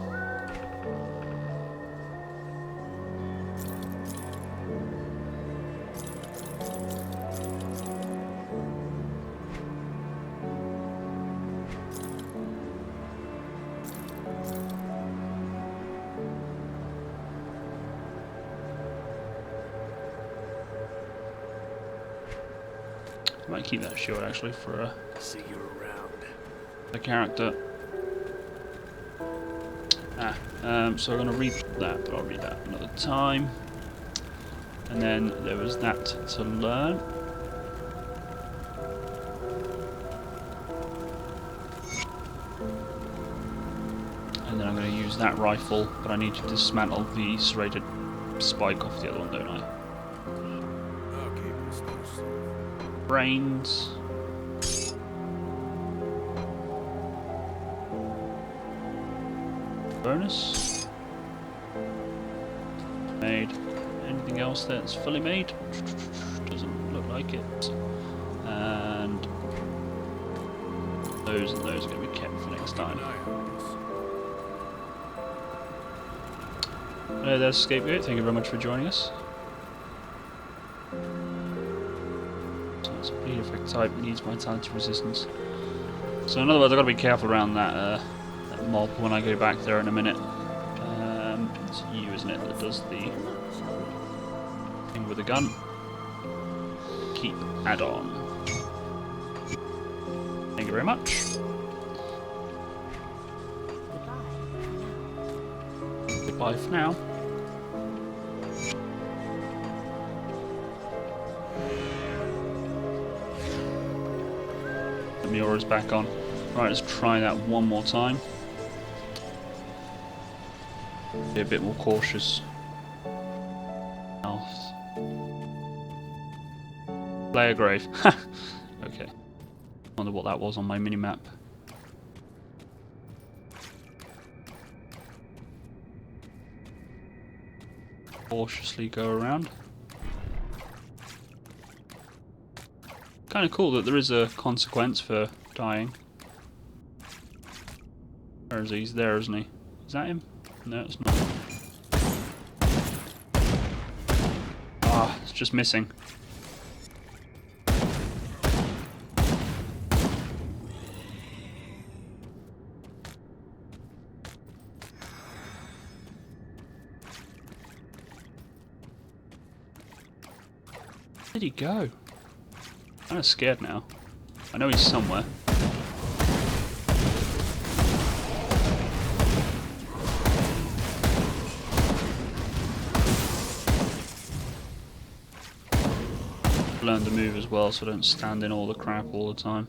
I might keep that shield actually for See you around. a character. So I'm going to read that, but I'll read that another time. And then there was that to learn. And then I'm going to use that rifle, but I need to dismantle the serrated spike off the other one, don't I? Brains. Bonus. Made. Anything else that's fully made? Doesn't look like it. And those are going to be kept for next time. Hello there, Scapegoat. Thank you very much for joining us. Bleed effect type needs vitality resistance. So in other words, I've got to be careful around that, that mob when I go back there in a minute. It's you, isn't it, that does the thing with the gun. Keep add-on. Thank you very much. Goodbye for now. goes back on. Right, let's try that one more time. Be a bit more cautious. Else. Player grave. Okay. Wonder what that was on my mini-map. Cautiously go around. Kind of cool that there is a consequence for dying. Where is he? He's there, isn't he? Is that him? No, it's not. Ah, it's just missing. Where did he go? I'm kind of scared now. I know he's somewhere. Learn to move as well, so I don't stand in all the crap all the time.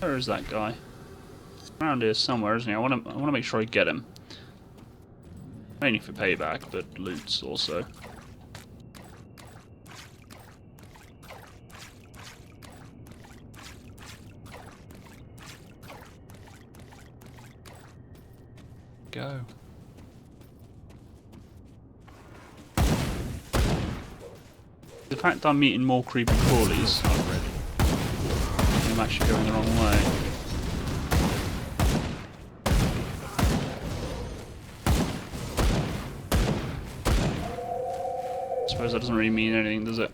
Where is that guy? Around here somewhere, isn't he? I want to make sure I get him. Mainly for payback, but loots also. Go. The fact I'm meeting more creepy crawlies, I'm actually going the wrong way. I suppose that doesn't really mean anything, does it?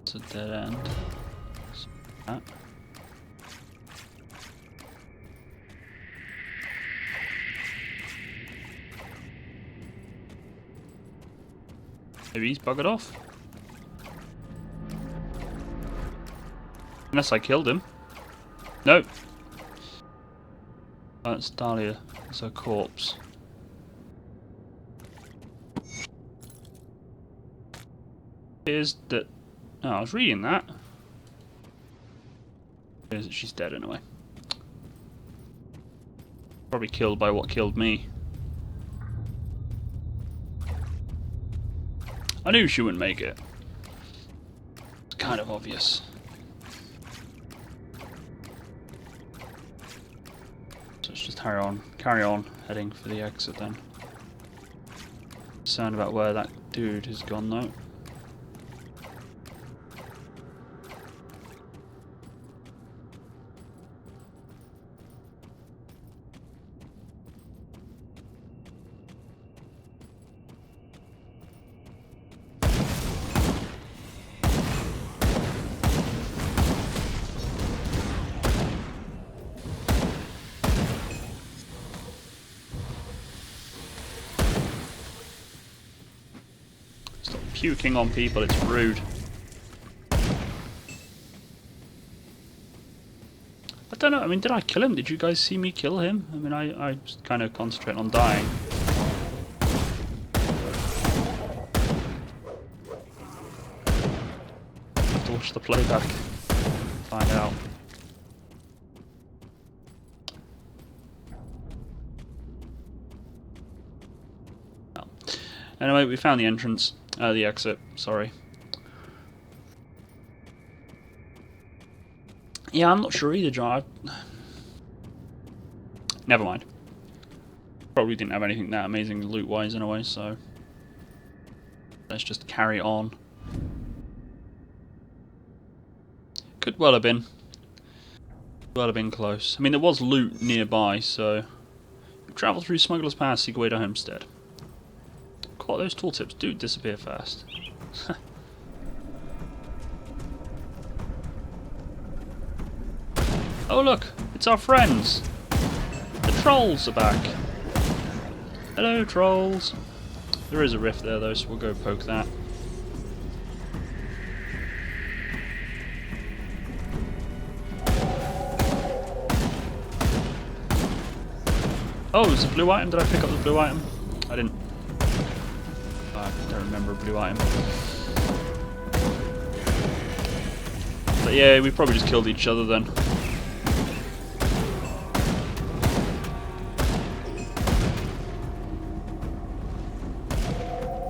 It's a dead end. That. Maybe he's buggered off. Unless I killed him. Nope. Oh, it's Dahlia. It's her corpse. Is that... Oh, I was reading that. Is that she's dead anyway. Probably killed by what killed me. I knew she wouldn't make it. It's kind of obvious. So let's just carry on heading for the exit then. Concerned about where that dude has gone though. Stop puking on people, it's rude. I don't know, I mean, did I kill him? Did you guys see me kill him? I mean, I just kind of concentrate on dying. Have to watch the playback. Find out. Oh. Anyway, we found the entrance. The exit, sorry. Yeah, I'm not sure either, John. Never mind. Probably didn't have anything that amazing loot-wise anyway, so... let's just carry on. Could well have been. Well have been close. I mean, there was loot nearby, so... travel through Smuggler's Pass, seek away to Homestead. Quite those tooltips do disappear fast. Oh look, it's our friends. The trolls are back. Hello trolls. There is a rift there though, so we'll go poke that. Oh, it's a blue item. Did I pick up the blue item? I didn't. I don't remember a blue item. But yeah, we probably just killed each other then.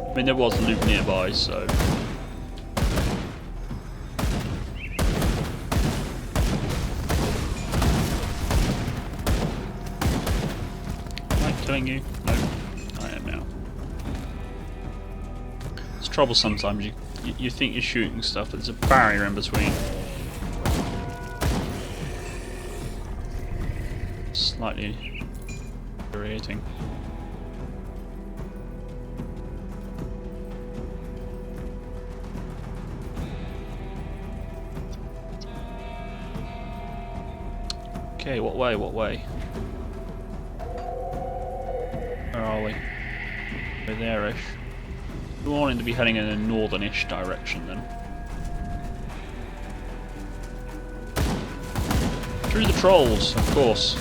I mean, there was loot nearby, so... Am I killing you? No, I am now. It's trouble sometimes. You think you're shooting stuff, but there's a barrier in between. Slightly infuriating. Okay, what way, what way? Where are we? We're there-ish. We're wanting to be heading in a northern-ish direction then. Through the trolls, of course.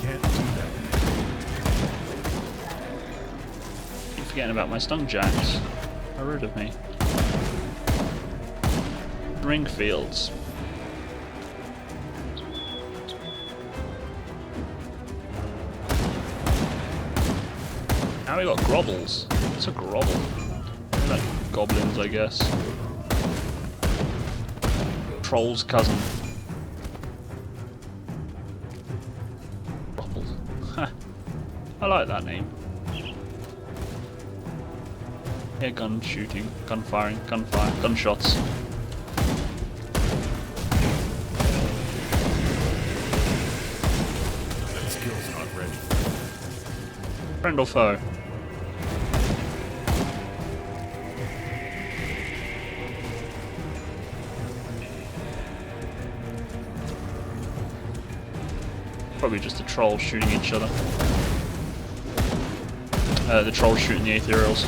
Can't do that. Keep forgetting about my stun jacks. How rude of me. Ring fields. Now we got grobbles. What's a grobble? Like goblins, I guess. Troll's cousin. Grobble. I like that name. Yeah, gun shooting, gun firing, gunfire, gunshots. Skill's not ready. Friend or foe? Probably just the trolls shooting each other. The trolls shooting the ethereals.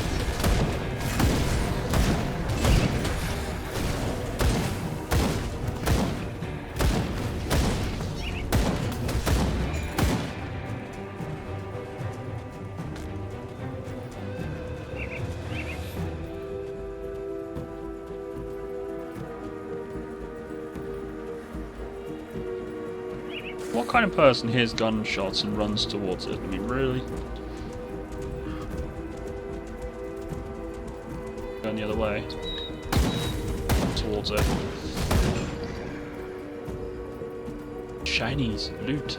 What kind of person hears gunshots and runs towards it? I mean, really? Going the other way. Towards it. Shinies, loot.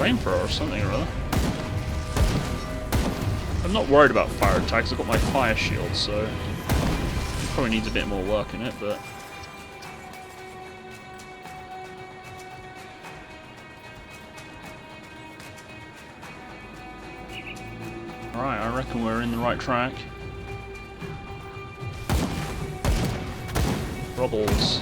Flamethrower or something or other. I'm not worried about fire attacks, I've got my fire shield, so it probably needs a bit more work in it, but alright, I reckon we're in the right track. Rubbles.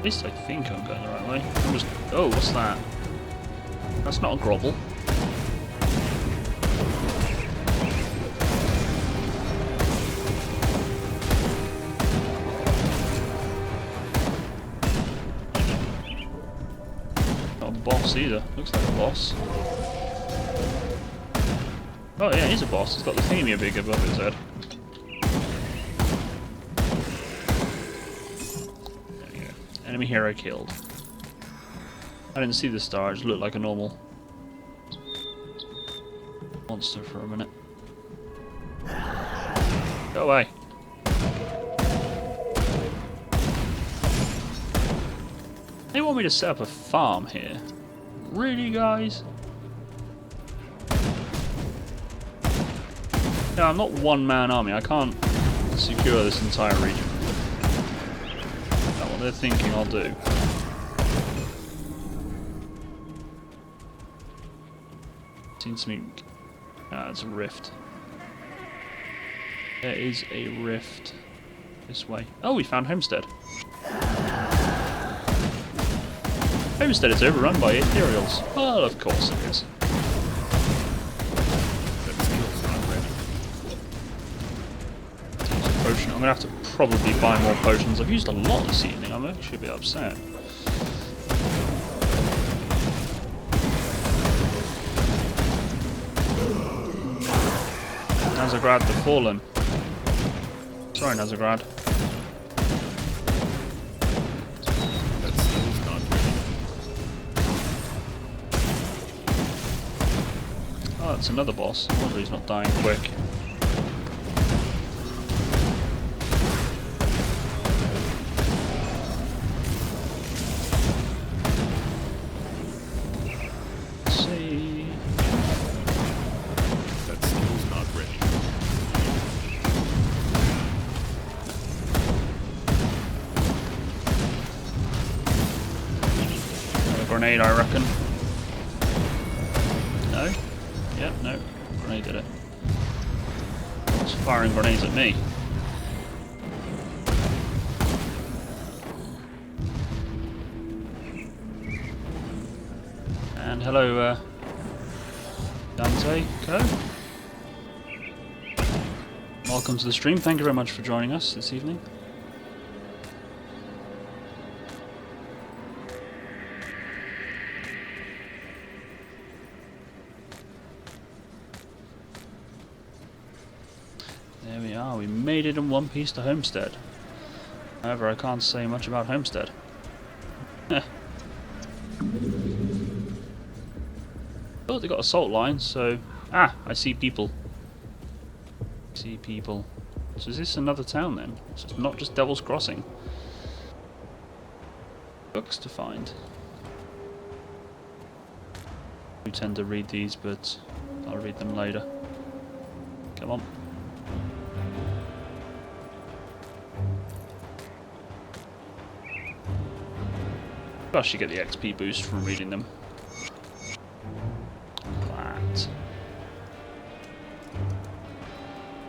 At least I think I'm going the right way. Oh, what's that? That's not a grovel. Not a boss either. Looks like a boss. Oh yeah, he's a boss. He's got the thingy big above his head. There we go. Enemy hero killed. I didn't see the star, it just looked like a normal monster for a minute. Go away. They want me to set up a farm here. Really, guys? No, I'm not one-man army. I can't secure this entire region. That's what they're thinking I'll do. Seen something. It's a rift. There is a rift this way. Oh, we found Homestead. Homestead is overrun by ethereals. Well, of course it is. Potion. I'm gonna have to probably buy more potions. I've used a lot this evening. I'm actually a bit upset. Nazagrad the Fallen. Sorry, Nazagrad. Oh, that's another boss. I wonder he's not dying quick. Grenade, I reckon. No? Yep, no. Grenade did it. It's firing grenades at me. And hello, Dante Co. Welcome to the stream. Thank you very much for joining us this evening. There we are, we made it in one piece to Homestead. However, I can't say much about Homestead. Oh, they got assault lines, so... Ah, I see people. I see people. So is this another town then? So it's not just Devil's Crossing. Books to find. I do tend to read these, but I'll read them later. Come on. Plus you get the XP boost from reading them. That.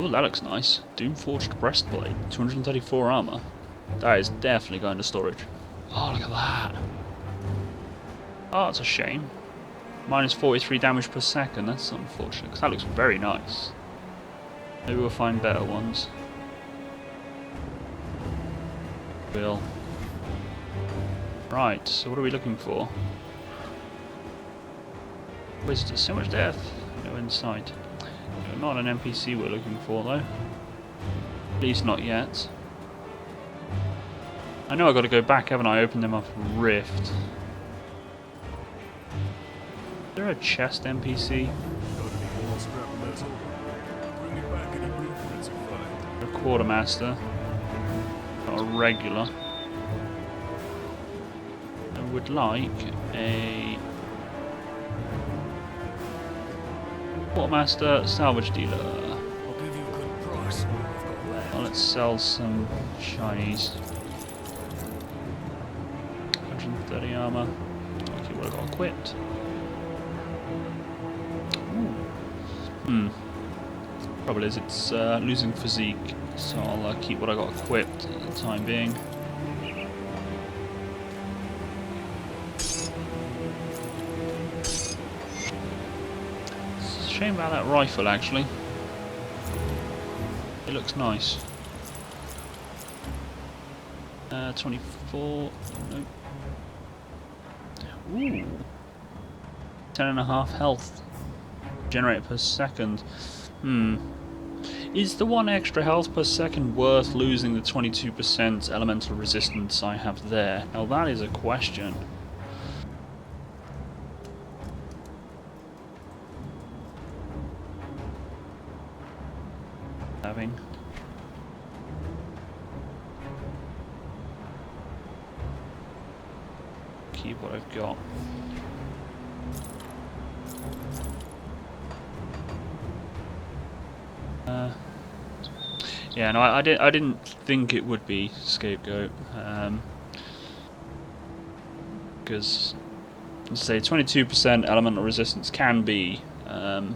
Oh, that looks nice. Doomforged breastplate, 234 armor. That is definitely going to storage. Oh, look at that. Oh, that's a shame. Minus 43 damage per second. That's unfortunate, because that looks very nice. Maybe we'll find better ones. Will. Right, so what are we looking for? Wasted so much death. No insight. Not an NPC we're looking for though. At least not yet. I know I've got to go back, haven't I? Open them up a rift. Is there a chest NPC? A quartermaster. Not a regular. Would like a quartermaster salvage dealer. I'll give you a good price. I've got left. Well, let's sell some shinies. 130 armor. Okay, what I got equipped. Ooh. Trouble is, it's losing physique, so I'll keep what I got equipped at the time being. shame about that rifle, actually. It looks nice. 24. Nope. Ooh. 10.5 health. Generated per second. Is the 1 extra health per second worth losing the 22% elemental resistance I have there? Now that is a question. Having. Keep what I've got. Yeah, no, I didn't think it would be scapegoat, because, let's say, 22% elemental resistance can be, it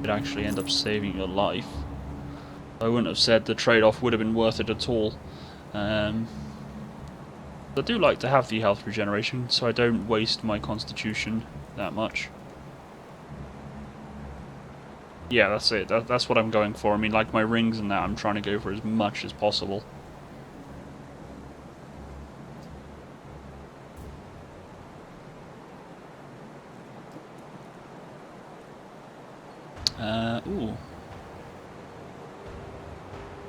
actually end up saving your life. I wouldn't have said the trade-off would have been worth it at all. I do like to have the health regeneration, so I don't waste my constitution that much. Yeah, that's it. That's what I'm going for. I mean, like my rings and that, I'm trying to go for as much as possible. Ooh.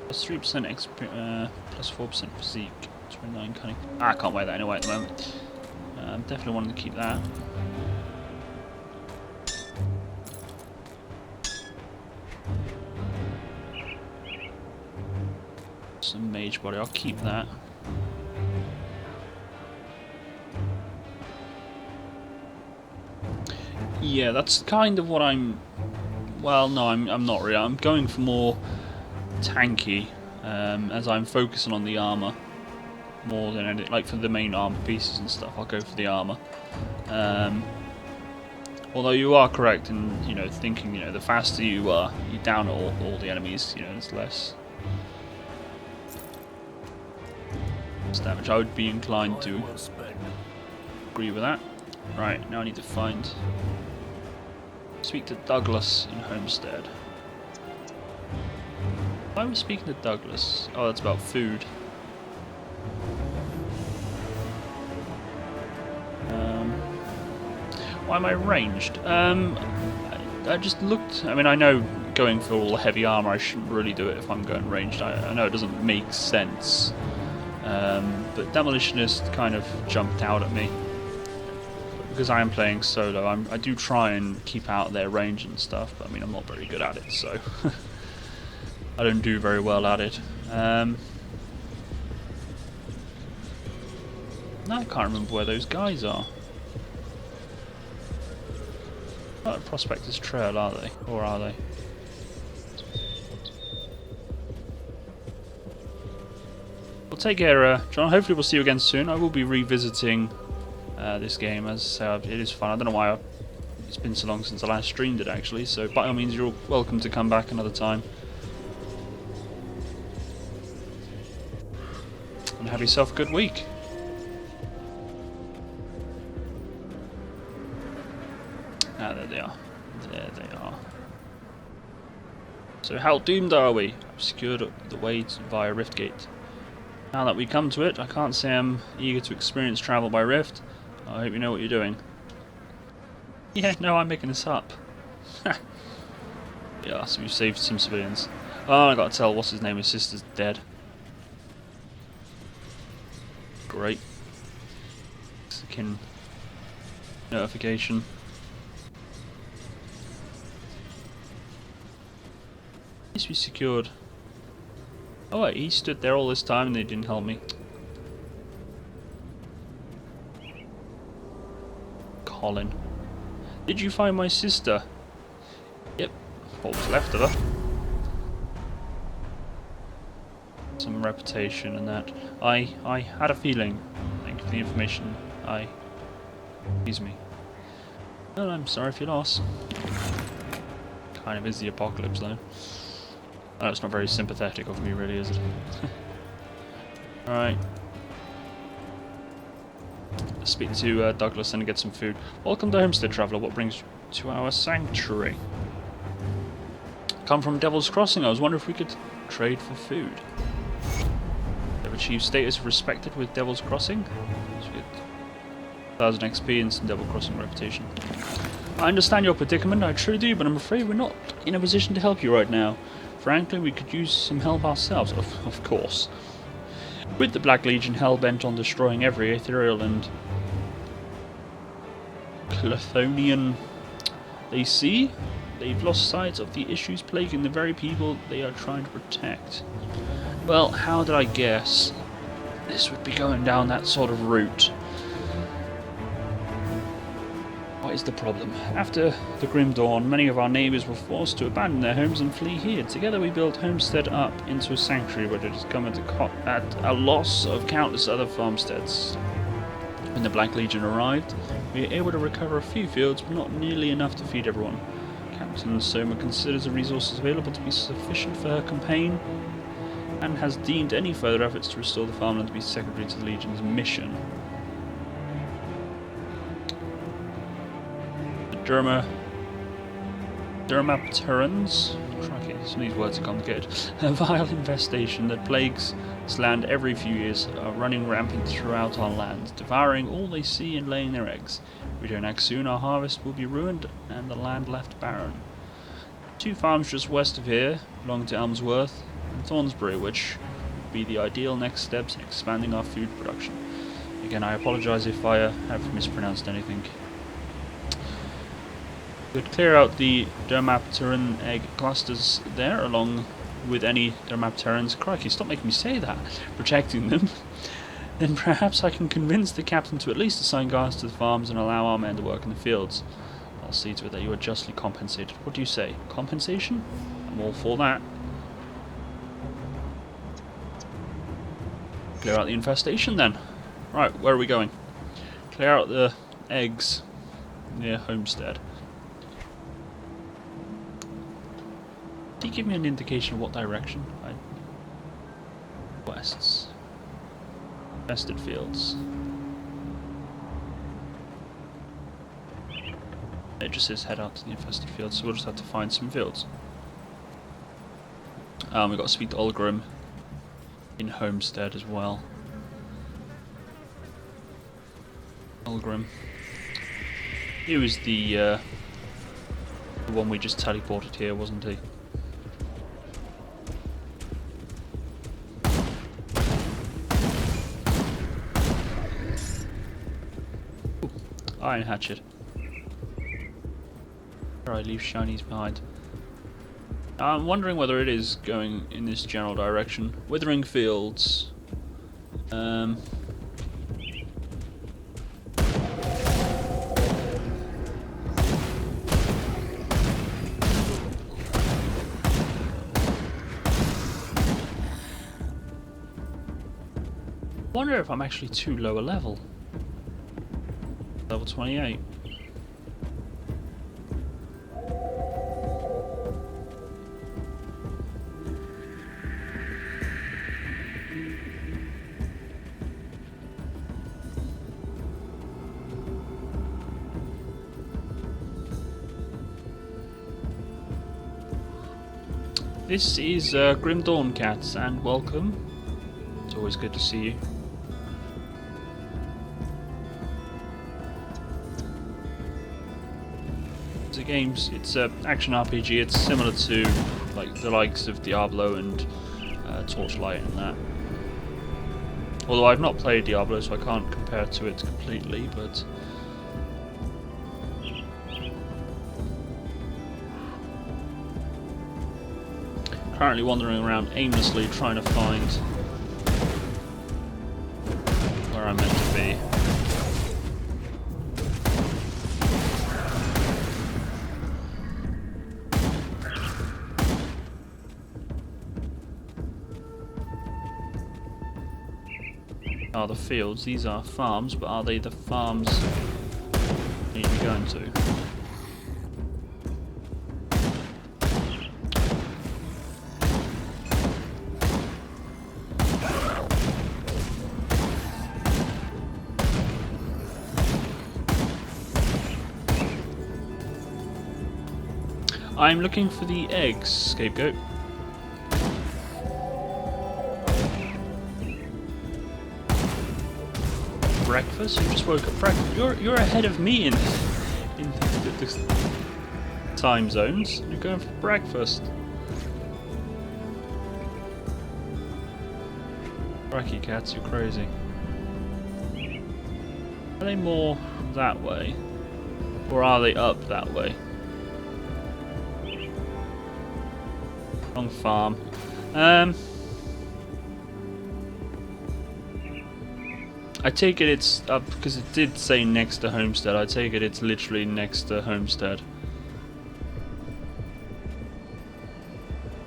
Plus 3% XP, plus 4% physique, 29 cunning. I can't wear that anyway at the moment. Definitely wanted to keep that. Some mage body, I'll keep that. Yeah, that's kind of what I'm. Well, no, I'm not really. I'm going for more tanky, as I'm focusing on the armor more than anything. Like for the main armor pieces and stuff, I'll go for the armor. Although you are correct in, you know, thinking, you know, the faster you down all the enemies, you know, there's less damage. I would be inclined to agree with that. Right, now I need to speak to Douglas in Homestead. Why are we speaking to Douglas? Oh, that's about food. Why am I ranged? I just looked. I mean, I know going for all the heavy armor, I shouldn't really do it if I'm going ranged. I know it doesn't make sense, but Demolitionist kind of jumped out at me. Because I am playing solo, I do try and keep out their range and stuff, but I mean, I'm not very good at it, so I don't do very well at it. No, I can't remember where those guys are. Not a Prospector's Trail, are they? Or are they? Well, take care, John. Hopefully we'll see you again soon. I will be revisiting this game, as it is fun. I don't know why it's been so long since I last streamed it, actually, so by all means you're welcome to come back another time. And have yourself a good week. Ah, there they are. There they are. So how doomed are we? Obscured the way via Riftgate. Now that we come to it, I can't say I'm eager to experience travel by Rift. I hope you know what you're doing. Yeah, no, I'm making this up. Yeah, so we've saved some civilians. Oh, I gotta tell, what's his name? His sister's dead. Great. Fucking notification. Needs to be secured. Oh wait, he stood there all this time and they didn't help me. Colin. Did you find my sister? Yep. What was left of her. Some reputation and that. I had a feeling. Thank you for the information. Excuse me. Well, I'm sorry for your loss. Kind of is the apocalypse though. Oh, it's not very sympathetic of me, really, is it? Alright. speak to Douglas and get some food. Welcome to Homestead, Traveller. What brings you to our sanctuary? Come from Devil's Crossing. I was wondering if we could trade for food. Have achieved status respected with Devil's Crossing. So we get 1000 XP and some Devil Crossing reputation. I understand your predicament, I truly do, but I'm afraid we're not in a position to help you right now. Frankly, we could use some help ourselves, of course. With the Black Legion hell-bent on destroying every ethereal and Chthonian they see, they've lost sight of the issues plaguing the very people they are trying to protect. Well, how did I guess this would be going down that sort of route? What is the problem? After the Grim Dawn, many of our neighbours were forced to abandon their homes and flee here. Together we built Homestead up into a sanctuary, but it has come at a loss of countless other farmsteads. When the Black Legion arrived, we were able to recover a few fields, but not nearly enough to feed everyone. Captain Soma considers the resources available to be sufficient for her campaign, and has deemed any further efforts to restore the farmland to be secondary to the Legion's mission. Dermapterans, crikey, some of these words are complicated, a vile infestation that plagues this land every few years, are running rampant throughout our land, devouring all they see and laying their eggs. If we don't act soon, our harvest will be ruined and the land left barren. 2 farms just west of here belong to Elmsworth and Thornsbury, which would be the ideal next steps in expanding our food production. Again, I apologise if I have mispronounced anything. Could clear out the Dermapteran egg clusters there, along with any Dermapterans. Crikey, stop making me say that. Protecting them. Then perhaps I can convince the captain to at least assign guards to the farms and allow our men to work in the fields. I'll see to it that you are justly compensated. What do you say? Compensation? I'm all for that. Clear out the infestation then. Right, where are we going? Clear out the eggs near Homestead. Can you give me an indication of what direction? Wests. Infested fields. It just says head out to the infested fields, so we'll just have to find some fields. We've got to speak to Olgrim in Homestead as well. Olgrim. He was the one we just teleported here, wasn't he? Iron hatchet. Alright, leave shinies behind. I'm wondering whether it is going in this general direction. Withering fields. Wonder if I'm actually too low a level. Level 28. This is Grim Dawn, cats, and welcome. It's always good to see you. It's a action RPG. It's similar to like the likes of Diablo and Torchlight and that. Although I've not played Diablo, so I can't compare to it completely. But currently wandering around aimlessly, trying to find where I'm meant to be. Are the fields? These are farms, but are they the farms I need to be going to? I'm looking for the eggs, scapegoat. Breakfast? You just woke up breakfast. You're ahead of me in the time zones. You're going for breakfast. Cracky cats, you're crazy. Are they more that way? Or are they up that way? Wrong farm. I take it it's up because it did say next to Homestead. I take it it's literally next to Homestead.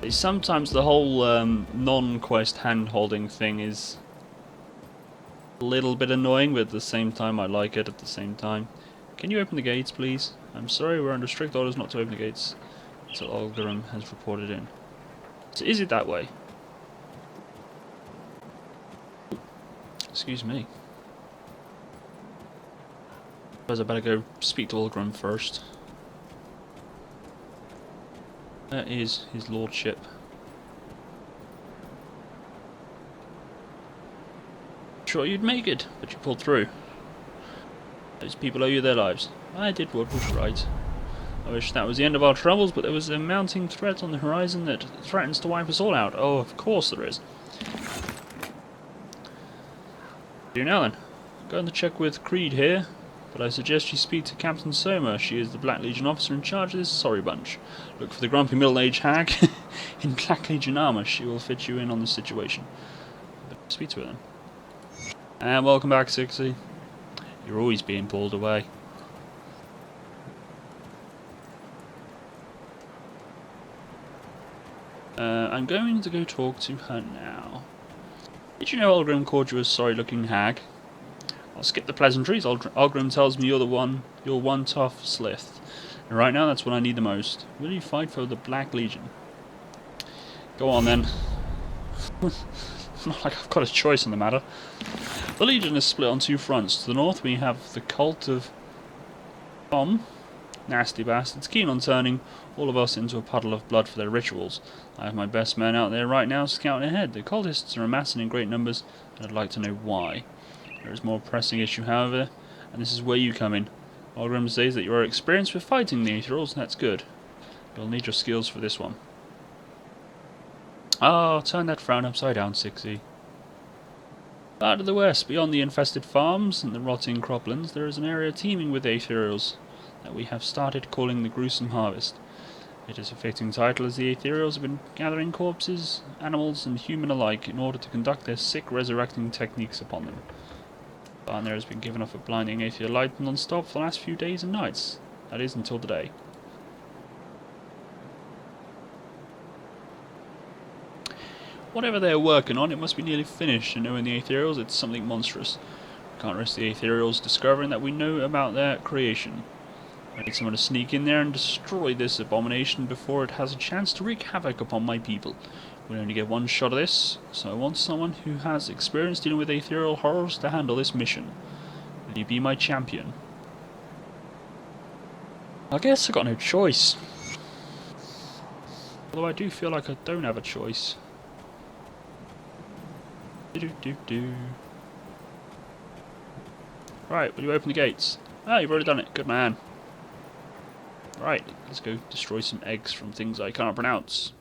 Sometimes the whole non-quest hand-holding thing is a little bit annoying, but at the same time I like it at the same time. Can you open the gates, please? I'm sorry, we're under strict orders not to open the gates until Olgrim has reported in. So is it that way? Excuse me. Suppose I better go speak to Olgrim first. That is his lordship. Sure you'd make it, but you pulled through. Those people owe you their lives. I did what was right. I wish that was the end of our troubles, but there was a mounting threat on the horizon that threatens to wipe us all out. Oh, of course there is. Do you know then? Going to check with Creed here, but I suggest you speak to Captain Soma. She is the Black Legion officer in charge of this sorry bunch. Look for the grumpy middle-aged hag in Black Legion armor. She will fit you in on the situation. But speak to her then. And welcome back, Sixie. You're always being pulled away. I'm going to go talk to her now. Did you know Olgrim called you a sorry-looking hag? I'll skip the pleasantries. Olgrim tells me you're one tough slith. And right now, that's what I need the most. Will you fight for the Black Legion? Go on then. Not like I've got a choice in the matter. The Legion is split on two fronts. To the north, we have the cult of Tom. Nasty bastards, keen on turning all of us into a puddle of blood for their rituals. I have my best men out there right now scouting ahead. The cultists are amassing in great numbers, and I'd like to know why. There is a more pressing issue, however, and this is where you come in. Olgrim says that you are experienced with fighting the Aetherals, and that's good. You'll need your skills for this one. Ah, turn that frown upside down, Sixie. Far to the west, beyond the infested farms and the rotting croplands, there is an area teeming with Aetherals that we have started calling the Gruesome Harvest. It is a fitting title, as the Aetherials have been gathering corpses, animals and human alike, in order to conduct their sick resurrecting techniques upon them. And there has been given off a blinding Aether light non-stop for the last few days and nights. That is, until today. Whatever they are working on, it must be nearly finished, and knowing the Aetherials, it's something monstrous. We can't risk the Aetherials discovering that we know about their creation. I need someone to sneak in there and destroy this abomination before it has a chance to wreak havoc upon my people. We'll only get one shot of this, so I want someone who has experience dealing with Aetherial horrors to handle this mission. Will you be my champion? I guess I got no choice. Although I do feel like I don't have a choice. Right, will you open the gates? Ah, you've already done it. Good man. Right, let's go destroy some eggs from things I can't pronounce.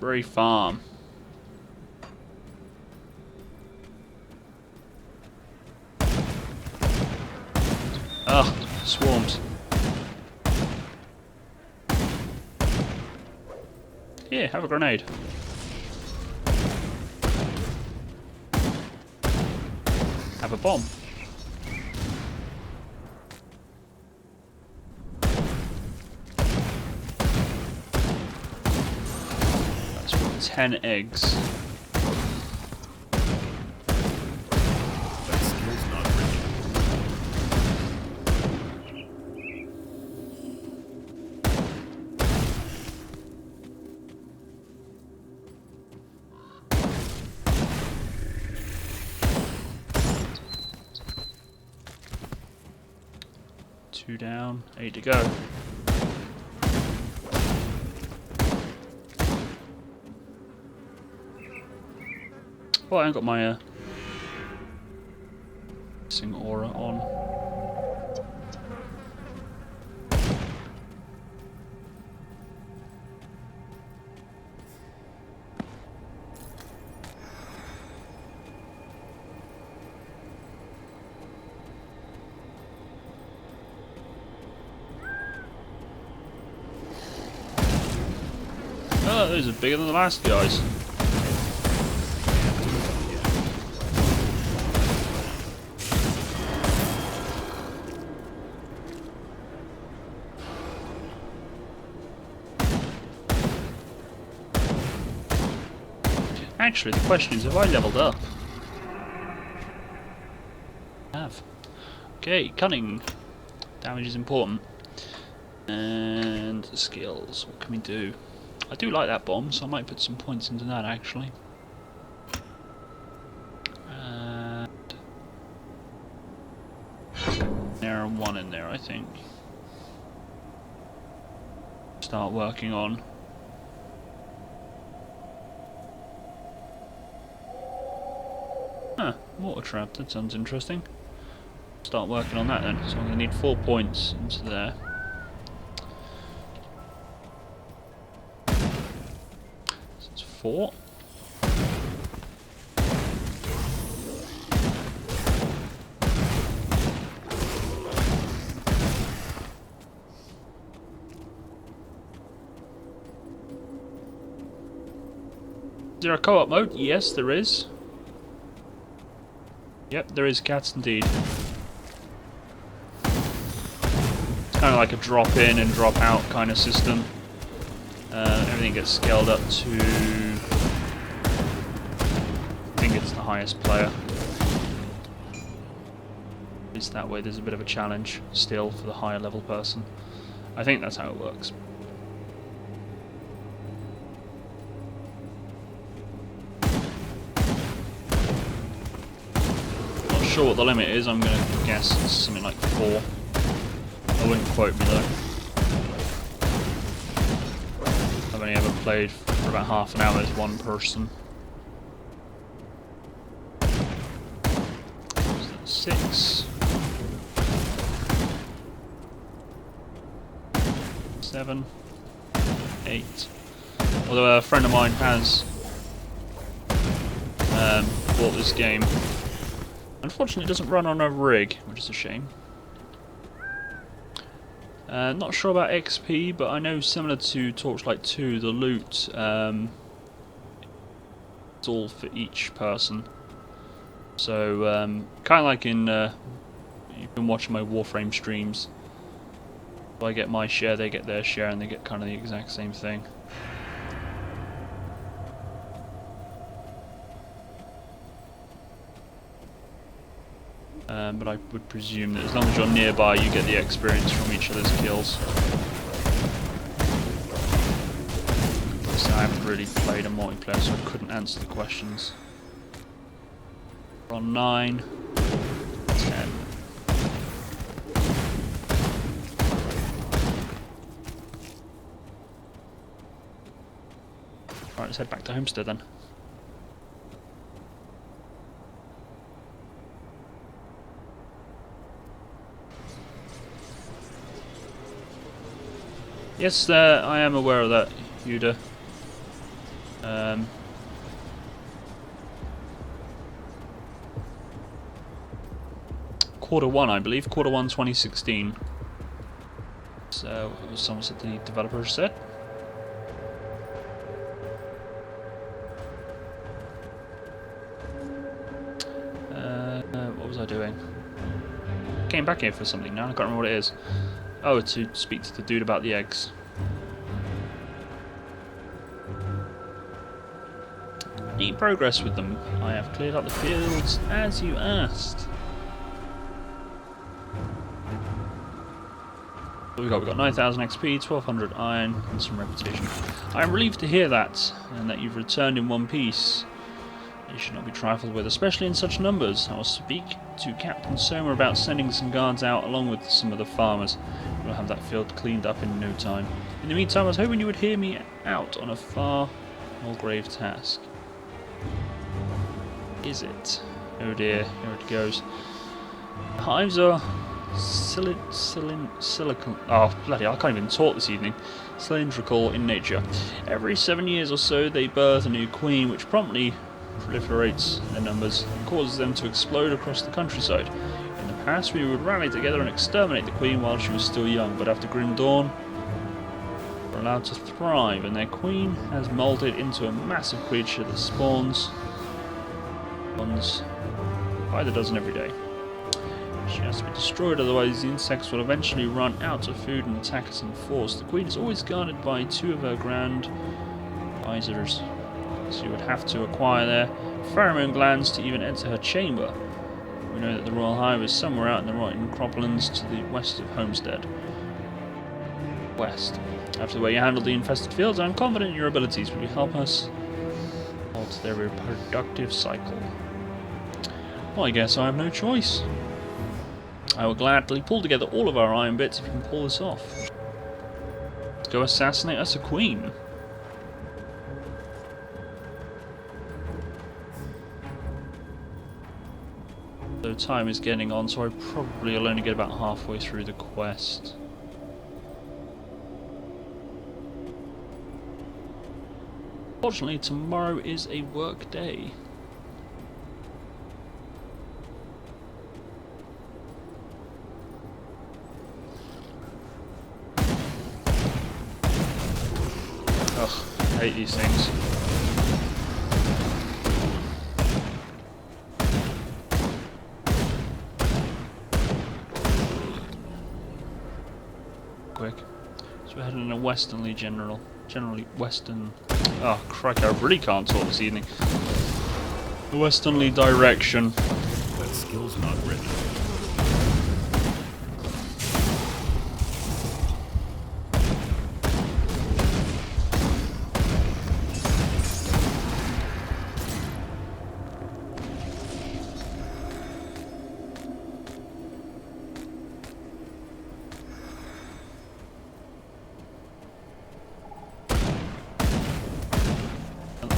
Raspberry Farm. Ugh, swarms. Here, have a grenade. Have a bomb. That's got 10 eggs. 2 down, 8 to go. Oh, I haven't got my missing aura on. Oh, those are bigger than the last guys. Actually, the question is, have I leveled up? I have. Okay, cunning. Damage is important. And skills, what can we do? I do like that bomb, so I might put some points into that actually. And there and one in there, I think. Start working on. Huh, water trap, that sounds interesting. Start working on that then, so I'm going to need 4 points into there. So it's 4. Is there a co-op mode? Yes, there is. Yep, there is cats indeed. It's kind of like a drop in and drop out kind of system. Everything gets scaled up to, I think it's the highest player. At least that way there's a bit of a challenge still for the higher level person. I think that's how it works. Sure what the limit is, I'm going to guess it's something like 4. I wouldn't quote me though. I've only ever played for about half an hour as one person. 6. 7. 8. Although a friend of mine has bought this game. Unfortunately, it doesn't run on a rig, which is a shame. Not sure about XP, but I know similar to Torchlight 2, the loot it's all for each person. So, kind of like in you've been watching my Warframe streams. If I get my share, they get their share, and they get kind of the exact same thing. But I would presume that as long as you're nearby, you get the experience from each of those kills. So I haven't really played a multiplayer, so I couldn't answer the questions. We're on 9, 10. Alright, let's head back to Homestead then. Yes, I am aware of that, Yuda. Q1, I believe. Q1 2016. So, it was something that the developers said. What was I doing? Came back here for something now, I can't remember what it is. Oh, to speak to the dude about the eggs. Neat progress with them. I have cleared out the fields as you asked. What have we got 9,000 XP, 1,200 iron, and some reputation. I am relieved to hear that, and that you've returned in one piece. They should not be trifled with, especially in such numbers. I will speak to Captain Soma about sending some guards out along with some of the farmers. We'll have that field cleaned up in no time. In the meantime, I was hoping you would hear me out on a far more grave task. Is it? Oh dear, here it goes. Hives are silicon. Oh bloody! I can't even talk this evening. Cylindrical in nature. Every 7 years or so, they birth a new queen, which promptly proliferates their numbers and causes them to explode across the countryside. In the past, we would rally together and exterminate the queen while she was still young, but after Grim Dawn, they were allowed to thrive, and their queen has molded into a massive creature that spawns by the dozen every day. She has to be destroyed, otherwise the insects will eventually run out of food and attack us in force. The queen is always guarded by 2 of her grand advisors, so you would have to acquire their pheromone glands to even enter her chamber. We know that the royal hive is somewhere out in the rotten croplands to the west of Homestead. West. After the way you handled the infested fields, I'm confident in your abilities. Will you help us alter their reproductive cycle? Well, I guess I have no choice. I will gladly pull together all of our iron bits if we can pull this off. Let's go assassinate us a queen. So time is getting on, so I probably will only get about halfway through the quest. Fortunately, tomorrow is a work day. Ugh, I hate these things. Quick. So we're heading in a westernly generally western. Oh crikey, I really can't talk this evening. The westernly direction. That skill's not written.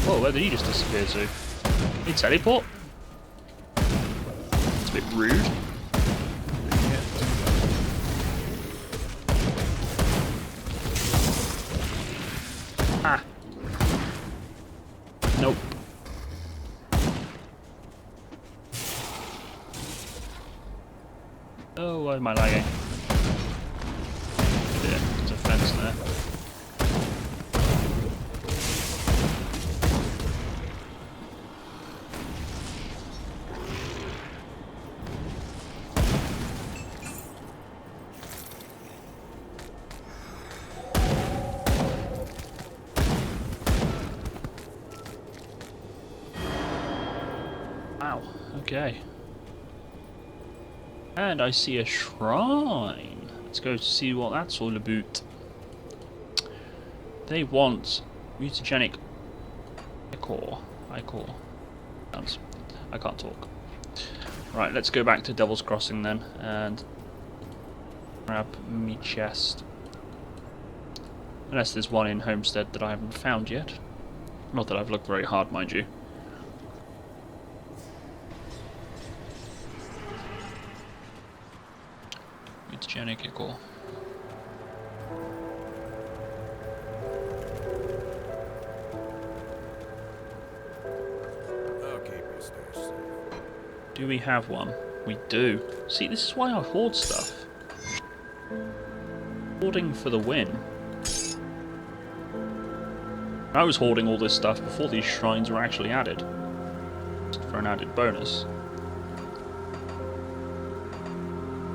Whoa, where did he just disappear to? He teleport? It's a bit rude. Ah. Nope. Oh, why am I lagging? Yeah, there's a fence there. Wow, okay. And I see a shrine. Let's go see what that's all about. They want mutagenic ichor. I can't talk. Right, let's go back to Devil's Crossing then and grab me chest. Unless there's one in Homestead that I haven't found yet. Not that I've looked very hard, mind you. Mutagenic ichor. I'll keep your stash safe. Do we have one? We do. See, this is why I hoard stuff. Hoarding for the win. I was hoarding all this stuff before these shrines were actually added. Just for an added bonus.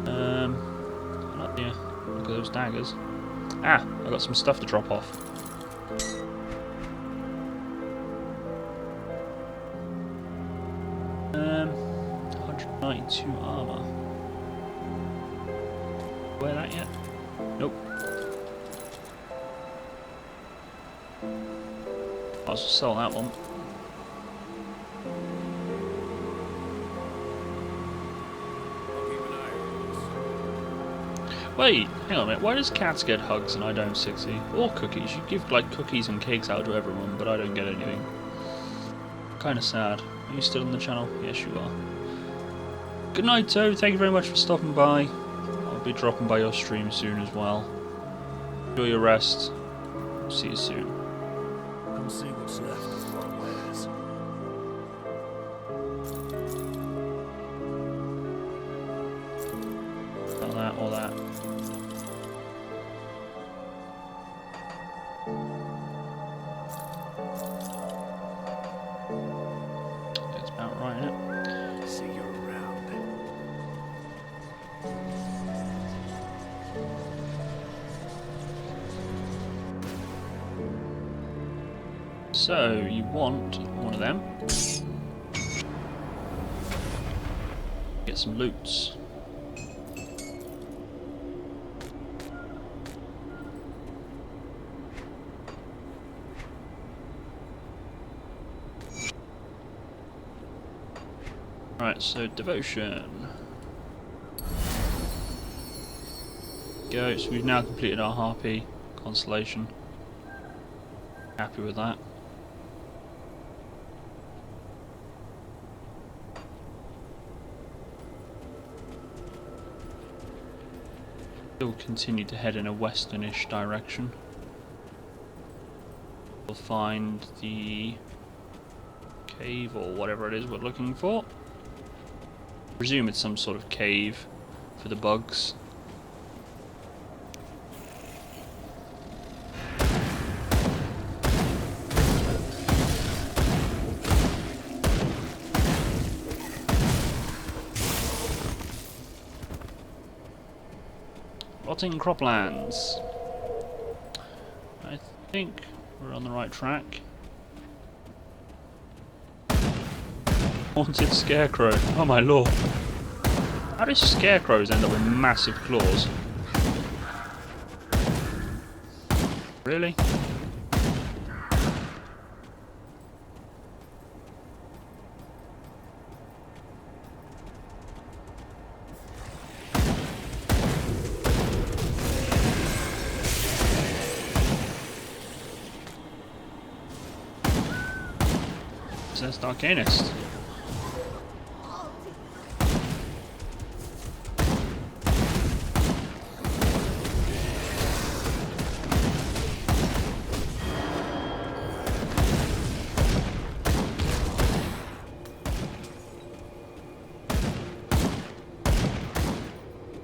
Not here. Look at those daggers. Ah, I got some stuff to drop off. Um, 192 armor. Wear that yet? Nope. I'll just sell that one. Wait, hang on a minute. Why does cats get hugs and I don't, 60? Or cookies? You give like cookies and cakes out to everyone, but I don't get anything. Kind of sad. Are you still on the channel? Yes, you are. Good night, Toe. Thank you very much for stopping by. I'll be dropping by your stream soon as well. Enjoy your rest. See you soon. Come see what's left of my wares. Not that or that. That's about right, isn't it? See you around. So, you want one of them. Get some loots. Right, so devotion. Go, so we've now completed our Harpy constellation. Happy with that. Still continue to head in a westernish direction. We'll find the cave or whatever it is we're looking for. Presume it's some sort of cave for the bugs. Rotting croplands. I think we're on the right track. Haunted scarecrow. Oh my lord. How do scarecrows end up with massive claws? Really? Says Arcanist.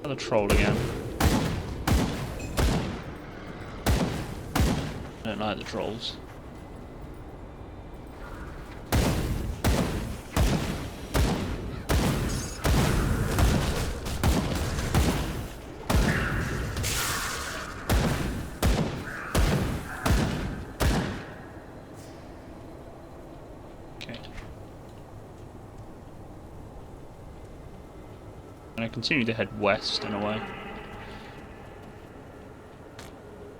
Another troll again. I don't like the trolls. And I continue to head west in a way.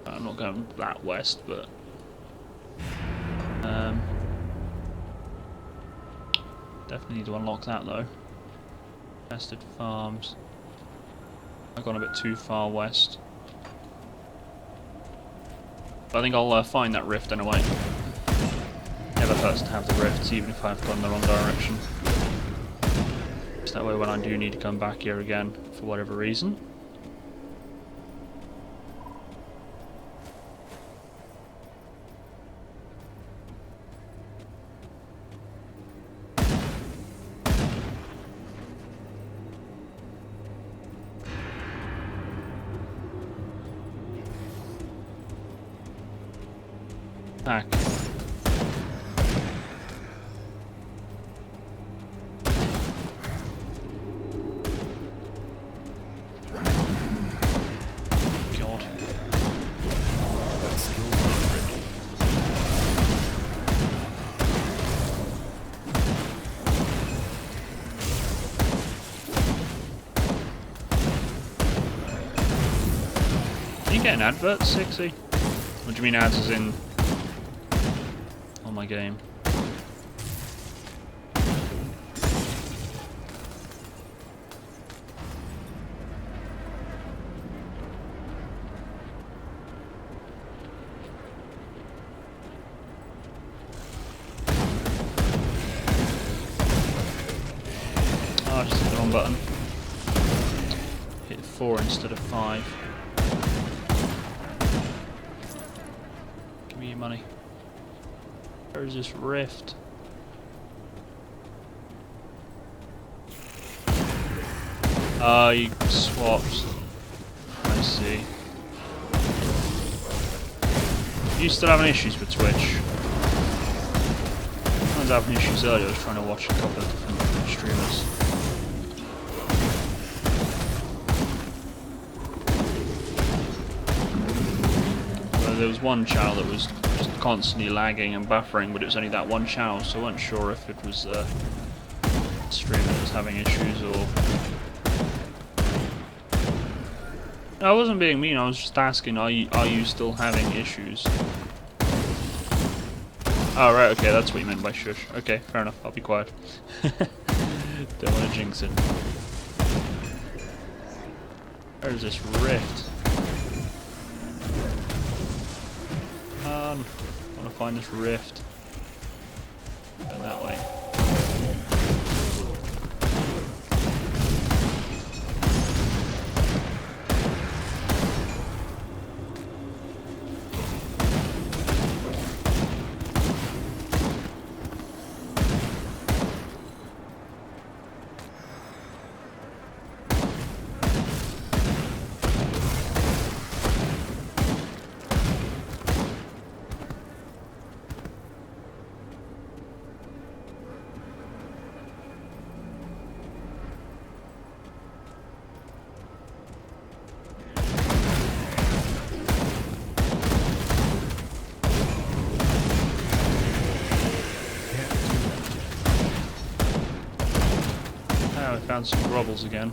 I'm not going that west, but definitely need to unlock that though. Vested farms. I've gone a bit too far west. But I think I'll find that rift anyway. Never hurts to have the rifts, even if I've gone the wrong direction. So that way when I do need to come back here again, for whatever reason. Back. You getting adverts, 60? What do you mean ads as in on my game? Oh, I just hit the wrong button. Hit 4 instead of 5. Give me your money. Where is this rift? Oh, you swapped. I see. You still having issues with Twitch? I was having issues earlier. I was trying to watch a couple of different streamers. Well, there was one channel that was just constantly lagging and buffering, but it was only that one channel, so I wasn't sure if it was a streamer that was having issues or... No, I wasn't being mean, I was just asking, are you still having issues? Oh, right, okay, that's what you meant by shush. Okay, fair enough, I'll be quiet. Don't want to jinx it. Where is this rift? I want to find this rift. Go that way. I found some rubbles again.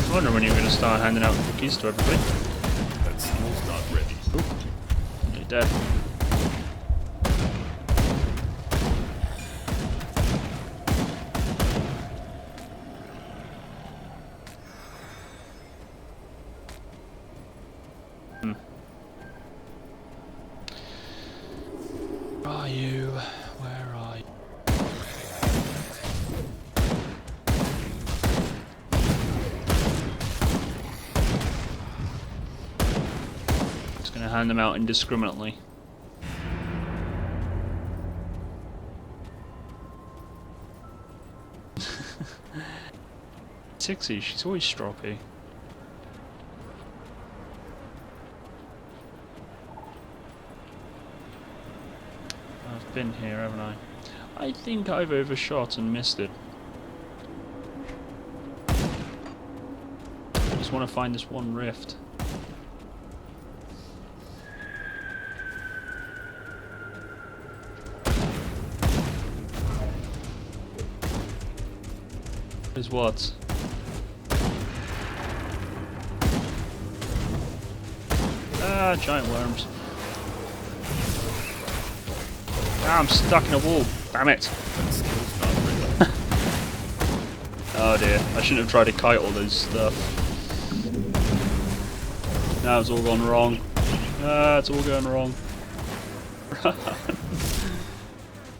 I wonder when you're going to start handing out cookies to everybody. That steel's not ready. Oop. You're dead. Where are you? Where are you? Gonna hand them out indiscriminately. 60, she's always stroppy. I've been here, haven't I? I think I've overshot and missed it. I just want to find this one rift. Is what? Ah, giant worms. Ah, I'm stuck in a wall. Damn it. That steel's not ready. Oh dear, I shouldn't have tried to kite all those stuff. Now it's all gone wrong. Ah, it's all going wrong. This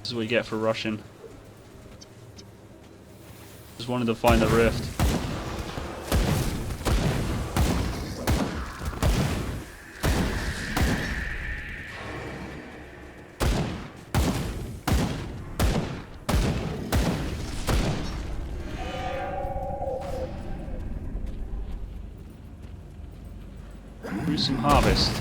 is what you get for rushing. Just wanted to find the rift. Gruesome harvest.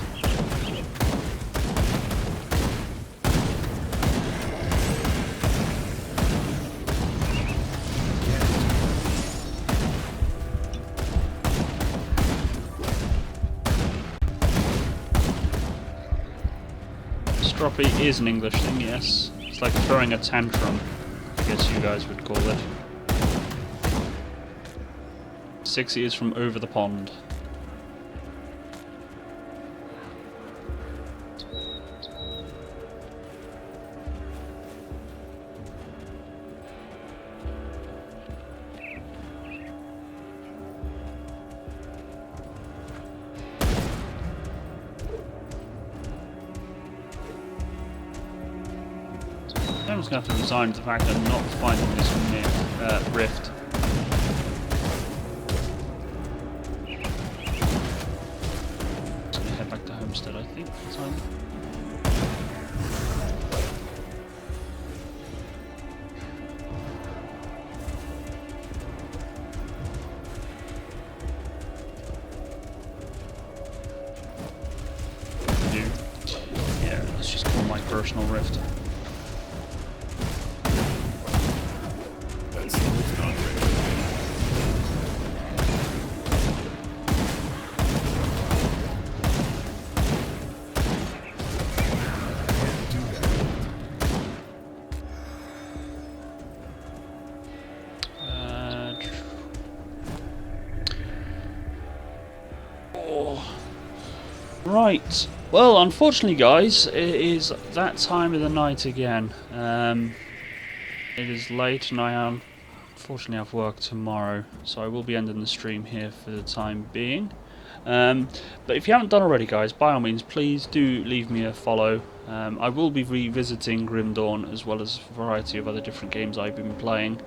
Stroppy is an English thing, yes. It's like throwing a tantrum, I guess you guys would call it. 6 is from over the pond. I'm just going to have to resign to the fact that I'm not finding this rift. Head back to Homestead, I think. Yeah, let's just call my personal rift. Right, well, unfortunately, guys, it is that time of the night again. It is late, and I am unfortunately have work tomorrow, so I will be ending the stream here for the time being. But if you haven't done already, guys, by all means, please do leave me a follow. I will be revisiting Grim Dawn as well as a variety of other different games I've been playing.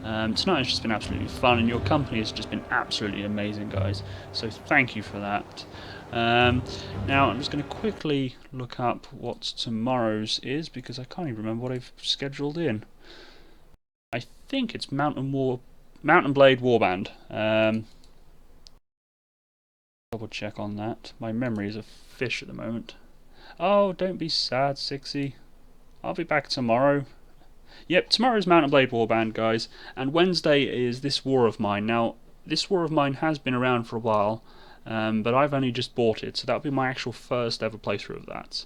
Tonight has just been absolutely fun, and your company has just been absolutely amazing, guys. So thank you for that. Now I'm just going to quickly look up what tomorrow's is, because I can't even remember what I've scheduled in. I think it's Mountain Blade Warband. Double check on that. My memory is a fish at the moment. Oh, don't be sad, Sixie. I'll be back tomorrow. Yep, tomorrow's Mountain Blade Warband, guys, and Wednesday is This War of Mine. Now, This War of Mine has been around for a while, but I've only just bought it, so that'll be my actual first ever playthrough of that.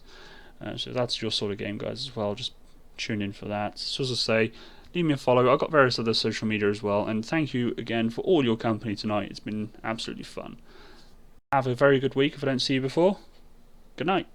So that's your sort of game, guys, as well. Just tune in for that. So as I say, leave me a follow. I've got various other social media as well, and thank you again for all your company tonight. It's been absolutely fun. Have a very good week if I don't see you before. Good night.